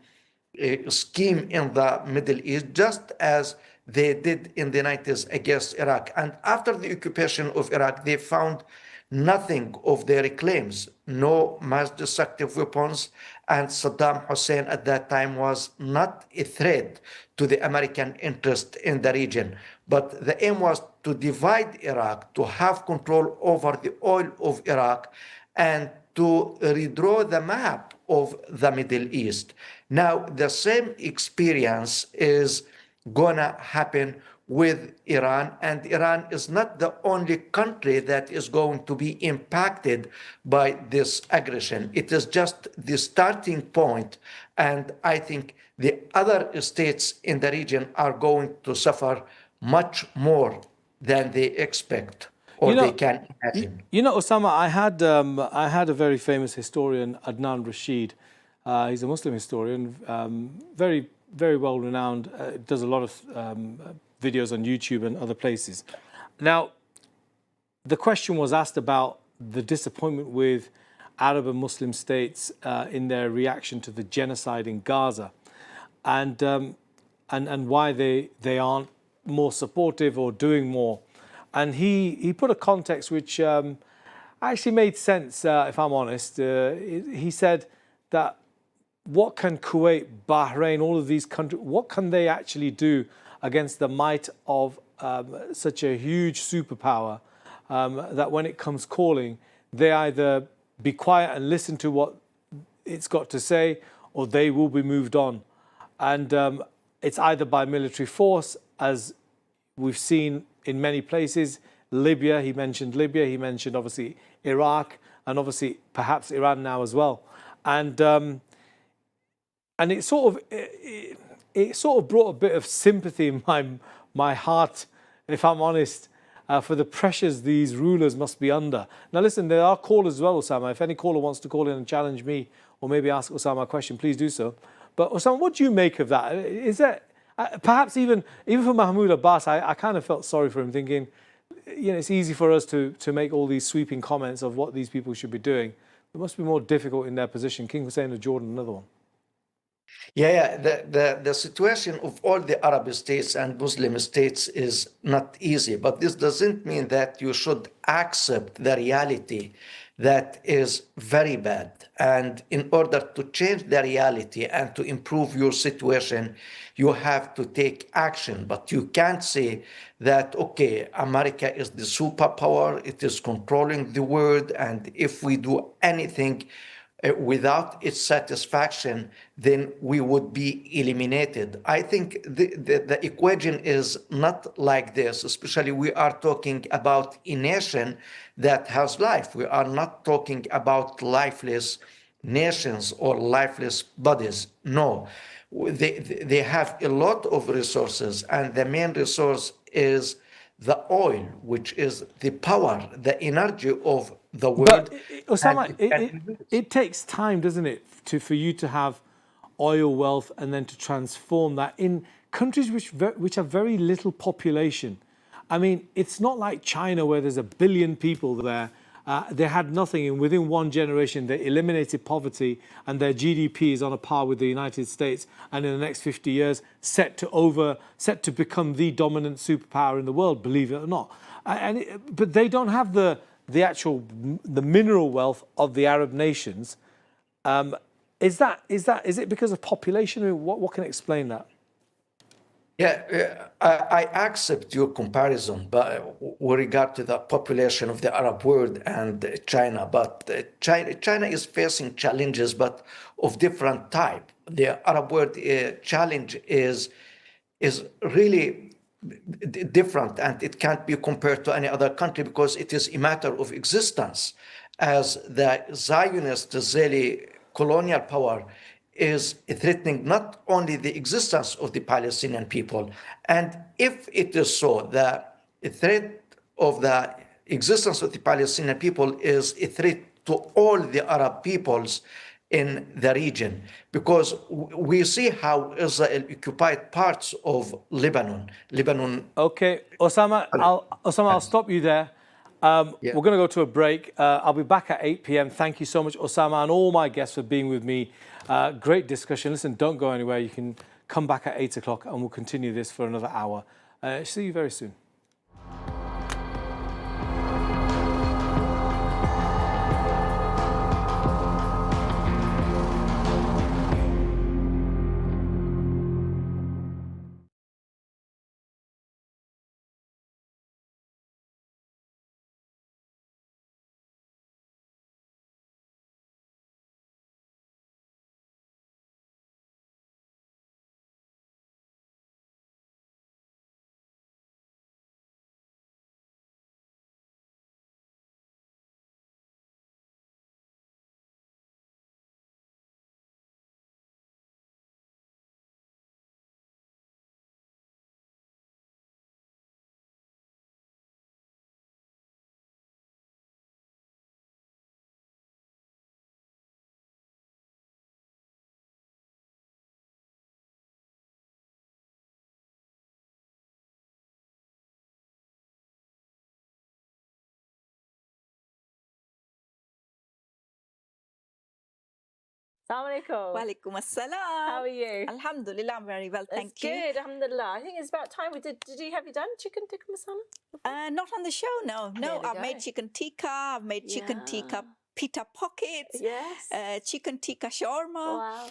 scheme in the Middle East, just as they did in the 90s against Iraq. And after the occupation of Iraq, they found nothing of their claims, no mass destructive weapons, and Saddam Hussein at that time was not a threat to the American interest in the region. But the aim was to divide Iraq, to have control over the oil of Iraq, and to redraw the map of the Middle East. Now, the same experience is gonna happen with Iran, and Iran is not the only country that is going to be impacted by this aggression. It is just the starting point, and I think the other states in the region are going to suffer much more than they expect or they can imagine. You know, Osama, I had a very famous historian, Adnan Rashid. He's a Muslim historian, very, very well renowned, does a lot of videos on YouTube and other places. Now, the question was asked about the disappointment with Arab and Muslim states in their reaction to the genocide in Gaza, and why they aren't more supportive or doing more. And he put a context which actually made sense, if I'm honest. He said that what can Kuwait, Bahrain, all of these countries, what can they actually do against the might of such a huge superpower that when it comes calling, they either be quiet and listen to what it's got to say, or they will be moved on. And it's either by military force, as we've seen in many places. Libya, he mentioned obviously Iraq, and obviously perhaps Iran now as well. And and it sort of brought a bit of sympathy in my heart, if I'm honest, for the pressures these rulers must be under. Now listen, there are callers as well, Osama. If any caller wants to call in and challenge me or maybe ask Osama a question, please do so. But Osama, what do you make of that? Is that perhaps even for Mahmoud Abbas, I kind of felt sorry for him, thinking, it's easy for us to make all these sweeping comments of what these people should be doing. It must be more difficult in their position. King Hussein of Jordan, another one. Yeah. The situation of all the Arab states and Muslim states is not easy, but this doesn't mean that you should accept the reality that is very bad. And in order to change the reality and to improve your situation, you have to take action. But you can't say that, okay, America is the superpower, it is controlling the world, and if we do anything without its satisfaction, then we would be eliminated. I think the equation is not like this, especially we are talking about a nation that has life. We are not talking about lifeless nations or lifeless bodies. No, they have a lot of resources, and the main resource is the oil, which is the power, the energy of the world. But Osama, it takes time, doesn't it, for you to have oil wealth and then to transform that in countries which have very little population. I mean, it's not like China where there's 1 billion people there. They had nothing, and within one generation they eliminated poverty, and their GDP is on a par with the United States, and in the next 50 years set to become the dominant superpower in the world, believe it or not. But they don't have the mineral wealth of the Arab nations. Is it because of population? I mean, what can explain that? Yeah, I accept your comparison, but with regard to the population of the Arab world and China, but China is facing challenges, but of different type. The Arab world challenge is really different, and it can't be compared to any other country because it is a matter of existence, as the Zionist Israeli colonial power is threatening not only the existence of the Palestinian people, and if it is so, the threat of the existence of the Palestinian people is a threat to all the Arab peoples in the region, because we see how Israel occupied parts of Lebanon. Okay, Osama, I'll stop you there. We're going to go to a break. I'll be back at 8 p.m. Thank you so much, Osama, and all my guests for being with me. Great discussion. Listen, don't go anywhere. You can come back at 8 o'clock and we'll continue this for another hour. See you very soon. Assalamu alaikum. Walaikum assalam. How are you? Alhamdulillah, I'm very well, thank you. Good, alhamdulillah. I think it's about time we did. Have you done chicken tikka masala? Not on the show, no. No, I've made chicken tikka, I've made chicken tikka pita pockets, chicken tikka shawarma. Wow.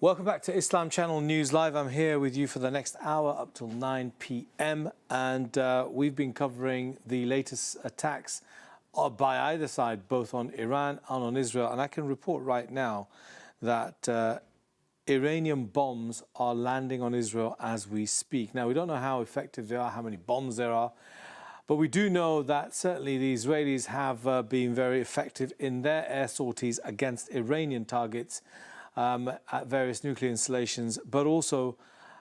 Welcome back to Islam Channel News Live. I'm here with you for the next hour up till 9 p.m. And we've been covering the latest attacks by either side, both on Iran and on Israel. And I can report right now that Iranian bombs are landing on Israel as we speak. Now, we don't know how effective they are, how many bombs there are. But we do know that certainly the Israelis have been very effective in their air sorties against Iranian targets at various nuclear installations, but also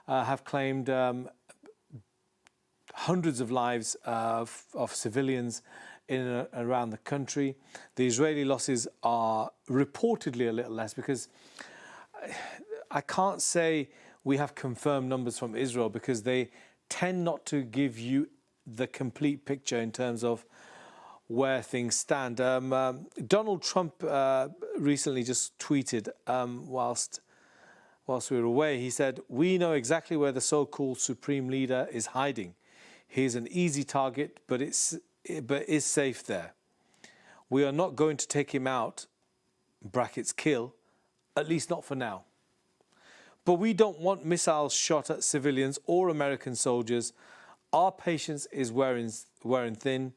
have claimed hundreds of lives of civilians in and around the country. The Israeli losses are reportedly a little less, because I can't say we have confirmed numbers from Israel, because they tend not to give you the complete picture in terms of where things stand. Donald Trump recently just tweeted whilst we were away. He said, "We know exactly where the so-called supreme leader is hiding. He's an easy target, but is safe there. We are not going to take him out, brackets kill, at least not for now. But we don't want missiles shot at civilians or American soldiers. Our patience is wearing thin.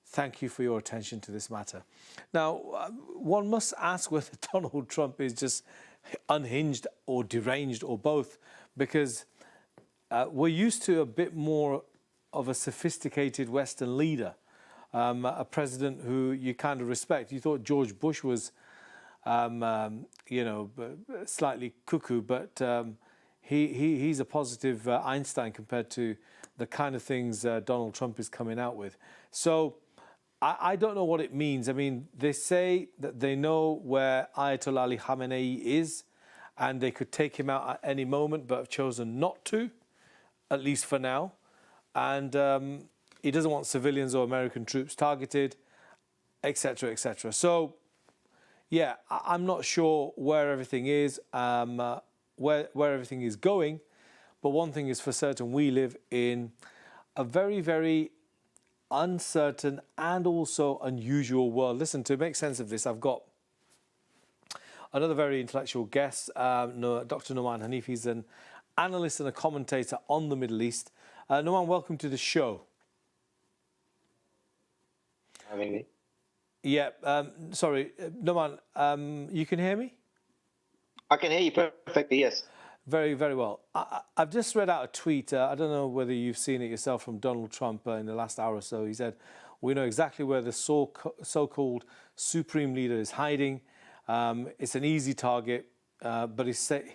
Thank you for your attention to this matter." Now, one must ask whether Donald Trump is just unhinged or deranged or both, because we're used to a bit more of a sophisticated Western leader, a president who you kind of respect. You thought George Bush was, slightly cuckoo, but he's a positive Einstein compared to the kind of things Donald Trump is coming out with. So I don't know what it means. I mean, they say that they know where Ayatollah Ali Khamenei is, and they could take him out at any moment, but have chosen not to, at least for now. And he doesn't want civilians or American troops targeted, etc., etc. So, yeah, I'm not sure where everything is, where everything is going. But one thing is for certain: we live in a very, very uncertain and also unusual world. Listen, to make sense of this, I've got another very intellectual guest, Dr. Nouman Hanif. He's an analyst and a commentator on the Middle East. Nouman, welcome to the show. Having me? Yeah, sorry, Nouman, you can hear me? I can hear you perfectly, yes. Very, very well. I've just read out a tweet. I don't know whether you've seen it yourself, from Donald Trump in the last hour or so. He said, "We know exactly where the so-called supreme leader is hiding. It's an easy target, but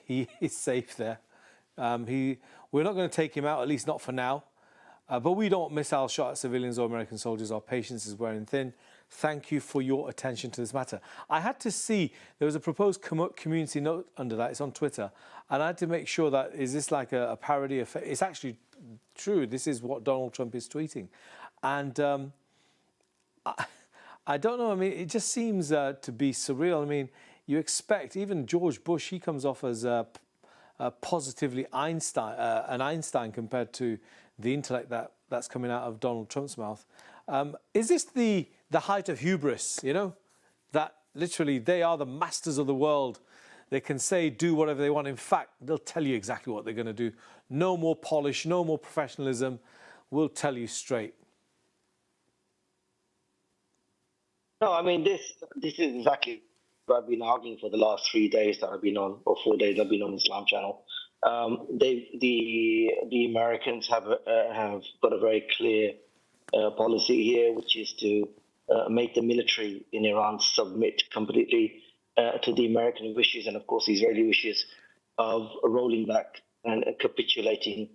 he is safe there. We're not going to take him out, at least not for now. But we don't want missiles shot at civilians or American soldiers. Our patience is wearing thin. Thank you for your attention to this matter." I had to see, there was a proposed community note under that. It's on Twitter. And I had to make sure that, is this like a parody? It's actually true. This is what Donald Trump is tweeting. And I don't know. I mean, it just seems to be surreal. I mean, you expect, even George Bush, he comes off as positively an Einstein compared to the intellect that's coming out of Donald Trump's mouth. Is this the height of hubris, that literally they are the masters of the world? They can say, do whatever they want. In fact, they'll tell you exactly what they're going to do. No more polish, no more professionalism. We'll tell you straight. No, I mean, this is exactly what I've been arguing for the last 3 days that I've been on, or 4 days I've been on Islam Channel. The Americans have got a very clear policy here, which is to make the military in Iran submit completely to the American wishes and, of course, Israeli wishes of rolling back and capitulating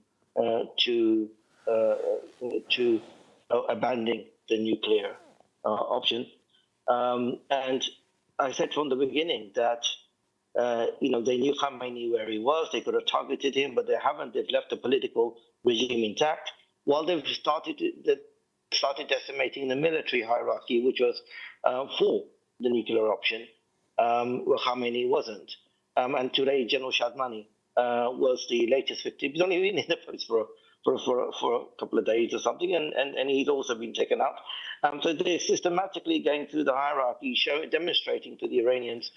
to abandoning the nuclear option. And I said from the beginning that they knew Khamenei where he was. They could have targeted him, but they haven't. They've left the political regime intact. While they've started decimating the military hierarchy, which was for the nuclear option, where Khamenei wasn't. And today, General Shadmani was the latest victim. He's only been in the post for a couple of days or something, and he's also been taken out. So they're systematically going through the hierarchy, demonstrating to the Iranians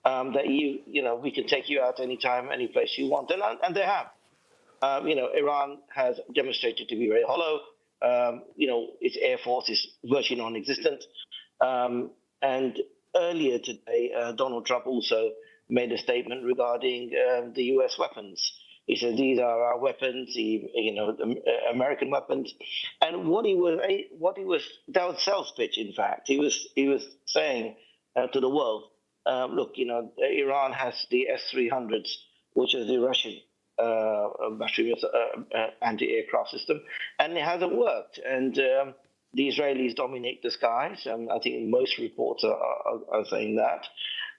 that we can take you out anytime, any place you want, and they have. Iran has demonstrated to be very hollow. Its air force is virtually non-existent. And earlier today, Donald Trump also made a statement regarding the U.S. weapons. He said these are our weapons, American weapons. And what he was that was sales pitch. In fact, he was saying to the world, look, Iran has the S-300s, which is the Russian battery anti-aircraft system, and it hasn't worked. And the Israelis dominate the skies, and I think most reports are saying that.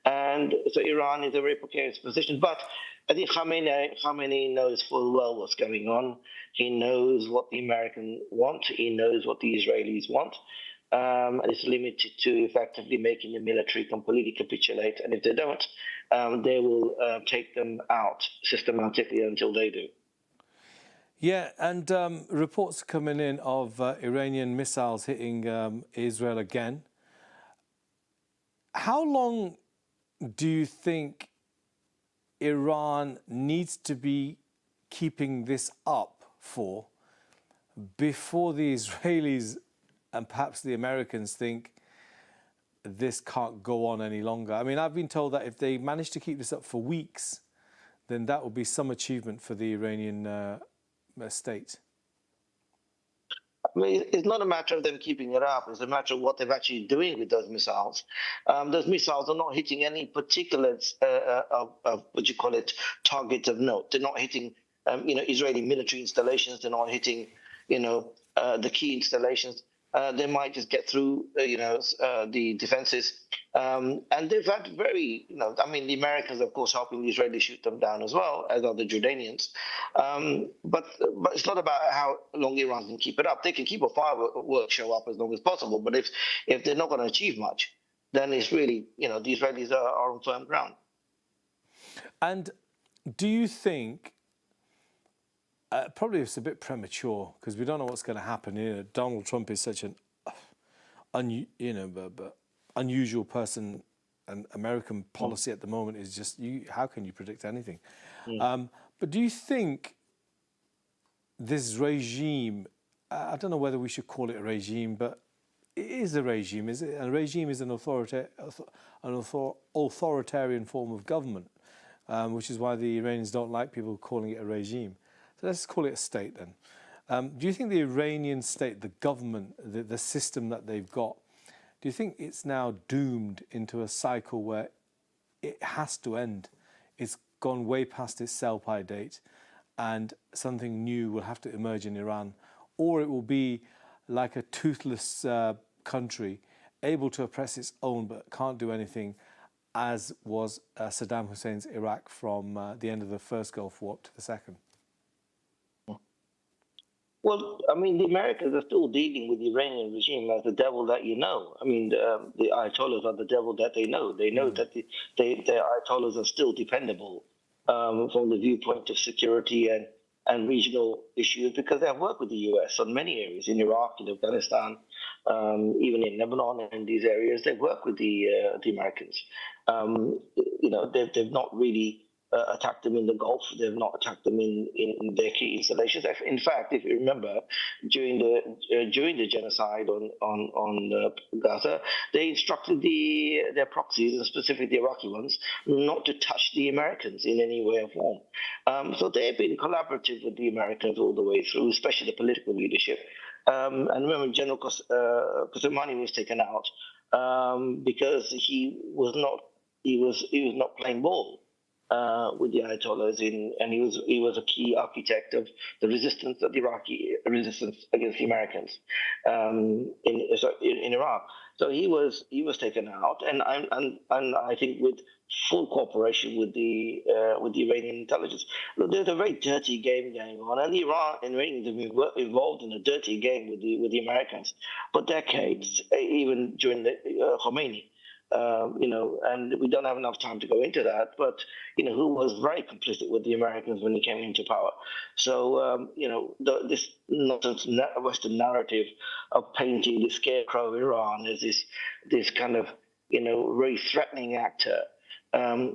And so Iran is a very precarious position. But I think Khamenei knows full well what's going on. He knows what the Americans want. He knows what the Israelis want. And it's limited to effectively making the military completely capitulate. And if they don't, they will take them out systematically until they do. Yeah, and reports coming in of Iranian missiles hitting Israel again. How long do you think Iran needs to be keeping this up for before the Israelis and perhaps the Americans think this can't go on any longer? I mean, I've been told that if they manage to keep this up for weeks, then that will be some achievement for the Iranian state. I mean, it's not a matter of them keeping it up. It's a matter of what they're actually doing with those missiles. Those missiles are not hitting any particular, target of note. They're not hitting, Israeli military installations. They're not hitting, the key installations. They might just get through, the defenses. And they've had very, the Americans, of course, helping the Israelis shoot them down as well, as are the Jordanians. But it's not about how long Iran can keep it up. They can keep a fireworks show up as long as possible. But if they're not going to achieve much, then it's really, the Israelis are on firm ground. And do you think, probably it's a bit premature because we don't know what's going to happen. Donald Trump is such an unusual person, and American policy at the moment is just how can you predict anything? But do you think this regime, I don't know whether we should call it a regime, but it is a regime, is it? A regime is an authoritarian form of government, which is why the Iranians don't like people calling it a regime. So let's call it a state then. Do you think the Iranian state, the government, the system that they've got, do you think it's now doomed into a cycle where it has to end? It's gone way past its sell-by date and something new will have to emerge in Iran? Or it will be like a toothless country, able to oppress its own but can't do anything, as was Saddam Hussein's Iraq from the end of the first Gulf War to the second? Well, I mean, the Americans are still dealing with the Iranian regime as the devil that you know. I mean, the Ayatollahs are the devil that they know. They know that the Ayatollahs are still dependable from the viewpoint of security and regional issues, because they have worked with the U.S. on many areas, in Iraq, in Afghanistan, even in Lebanon and these areas. They've worked with the Americans. They've not really attacked them in the Gulf. They've not attacked them in their key installations. In fact, if you remember, during the genocide on Gaza, they instructed their proxies, and specifically the Iraqi ones, not to touch the Americans in any way or form. So they've been collaborative with the Americans all the way through, especially the political leadership. And remember, General Soleimani was taken out because he was not playing ball with the Ayatollahs, and he was a key architect of the resistance, of the Iraqi resistance against the Americans in Iraq. So he was taken out, and I think with full cooperation with the Iranian intelligence. Look, there's a very dirty game going on, and the Iranians have been involved in a dirty game with the Americans for decades, even during the Khomeini. And we don't have enough time to go into that, but, who was very complicit with the Americans when he came into power. So, this nonsense Western narrative of painting the scarecrow of Iran as this kind of, very threatening actor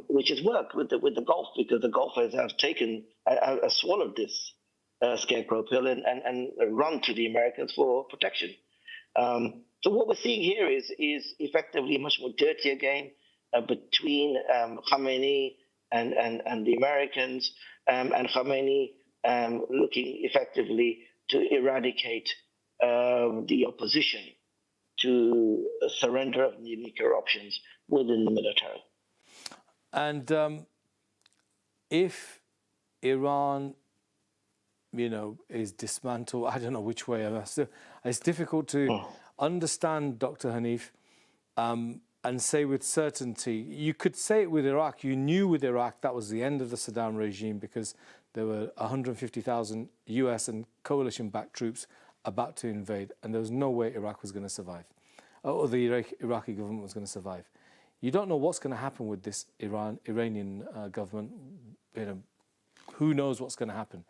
which has worked with the Gulf, because the Gulf has swallowed this scarecrow pill and run to the Americans for protection. So what we're seeing here is effectively a much more dirtier game between Khamenei and the Americans, and Khamenei looking effectively to eradicate the opposition to surrender of the nuclear options within the military. And if Iran, is dismantled, I don't know which way. It's difficult to understand, Dr. Hanif, and say with certainty. You could say it with Iraq. You knew with Iraq that was the end of the Saddam regime, because there were 150,000 US and coalition-backed troops about to invade, and there was no way Iraq was going to survive, or the Iraqi government was going to survive. You don't know what's going to happen with this Iranian government. Who knows what's going to happen?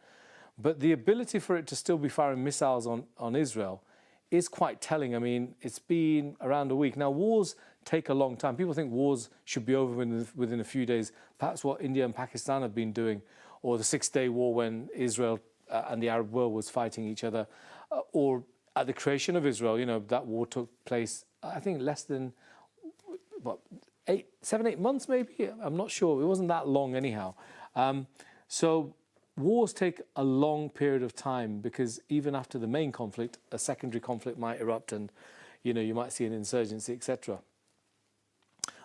But the ability for it to still be firing missiles on Israel is quite telling. I mean, it's been around a week. Now, wars take a long time. People think wars should be over within a few days. Perhaps what India and Pakistan have been doing, or the Six-Day War when Israel and the Arab world was fighting each other, or at the creation of Israel, that war took place, I think, less than, 7-8 months maybe? I'm not sure. It wasn't that long anyhow. So wars take a long period of time, because even after the main conflict, a secondary conflict might erupt, and you might see an insurgency, etc.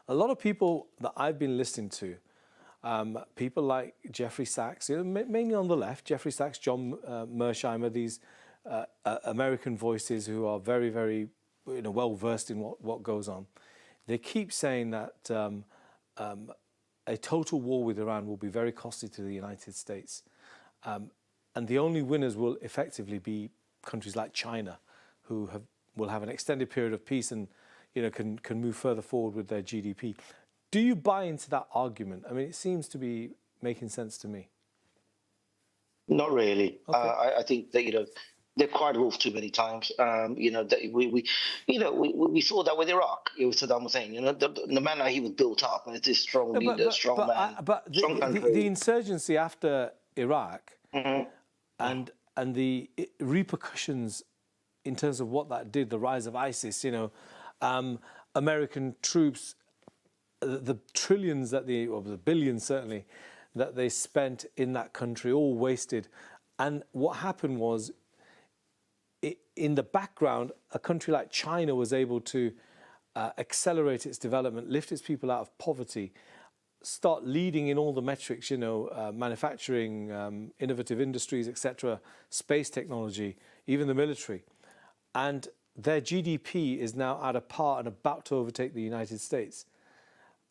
A lot of people that I've been listening to, people like Jeffrey Sachs, mainly on the left, Jeffrey Sachs, John Mersheimer, these American voices who are very, very well versed in what goes on. They keep saying that a total war with Iran will be very costly to the United States. And the only winners will effectively be countries like China, who will have an extended period of peace and can move further forward with their GDP. Do you buy into that argument? I mean, it seems to be making sense to me. Not really. Okay. I think that they've cried wolf too many times. We saw that with Iraq. Saddam Hussein. The manner he was built up as this strong leader, strong man, strong country. The insurgency after Iraq, and the repercussions in terms of what that did, the rise of ISIS. American troops, the trillions or the billions certainly, that they spent in that country, all wasted. And what happened was, in the background, a country like China was able to accelerate its development, lift its people out of poverty, start leading in all the metrics, manufacturing, innovative industries, etc., space technology, even the military. And their GDP is now at a par and about to overtake the United States.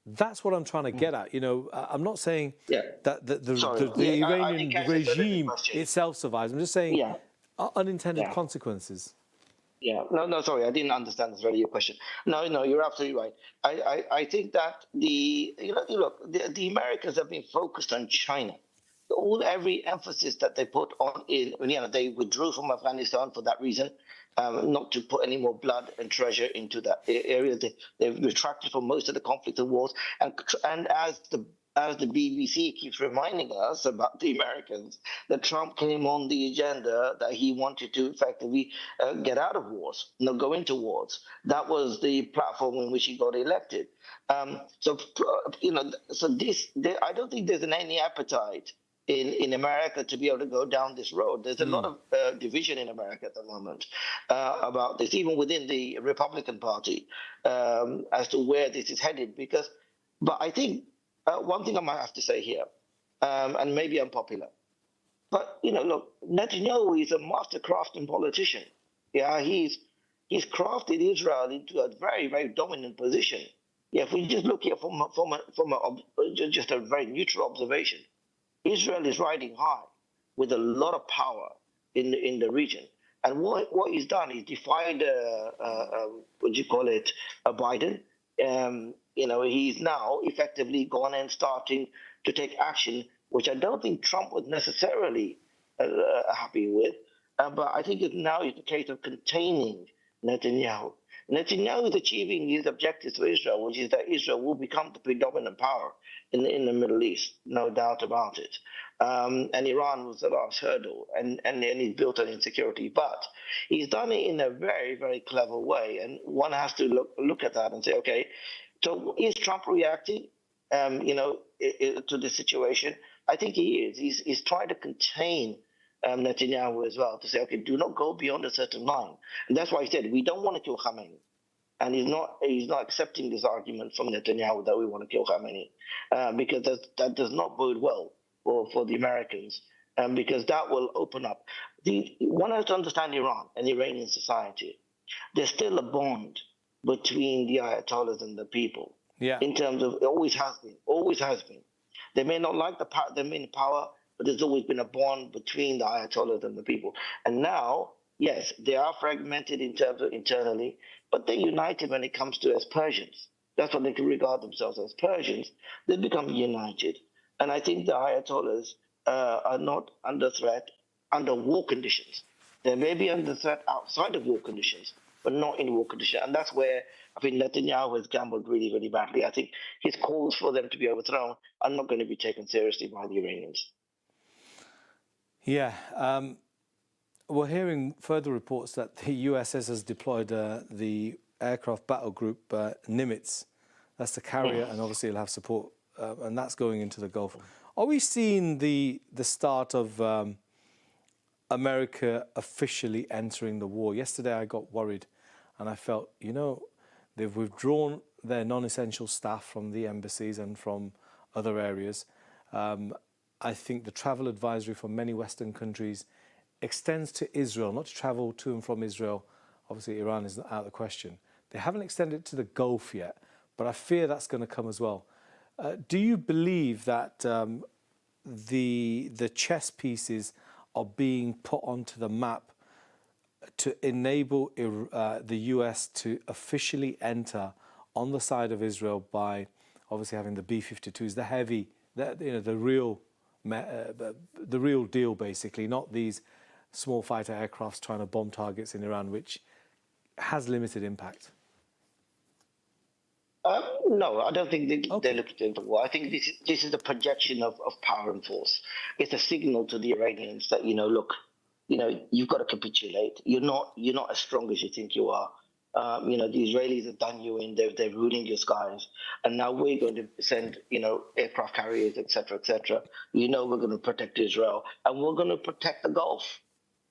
That's what I'm trying to get at. I'm not saying that the Iranian regime itself survives. I'm just saying unintended consequences. Yeah, no, sorry, I didn't understand this really your question. No, you're absolutely right. I think that the Americans have been focused on China. Every emphasis that they put on they withdrew from Afghanistan for that reason, not to put any more blood and treasure into that area. They've retracted from most of the conflicts and wars, and as the BBC keeps reminding us about the Americans, that Trump came on the agenda that he wanted to effectively get out of wars, go into wars. That was the platform in which he got elected. So I don't think there's any appetite in America to be able to go down this road. There's a lot of division in America at the moment about this, even within the Republican Party, as to where this is headed. But I think one thing I might have to say here, and maybe unpopular, but look, Netanyahu is a master craftsman politician. Yeah, he's crafted Israel into a very, very dominant position. Yeah, if we just look here from just a very neutral observation, Israel is riding high with a lot of power in the region. And what he's done is defied, Biden. He's now effectively gone and starting to take action, which I don't think Trump was necessarily happy with. But I think now it's a case of containing Netanyahu. Netanyahu is achieving his objectives for Israel, which is that Israel will become the predominant power in the Middle East, no doubt about it. And Iran was the last hurdle, and he's built on insecurity. But he's done it in a very, very clever way, and one has to look at that and say, okay, so is Trump reacting, to the situation? I think he is. He's trying to contain Netanyahu as well, to say, okay, do not go beyond a certain line. And that's why he said, we don't want to kill Khamenei. And he's not accepting this argument from Netanyahu that we want to kill Khamenei, because that does not bode well for the Americans, because that will open up. One has to understand Iran and Iranian society. There's still a bond between the Ayatollahs and the people. Yeah. In terms of, it always has been. They may not like the main power, but there's always been a bond between the Ayatollahs and the people. And now, yes, they are fragmented in terms of internally, but they're united when it comes to as Persians. That's what they can regard themselves as Persians. They become united. And I think the Ayatollahs are not under threat under war conditions. They may be under threat outside of war conditions, but not in war conditions. And that's where I think Netanyahu has gambled really, really badly. I think his calls for them to be overthrown are not going to be taken seriously by the Iranians. Yeah. We're hearing further reports that the USS has deployed the aircraft battle group Nimitz. That's the carrier, and obviously it'll have support, and that's going into the Gulf. Are we seeing the start of America officially entering the war? Yesterday I got worried, and I felt, they've withdrawn their non-essential staff from the embassies and from other areas. I think the travel advisory from many Western countries extends to Israel, not to travel to and from Israel. Obviously, Iran is out of the question. They haven't extended it to the Gulf yet, but I fear that's going to come as well. Do you believe that the chess pieces are being put onto the map to enable the US to officially enter on the side of Israel by obviously having the B-52s, the heavy, the real deal, basically, not these small fighter aircrafts trying to bomb targets in Iran, which has limited impact? No, I don't think they're looking into the war. I think this is a projection of power and force. It's a signal to the Iranians that, look, you've got to capitulate. You're not as strong as you think you are. The Israelis have done you in. They're ruling your skies, and now we're going to send, aircraft carriers, etc., etc. We're going to protect Israel, and we're going to protect the Gulf,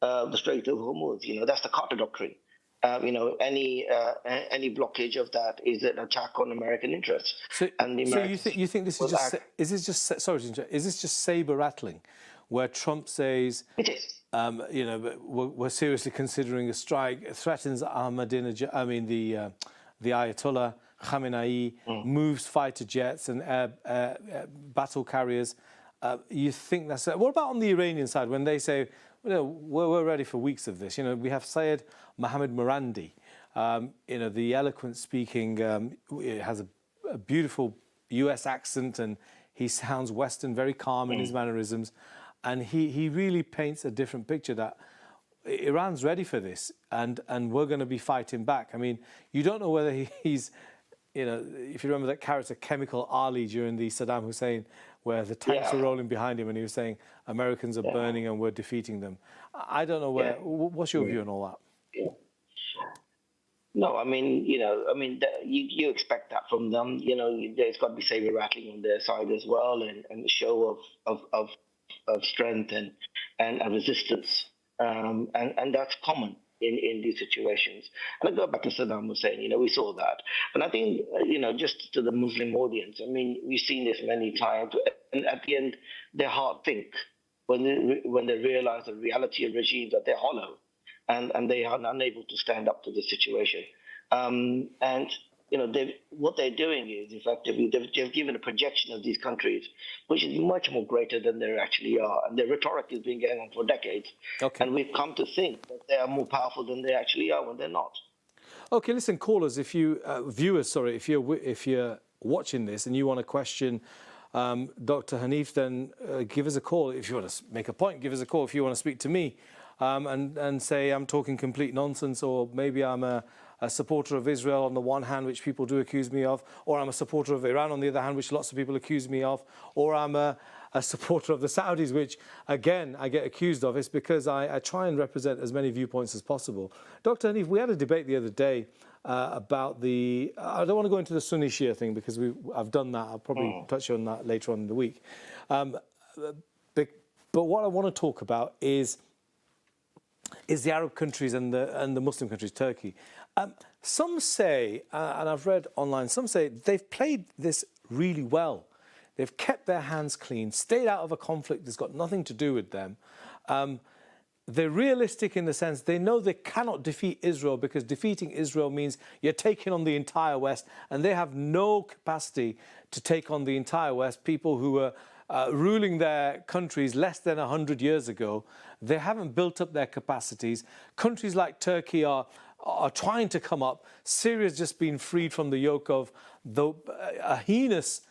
the Strait of Hormuz. That's the Carter Doctrine. Any blockage of that is an attack on American interests. So you think this is just is this just saber rattling, where Trump says it is. We're seriously considering a strike, threatens Ahmadinejad, the Ayatollah Khamenei, moves fighter jets and battle carriers. You think that's what about on the Iranian side when they say, we're ready for weeks of this? We have Syed Mohammad Morandi, the eloquent speaking, has a beautiful US accent, and he sounds Western, very calm in his mannerisms. And he really paints a different picture that Iran's ready for this, and we're going to be fighting back. I mean, you don't know whether he's, if you remember that character Chemical Ali during the Saddam Hussein, where the tanks were rolling behind him and he was saying, Americans are burning and we're defeating them. I don't know what's your view on all that? Yeah. No, you expect that from them. There's got to be saber rattling on their side as well, and a show of strength and resistance, and that's common in these situations. And I go back to Saddam Hussein. We saw that, and I think just to the Muslim audience, we've seen this many times, and at the end, their heart think when they realize the reality of regimes that they're hollow, and they are unable to stand up to the situation, what they're doing is effectively they've given a projection of these countries, which is much more greater than they actually are. And their rhetoric has been going on for decades. Okay. And we've come to think that they are more powerful than they actually are when they're not. Okay, listen, callers, if you're watching this and you want to question Dr. Hanif, then give us a call. If you want to make a point, give us a call. If you want to speak to me, and say I'm talking complete nonsense, or maybe I'm a supporter of Israel on the one hand, which people do accuse me of, or I'm a supporter of Iran on the other hand, which lots of people accuse me of, or I'm a supporter of the Saudis, which again I get accused of. It's because I try and represent as many viewpoints as possible. Dr. Hanif, we had a debate the other day about the, I don't want to go into the Sunni Shia thing because I've done that. I'll probably touch on that later on in the week. But what I want to talk about is the Arab countries and the Muslim countries, Turkey. Some say, and I've read online, some say they've played this really well. They've kept their hands clean, stayed out of a conflict that's got nothing to do with them. They're realistic in the sense they know they cannot defeat Israel, because defeating Israel means you're taking on the entire West, and they have no capacity to take on the entire West. People who were ruling their countries less than 100 years ago, they haven't built up their capacities. Countries like Turkey are trying to come up. Syria's just been freed from the yoke of a heinous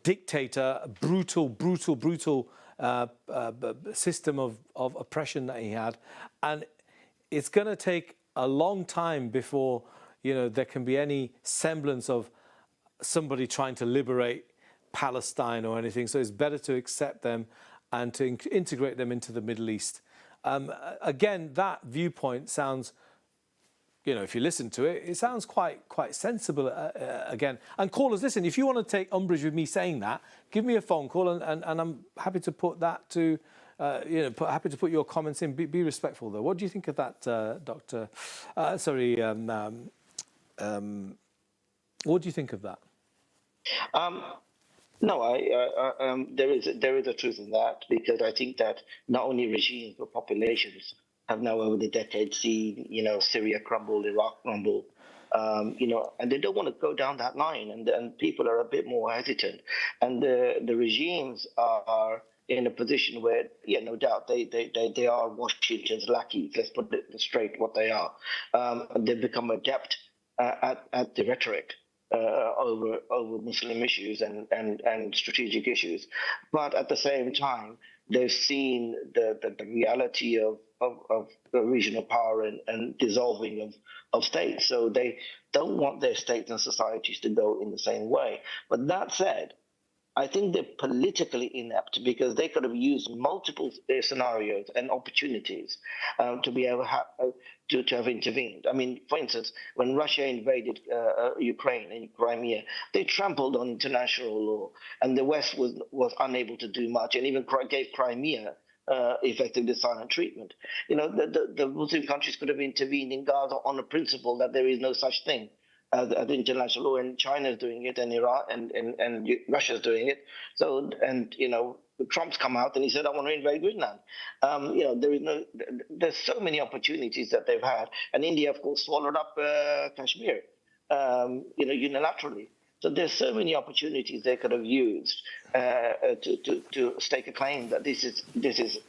dictator, brutal system of oppression that he had. And it's going to take a long time before, there can be any semblance of somebody trying to liberate Palestine or anything. So it's better to accept them and to integrate them into the Middle East. Again, that viewpoint sounds, if you listen to it, it sounds quite sensible again. And callers, listen, if you want to take umbrage with me saying that, give me a phone call and I'm happy to put that to, happy to put your comments in. Be respectful though. What do you think of that, Doctor? What do you think of that? No, there is a truth in that, because I think that not only regimes but populations have now over the decades seen, Syria crumble, Iraq crumble, and they don't want to go down that line, and people are a bit more hesitant, and the regimes are in a position where, no doubt, they are Washington's lackeys. Let's put it straight, what they are. They've become adept at the rhetoric over Muslim issues and strategic issues, but at the same time, they've seen the reality of regional power and dissolving of states. So they don't want their states and societies to go in the same way. But that said, I think they're politically inept, because they could have used multiple scenarios and opportunities to be able to have intervened. I mean, for instance, when Russia invaded Ukraine and Crimea, they trampled on international law, and the West was unable to do much, and even gave Crimea effectively silent treatment. The Muslim countries could have intervened in Gaza on the principle that there is no such thing as international law, and China is doing it, and Iran and Russia is doing it. So, Trump's come out and he said, I want to invade Greenland. There's so many opportunities that they've had, and India, of course, swallowed up Kashmir, unilaterally. So there's so many opportunities they could have used to stake a claim that this is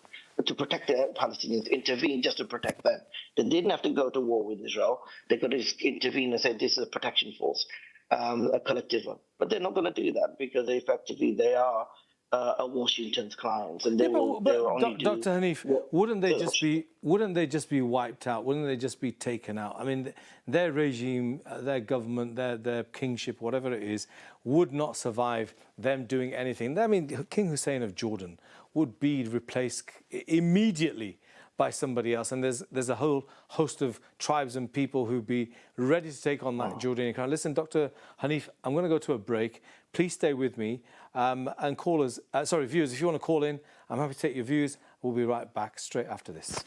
to protect the Palestinians, intervene just to protect them. They didn't have to go to war with Israel. They could have intervened and said this is a protection force, a collective one. But they're not going to do that, because they are Washington's clients, and Dr. Hanif, wouldn't they just be wiped out? Wouldn't they just be taken out? I mean, their regime, their government, their kingship, whatever it is, would not survive them doing anything. I mean, King Hussein of Jordan would be replaced immediately by somebody else, and there's a whole host of tribes and people who'd be ready to take on that Jordanian crown. Listen, Dr. Hanif, I'm going to go to a break. Please stay with me, and callers, viewers, if you want to call in, I'm happy to take your views. We'll be right back straight after this.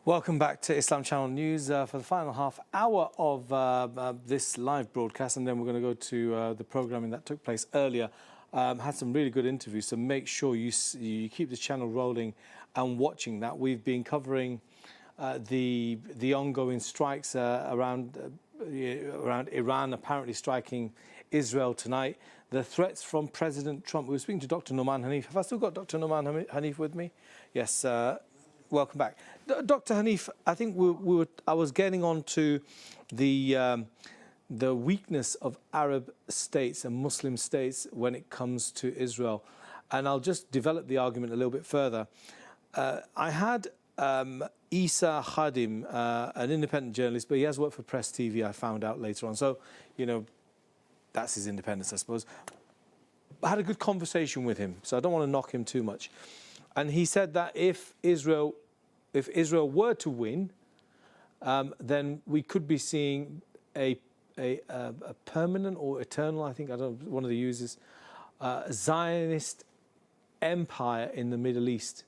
Welcome back to Islam Channel News for the final half hour of this live broadcast, and then we're going to go to the programming that took place earlier. Had some really good interviews, so make sure you keep the channel rolling and watching that. We've been covering the ongoing strikes around Iran apparently striking Israel tonight. The threats from President Trump. We were speaking to Dr. Nouman Hanif. Have I still got Dr. Nouman Hanif with me? Yes. Welcome back, Dr. Hanif. I think I was getting on to the weakness of Arab states and Muslim states when it comes to Israel, and I'll just develop the argument a little bit further. I had Isa Khadim, an independent journalist, but he has worked for Press TV. I found out later on, so that's his independence, I suppose. I had a good conversation with him, so I don't want to knock him too much. And he said that if Israel were to win, then we could be seeing a permanent or eternal, I think, I don't know, one of the uses, Zionist empire in the Middle East.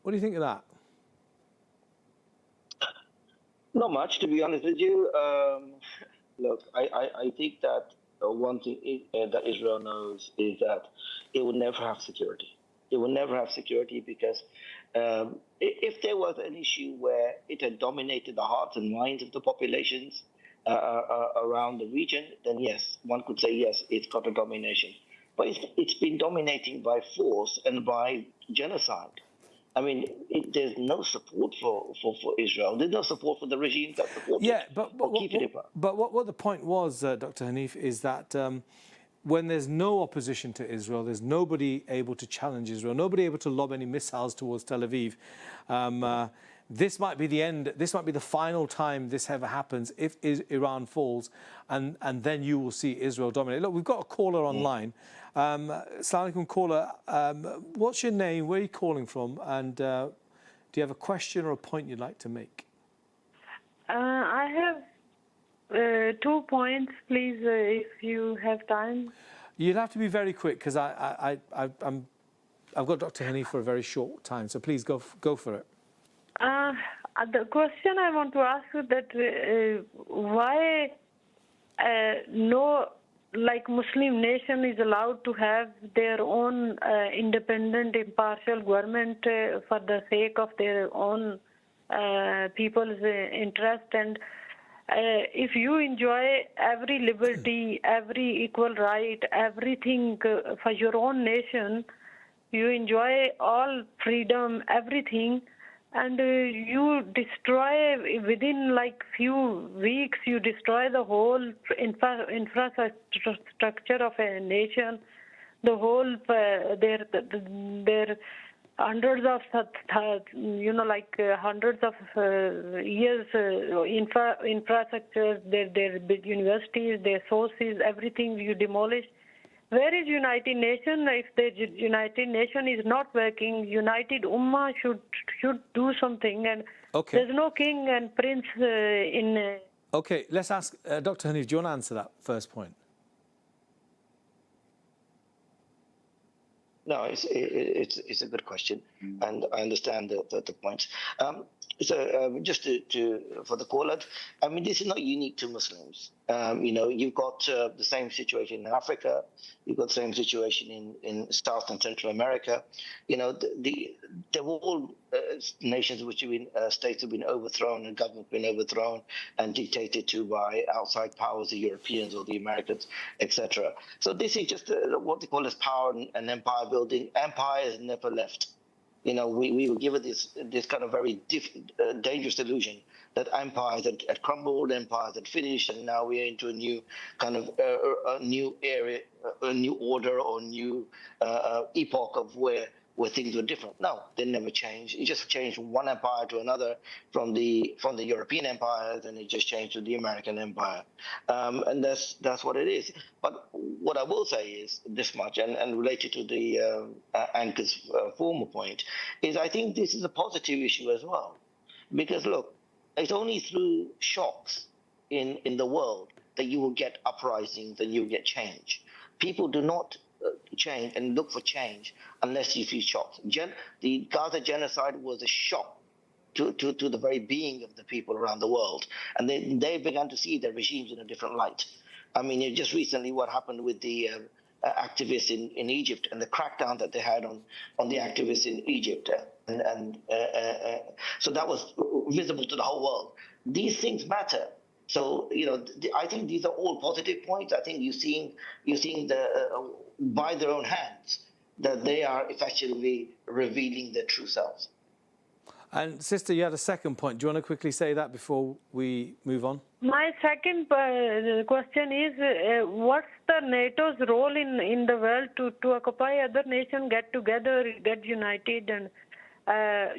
What do you think of that? Not much, to be honest with you. Look, I think that one thing that Israel knows is that it will never have security. It will never have security because if there was an issue where it had dominated the hearts and minds of the populations around the region, then yes, one could say yes, it's got a domination. But it's been dominating by force and by genocide. I mean, there's no support for Israel. There's no support for the regime that supports it. But what the point was, Dr. Hanif, is that when there's no opposition to Israel, there's nobody able to challenge Israel, nobody able to lob any missiles towards Tel Aviv. This might be the end. This might be the final time this ever happens if Iran falls, and then you will see Israel dominate. Look, we've got a caller online. Assalamu alaikum, caller. What's your name? Where are you calling from? And do you have a question or a point you'd like to make? I have 2 points, please, if you have time. You'd have to be very quick because I've got Dr. Hanif for a very short time, so please go for it. The question I want to ask is that why no Muslim nation is allowed to have their own independent, impartial government for the sake of their own people's interest, and if you enjoy every liberty, every equal right, everything for your own nation, you enjoy all freedom, everything, and you destroy within few weeks, you destroy the whole infrastructure of a nation, the whole their hundreds of hundreds of years infrastructure, their universities, their sources, everything you demolish. Where is United Nations? If the United Nation is not working, United Ummah should do something. And there's no king and prince in. Okay, let's ask Dr. Hanif. Do you want to answer that first point? No, it's a good question, and I understand the points. Just for the caller, I mean, this is not unique to Muslims. You've got the same situation in Africa. You've got the same situation in South and Central America. They're all nations which have been states have been overthrown and governments been overthrown and dictated to by outside powers, the Europeans or the Americans, etc. So this is just what they call as power and empire building. Empire has never left. We were given this kind of very dangerous illusion that empires had crumbled, empires had finished, and now we are into a new kind of a new area, a new order, or new epoch of where things were different. No, they never changed. It just changed from one empire to another, from the European empires, and it just changed to the American empire, and that's what it is. But what I will say is this much, and related to the Anchor's former point, is I think this is a positive issue as well, because look, it's only through shocks in the world that you will get uprisings and you will get change. People do not change and look for change unless you feel shocked. The Gaza genocide was a shock to the very being of the people around the world. And they began to see their regimes in a different light. I mean, just recently what happened with the activists in Egypt and the crackdown that they had on the activists in Egypt. So that was visible to the whole world. These things matter. So, I think these are all positive points. I think you're seeing by their own hands that they are effectively revealing their true selves. And sister, you had a second point. Do you want to quickly say that before we move on? My second question is, what's the NATO's role in the world to occupy other nations, get together, get united, and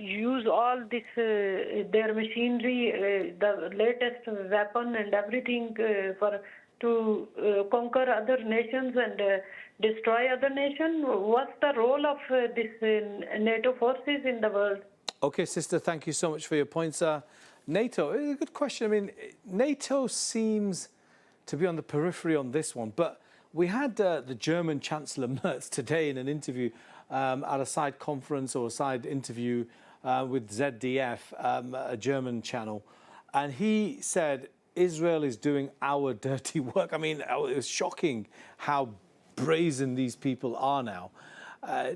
use all this their machinery, the latest weapon and everything to conquer other nations and destroy other nations? What's the role of this NATO forces in the world? Okay, sister, thank you so much for your points. NATO, a good question. I mean, NATO seems to be on the periphery on this one, but we had the German Chancellor Merz today in an interview at a side conference or a side interview with ZDF, a German channel, and he said Israel is doing our dirty work. I mean, it was shocking how brazen these people are now.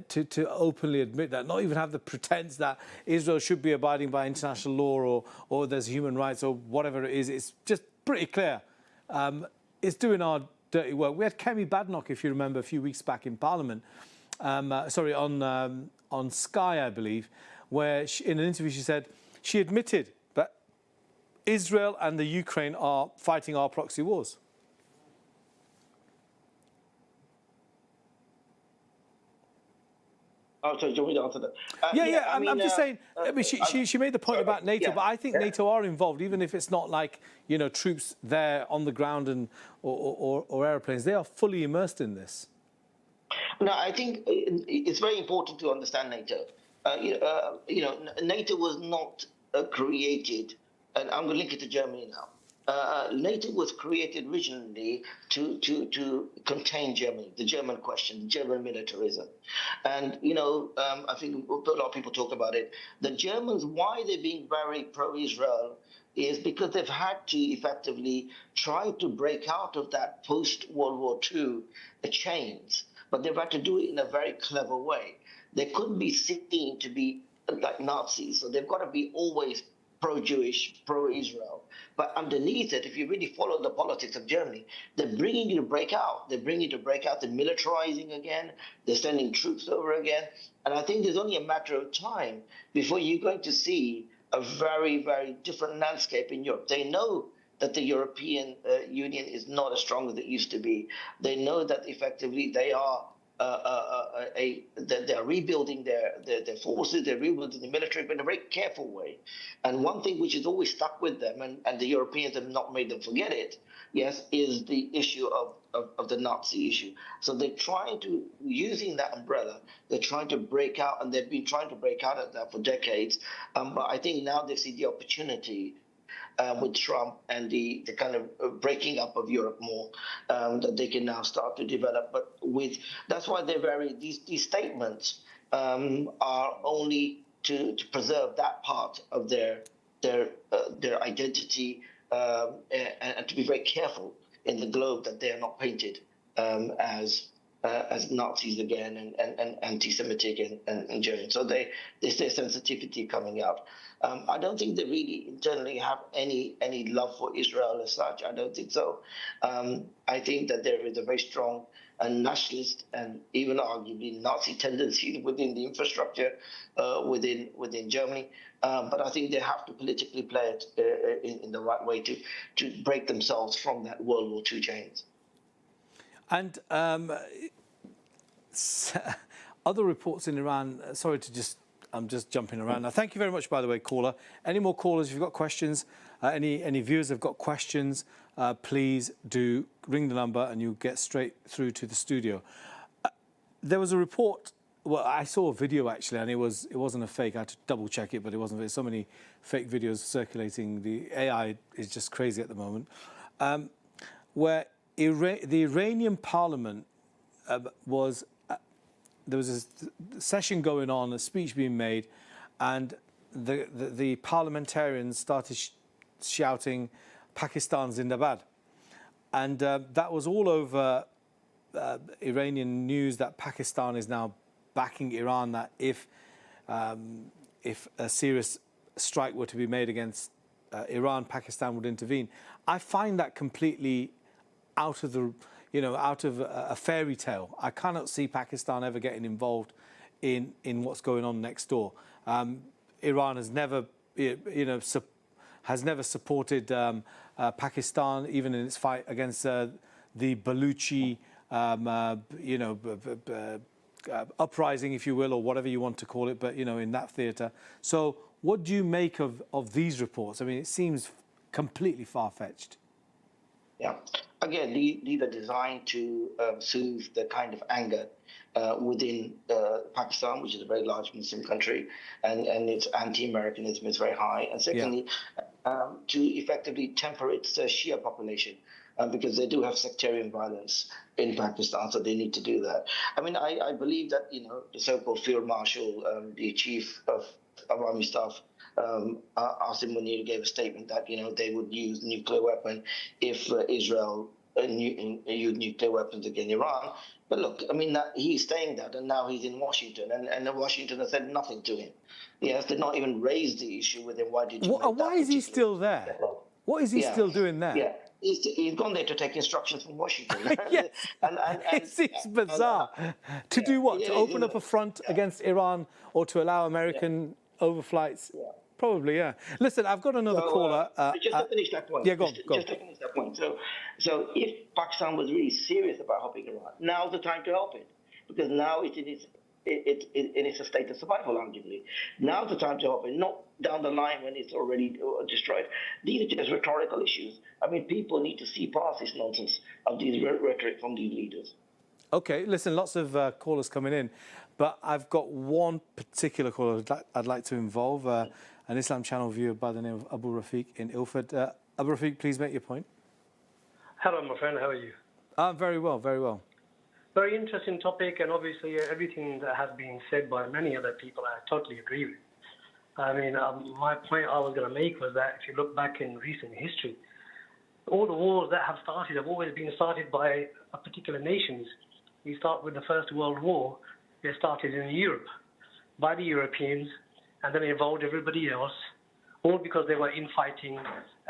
To openly admit that, not even have the pretense that Israel should be abiding by international law or there's human rights or whatever it is. It's just pretty clear. It's doing our dirty work. We had Kemi Badnoch, if you remember, a few weeks back in Parliament, on Sky, I believe, where in an interview she said she admitted that Israel and the Ukraine are fighting our proxy wars. Oh, sorry, do you want me to answer that? I'm just saying. I mean, she made the point about NATO, but I think NATO are involved, even if it's not like troops there on the ground and or airplanes. They are fully immersed in this. No, I think it's very important to understand NATO. NATO was not created, and I'm going to link it to Germany now. NATO was created originally to contain Germany, the German question, German militarism. And, I think a lot of people talk about it. The Germans, why they're being very pro-Israel is because they've had to effectively try to break out of that post-World War II chains, but they've had to do it in a very clever way. They couldn't be seen to be like Nazis, so they've got to be always pro-Jewish, pro-Israel. But underneath it, if you really follow the politics of Germany, they're bringing you to break out. They're bringing you to break out. They're militarizing again. They're sending troops over again. And I think there's only a matter of time before you're going to see a very, very different landscape in Europe. They know that the European Union is not as strong as it used to be. They know that effectively they are they're rebuilding their forces, they're rebuilding the military, but in a very careful way. And one thing which has always stuck with them, and the Europeans have not made them forget it, yes, is the issue of the Nazi issue. So they're trying to, using that umbrella, they're trying to break out, and they've been trying to break out of that for decades. But I think now they see the opportunity with Trump and the kind of breaking up of Europe more, that they can now start to develop. But that's why these statements are only to preserve that part of their identity and to be very careful in the globe that they are not painted as Nazis again and anti-Semitic and German. So there's their sensitivity coming out. I don't think they really internally have any love for Israel as such. I don't think so. I think that there is a very strong nationalist and even arguably Nazi tendency within the infrastructure within Germany. But I think they have to politically play it in the right way to break themselves from that World War II chains. And other reports in Iran, I'm just jumping around. Now, thank you very much, by the way, caller. Any more callers, if you've got questions, any viewers have got questions, please do ring the number and you'll get straight through to the studio. There was a report, well, I saw a video actually, and it wasn't a fake. I had to double check it, but it wasn't. There's so many fake videos circulating. The AI is just crazy at the moment, where the Iranian parliament there was a session going on, a speech being made, and the parliamentarians started shouting Pakistan Zindabad. And that was all over Iranian news that Pakistan is now backing Iran, that if a serious strike were to be made against Iran, Pakistan would intervene. I find that completely out of a fairy tale. I cannot see Pakistan ever getting involved in what's going on next door. Iran has never, supported Pakistan, even in its fight against the Baluchi, uprising, if you will, or whatever you want to call it, but in that theatre. So, what do you make of these reports? I mean, it seems completely far-fetched. Yeah. Again, these are designed to soothe the kind of anger within Pakistan, which is a very large Muslim country, and its anti-Americanism is very high. And secondly, to effectively temper its Shia population, because they do have sectarian violence in Pakistan, so they need to do that. I mean, I believe that, the so-called Field Marshal, the chief of Army Staff, Asim Munir, gave a statement that, they would use nuclear weapon if Israel used nuclear weapons against Iran. But look, I mean, he's saying that, and now he's in Washington, and Washington has said nothing to him. Yes, they've not even raised the issue with him. Why did you? Why is he still there? What is he still doing there? Yeah, he's gone there to take instructions from Washington. Yes. It's bizarre. To do what? To open up a front against Iran, or to allow American overflights? Yeah. Probably, yeah. Listen, I've got another caller. Just to finish that point. Yeah, go on. Just to finish that point. So if Pakistan was really serious about helping Iran, now's the time to help it, because now it's in a state of survival, arguably. Now's the time to help it, not down the line when it's already destroyed. These are just rhetorical issues. I mean, people need to see past this nonsense of these rhetoric from these leaders. Okay, listen, lots of callers coming in, but I've got one particular caller I'd like to involve, an Islam Channel viewer by the name of Abu Rafiq in Ilford. Abu Rafiq, please make your point. Hello, my friend, how are you? Very well, very well. Very interesting topic, and obviously everything that has been said by many other people, I totally agree with. I mean, my point I was going to make was that if you look back in recent history, all the wars that have started have always been started by particular nations. You start with the First World War, it started in Europe by the Europeans, and then it evolved everybody else, all because they were infighting,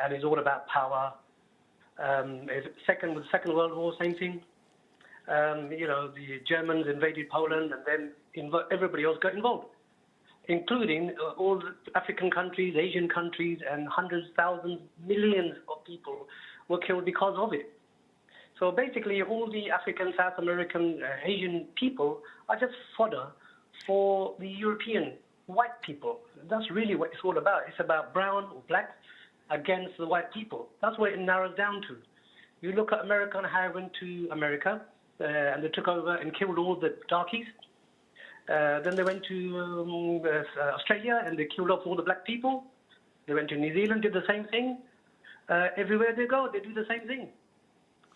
and it's all about power. The Second World War, same thing. The Germans invaded Poland, and then everybody else got involved, including all the African countries, Asian countries, and hundreds, thousands, millions of people were killed because of it. So basically, all the African, South American, Asian people are just fodder for the European white people. That's really what it's all about. It's about brown or black against the white people. That's what it narrows down to. You look at America and how it went to America, and they took over and killed all the darkies. Then they went to Australia and they killed off all the black people. They went to New Zealand, did the same thing. Everywhere they go, they do the same thing.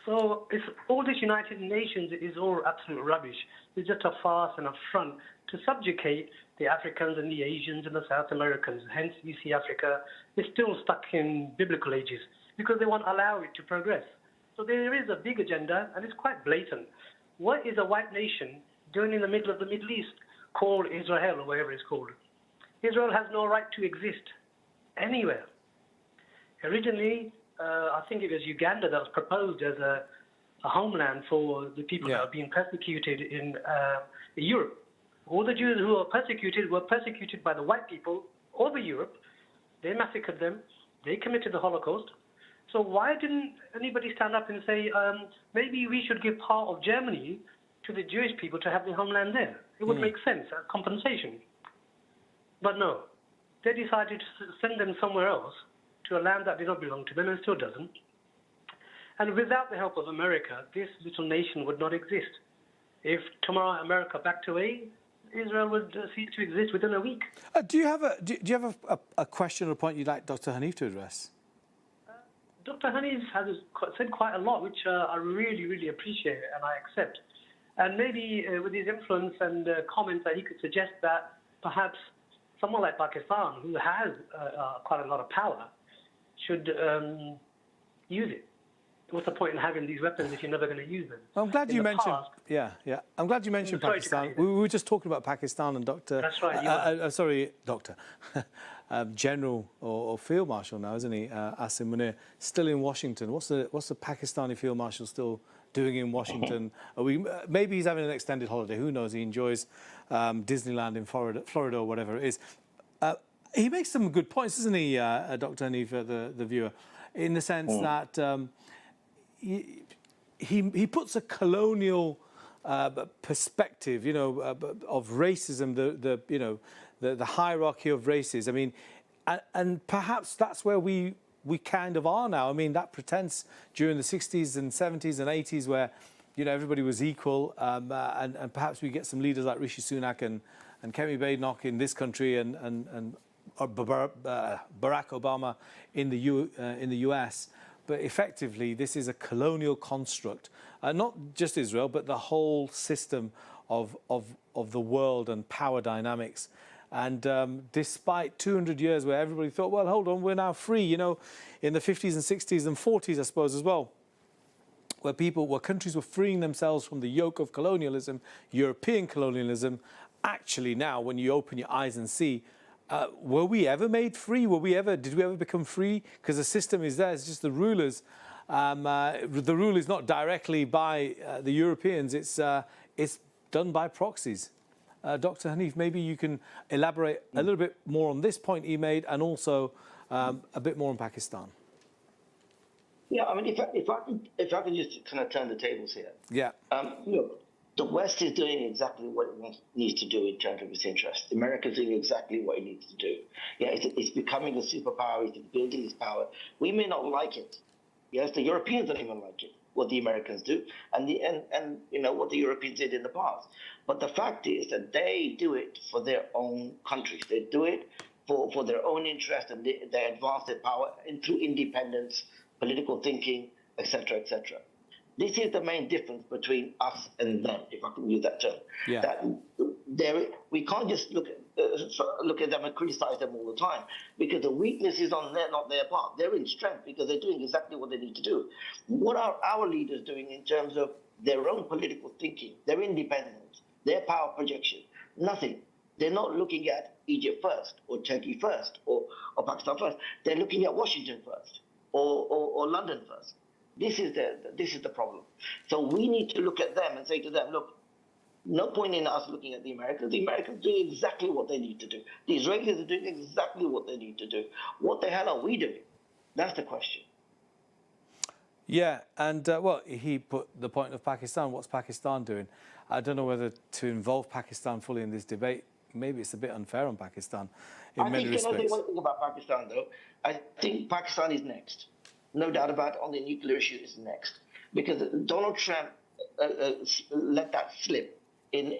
So it's all this United Nations is all absolute rubbish. It's just a farce and a front to subjugate the Africans and the Asians and the South Americans. Hence, you see Africa is still stuck in biblical ages because they won't allow it to progress. So there is a big agenda, and it's quite blatant. What is a white nation doing in the middle of the Middle East called Israel or whatever it's called? Israel has no right to exist anywhere. Originally, I think it was Uganda that was proposed as a homeland for the people that are being persecuted in Europe. All the Jews who were persecuted by the white people over Europe. They massacred them. They committed the Holocaust. So why didn't anybody stand up and say, maybe we should give part of Germany to the Jewish people to have their homeland there? It would make sense, as compensation. But no, they decided to send them somewhere else, to a land that did not belong to them and still doesn't. And without the help of America, this little nation would not exist. If tomorrow America backed away, Israel would cease to exist within a week. Do you have a question or a point you'd like Dr. Hanif to address? Dr. Hanif has said quite a lot, which I really, really appreciate and I accept. And maybe with his influence and comments that he could suggest that perhaps someone like Pakistan, who has quite a lot of power, should use it. What's the point in having these weapons if you're never going to use them? I'm glad In you the mentioned. past- Yeah. I'm glad you mentioned Sorry to cut Pakistan. you We were just talking about Pakistan and Doctor. That's right, you are. Sorry, Doctor. General or Field Marshal now, isn't he? Asim Munir, still in Washington. What's the Pakistani Field Marshal still doing in Washington? Maybe he's having an extended holiday. Who knows? He enjoys Disneyland in Florida or whatever it is. He makes some good points, doesn't he, Dr. Hanifa, the viewer, in the sense that he puts a colonial perspective, of racism, the hierarchy of races. I mean, and perhaps that's where we kind of are now. I mean, that pretense during the 60s and 70s and 80s where, everybody was equal, and perhaps we get some leaders like Rishi Sunak and Kemi Badenoch in this country and Barack Obama in the US. But effectively, this is a colonial construct, not just Israel, but the whole system of the world and power dynamics. And despite 200 years where everybody thought, well, hold on, we're now free, in the 50s and 60s and 40s, I suppose, as well, where countries were freeing themselves from the yoke of colonialism, European colonialism. Actually, now, when you open your eyes and see, were we ever made free? Did we ever become free? Because the system is there. It's just the rulers. The rule is not directly by the Europeans. It's done by proxies. Dr. Hanif, maybe you can elaborate a little bit more on this point he made, and also a bit more on Pakistan. Yeah, I mean, if I can just kind of turn the tables here. Yeah. Look, the West is doing exactly what it needs to do in terms of its interest. America's doing exactly what it needs to do. Yeah, it's becoming a superpower. It's building its power. We may not like it. Yes, the Europeans don't even like it, what the Americans do, and what the Europeans did in the past. But the fact is that they do it for their own countries. They do it for their own interest, and they advance their power through independence, political thinking, etc., etc. This is the main difference between us and them, if I can use that term. Yeah. That we can't just look at them and criticize them all the time, because the weakness is on not their part. They're in strength because they're doing exactly what they need to do. What are our leaders doing in terms of their own political thinking, their independence, their power projection? Nothing. They're not looking at Egypt first, or Turkey first, or Pakistan first. They're looking at Washington first, or London first. This is the problem. So we need to look at them and say to them, look, no point in us looking at the Americans. The Americans do exactly what they need to do. The Israelis are doing exactly what they need to do. What the hell are we doing? That's the question. Yeah, and he put the point of Pakistan. What's Pakistan doing? I don't know whether to involve Pakistan fully in this debate. Maybe it's a bit unfair on Pakistan in many respects. Can I say one thing about Pakistan, though? I think Pakistan is next. No doubt about it, on the nuclear issue is next. Because Donald Trump let that slip in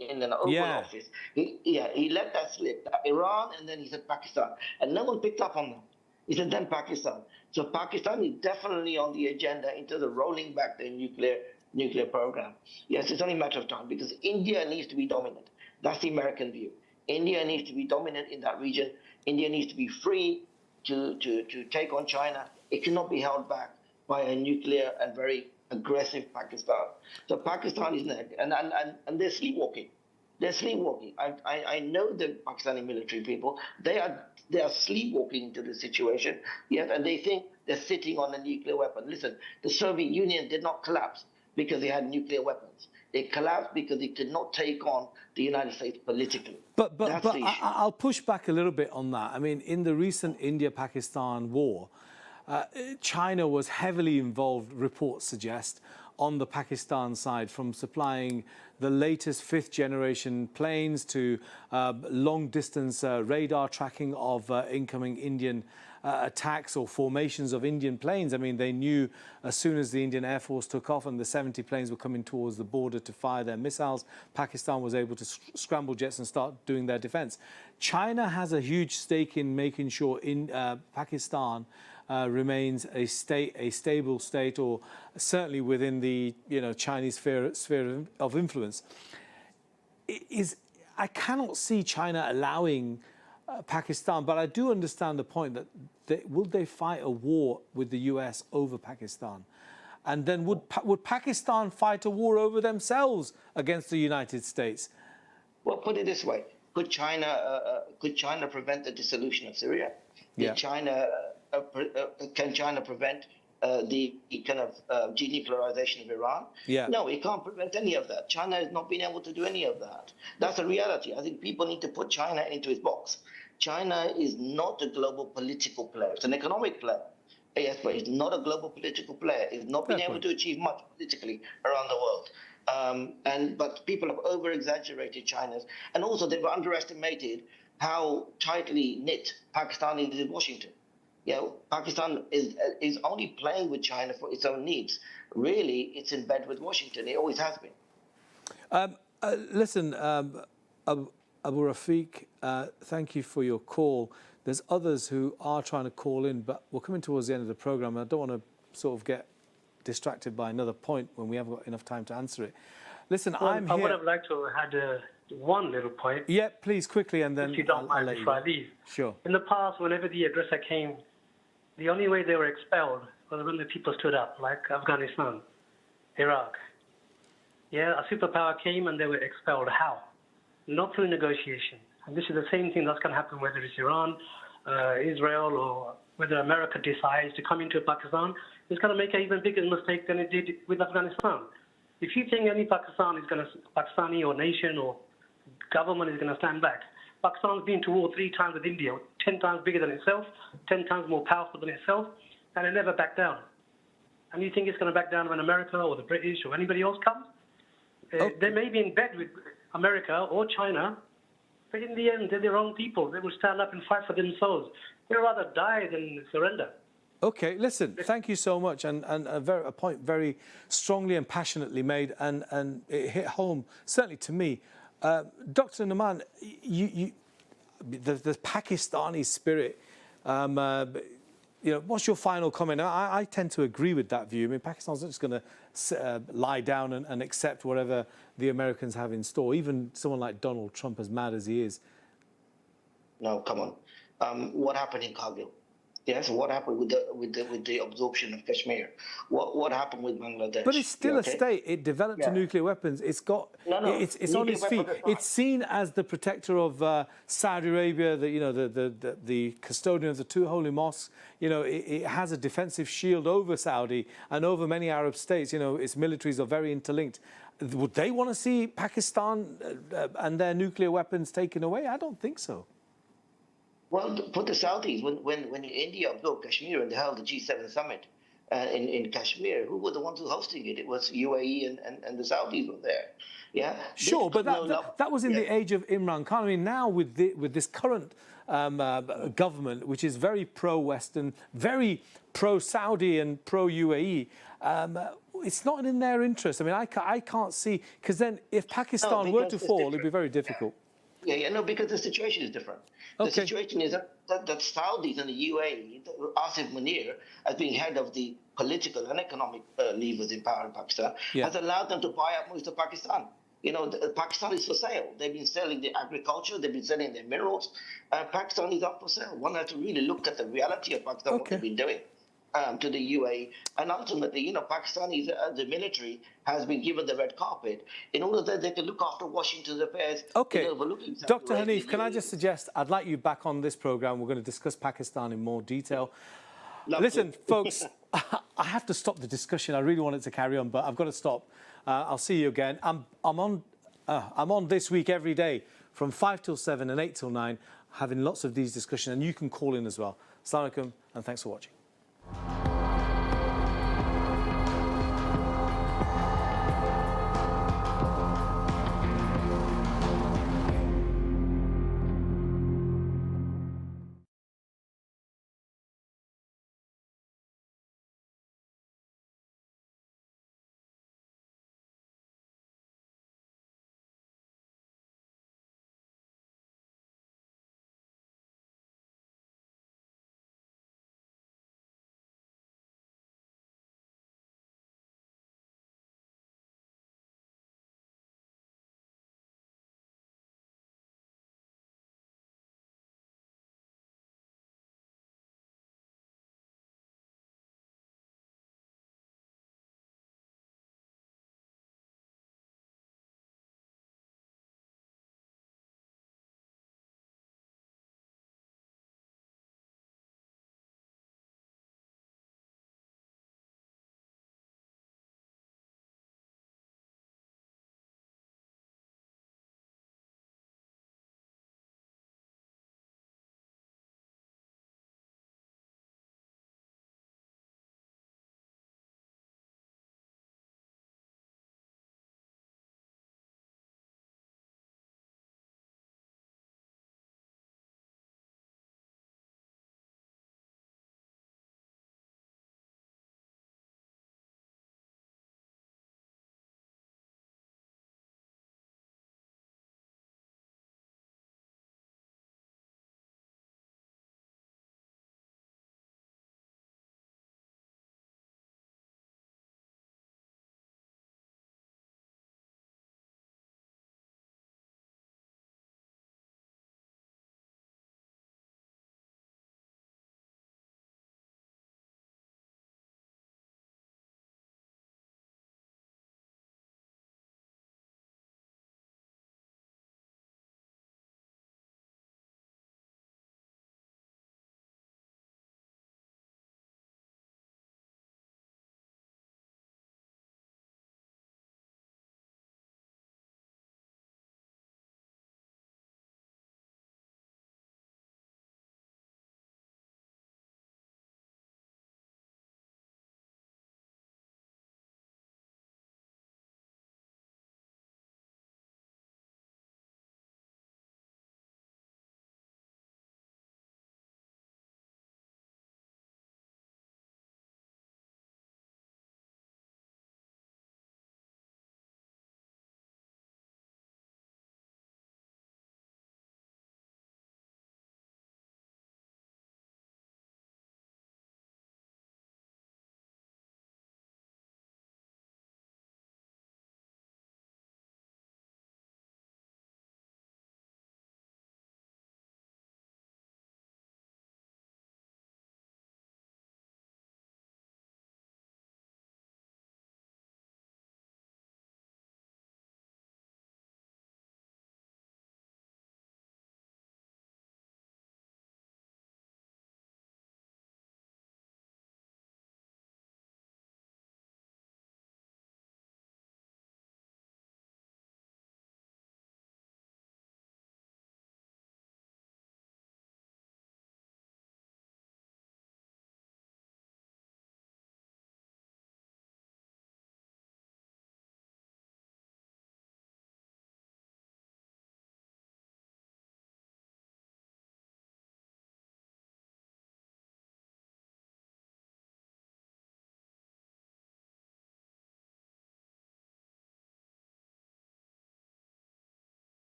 an Oval Office. He let that slip. Iran, and then he said Pakistan. And no one picked up on that. He said then Pakistan. So Pakistan is definitely on the agenda in terms of rolling back the nuclear program. Yes, it's only a matter of time, because India needs to be dominant. That's the American view. India needs to be dominant in that region. India needs to be free to take on China. It cannot be held back by a nuclear and very aggressive Pakistan. So Pakistan is next, and they're sleepwalking. They're sleepwalking. I know the Pakistani military people. They are sleepwalking into the situation. Yes, and they think they're sitting on a nuclear weapon. Listen, the Soviet Union did not collapse because they had nuclear weapons. It collapsed because it could not take on the United States politically. But I'll push back a little bit on that. I mean, in the recent India-Pakistan war, China was heavily involved, reports suggest, on the Pakistan side, from supplying the latest fifth-generation planes to long-distance radar tracking of incoming Indian attacks or formations of Indian planes. I mean, they knew as soon as the Indian Air Force took off and the 70 planes were coming towards the border to fire their missiles, Pakistan was able to scramble jets and start doing their defense. China has a huge stake in making sure Pakistan remains a stable state, or certainly within the Chinese sphere of influence. I cannot see China allowing Pakistan, but I do understand the point that will they fight a war with the US over Pakistan? And then would Pakistan fight a war over themselves against the United States? Well, put it this way: could China prevent the dissolution of Syria? Yeah. Can China prevent the kind of denuclearization of Iran? Yeah. No, it can't prevent any of that. China has not been able to do any of that. That's a reality. I think people need to put China into its box. China is not a global political player. It's an economic player. Yes, but it's not a global political player. It's not been able to achieve much politically around the world. But people have over-exaggerated China's, and also they've underestimated how tightly knit Pakistan is with Washington. Pakistan is only playing with China for its own needs. Really, it's in bed with Washington. It always has been. Listen, Abu Rafiq, thank you for your call. There's others who are trying to call in, but we're coming towards the end of the programme, and I don't want to sort of get distracted by another point when we haven't got enough time to answer it. Listen, I would have liked to have had one little point. Yeah, please, quickly, and then if you don't mind let before you I leave. Sure. In the past, whenever the aggressor came, the only way they were expelled was when the people stood up, like Afghanistan, Iraq. Yeah, a superpower came and they were expelled. How? Not through negotiation. And this is the same thing that's going to happen whether it's Iran, Israel, or whether America decides to come into Pakistan. It's going to make an even bigger mistake than it did with Afghanistan. If you think any Pakistani or nation or government is going to stand back, Pakistan's been to war 3 times with India, 10 times bigger than itself, 10 times more powerful than itself, and it never backed down. And you think it's going to back down when America or the British or anybody else comes? They may be in bed with America or China, but in the end, they're their own people. They will stand up and fight for themselves. They'd rather die than surrender. Okay, listen, thank you so much, and a point very strongly and passionately made, and it hit home, certainly to me. Dr. Naman, the Pakistani spirit, what's your final comment? I tend to agree with that view. I mean, Pakistan's not just going to lie down and accept whatever the Americans have in store, even someone like Donald Trump, as mad as he is. No, come on. What happened in Kargil? Yes, what happened with the absorption of Kashmir? What happened with Bangladesh? But it's still a state. It developed nuclear weapons. It's got. It's on its feet. It's seen as the protector of Saudi Arabia. The custodian of the 2 holy mosques. It has a defensive shield over Saudi and over many Arab states. Its militaries are very interlinked. Would they want to see Pakistan and their nuclear weapons taken away? I don't think so. Well, put the Saudis, when India absorbed Kashmir and they held the G7 summit in Kashmir, who were the ones who hosting it? It was UAE and the Saudis were there. Yeah. Sure, but that was in the age of Imran Khan. I mean, now with this current government, which is very pro-Western, very pro-Saudi and pro-UAE, it's not in their interest. I mean, I can't see, because then if Pakistan were to fall, it'd be very difficult. No, because the situation is different. The situation is that Saudis and the UAE, Asif Munir, as being head of the political and economic levers in power in Pakistan, has allowed them to buy up most of Pakistan. Pakistan is for sale. They've been selling their agriculture, they've been selling their minerals. Pakistan is up for sale. One has to really look at the reality of Pakistan, what they've been doing to the UAE. And ultimately, Pakistanis, the military, has been given the red carpet in order that they can look after Washington's affairs. Okay. Dr. Hanif, can I just suggest, I'd like you back on this programme. We're going to discuss Pakistan in more detail. Listen, folks, I have to stop the discussion. I really wanted to carry on, but I've got to stop. I'll see you again. I'm on this week every day from 5 till 7 and 8 till 9, having lots of these discussions, and you can call in as well. Assalamu alaikum, and thanks for watching.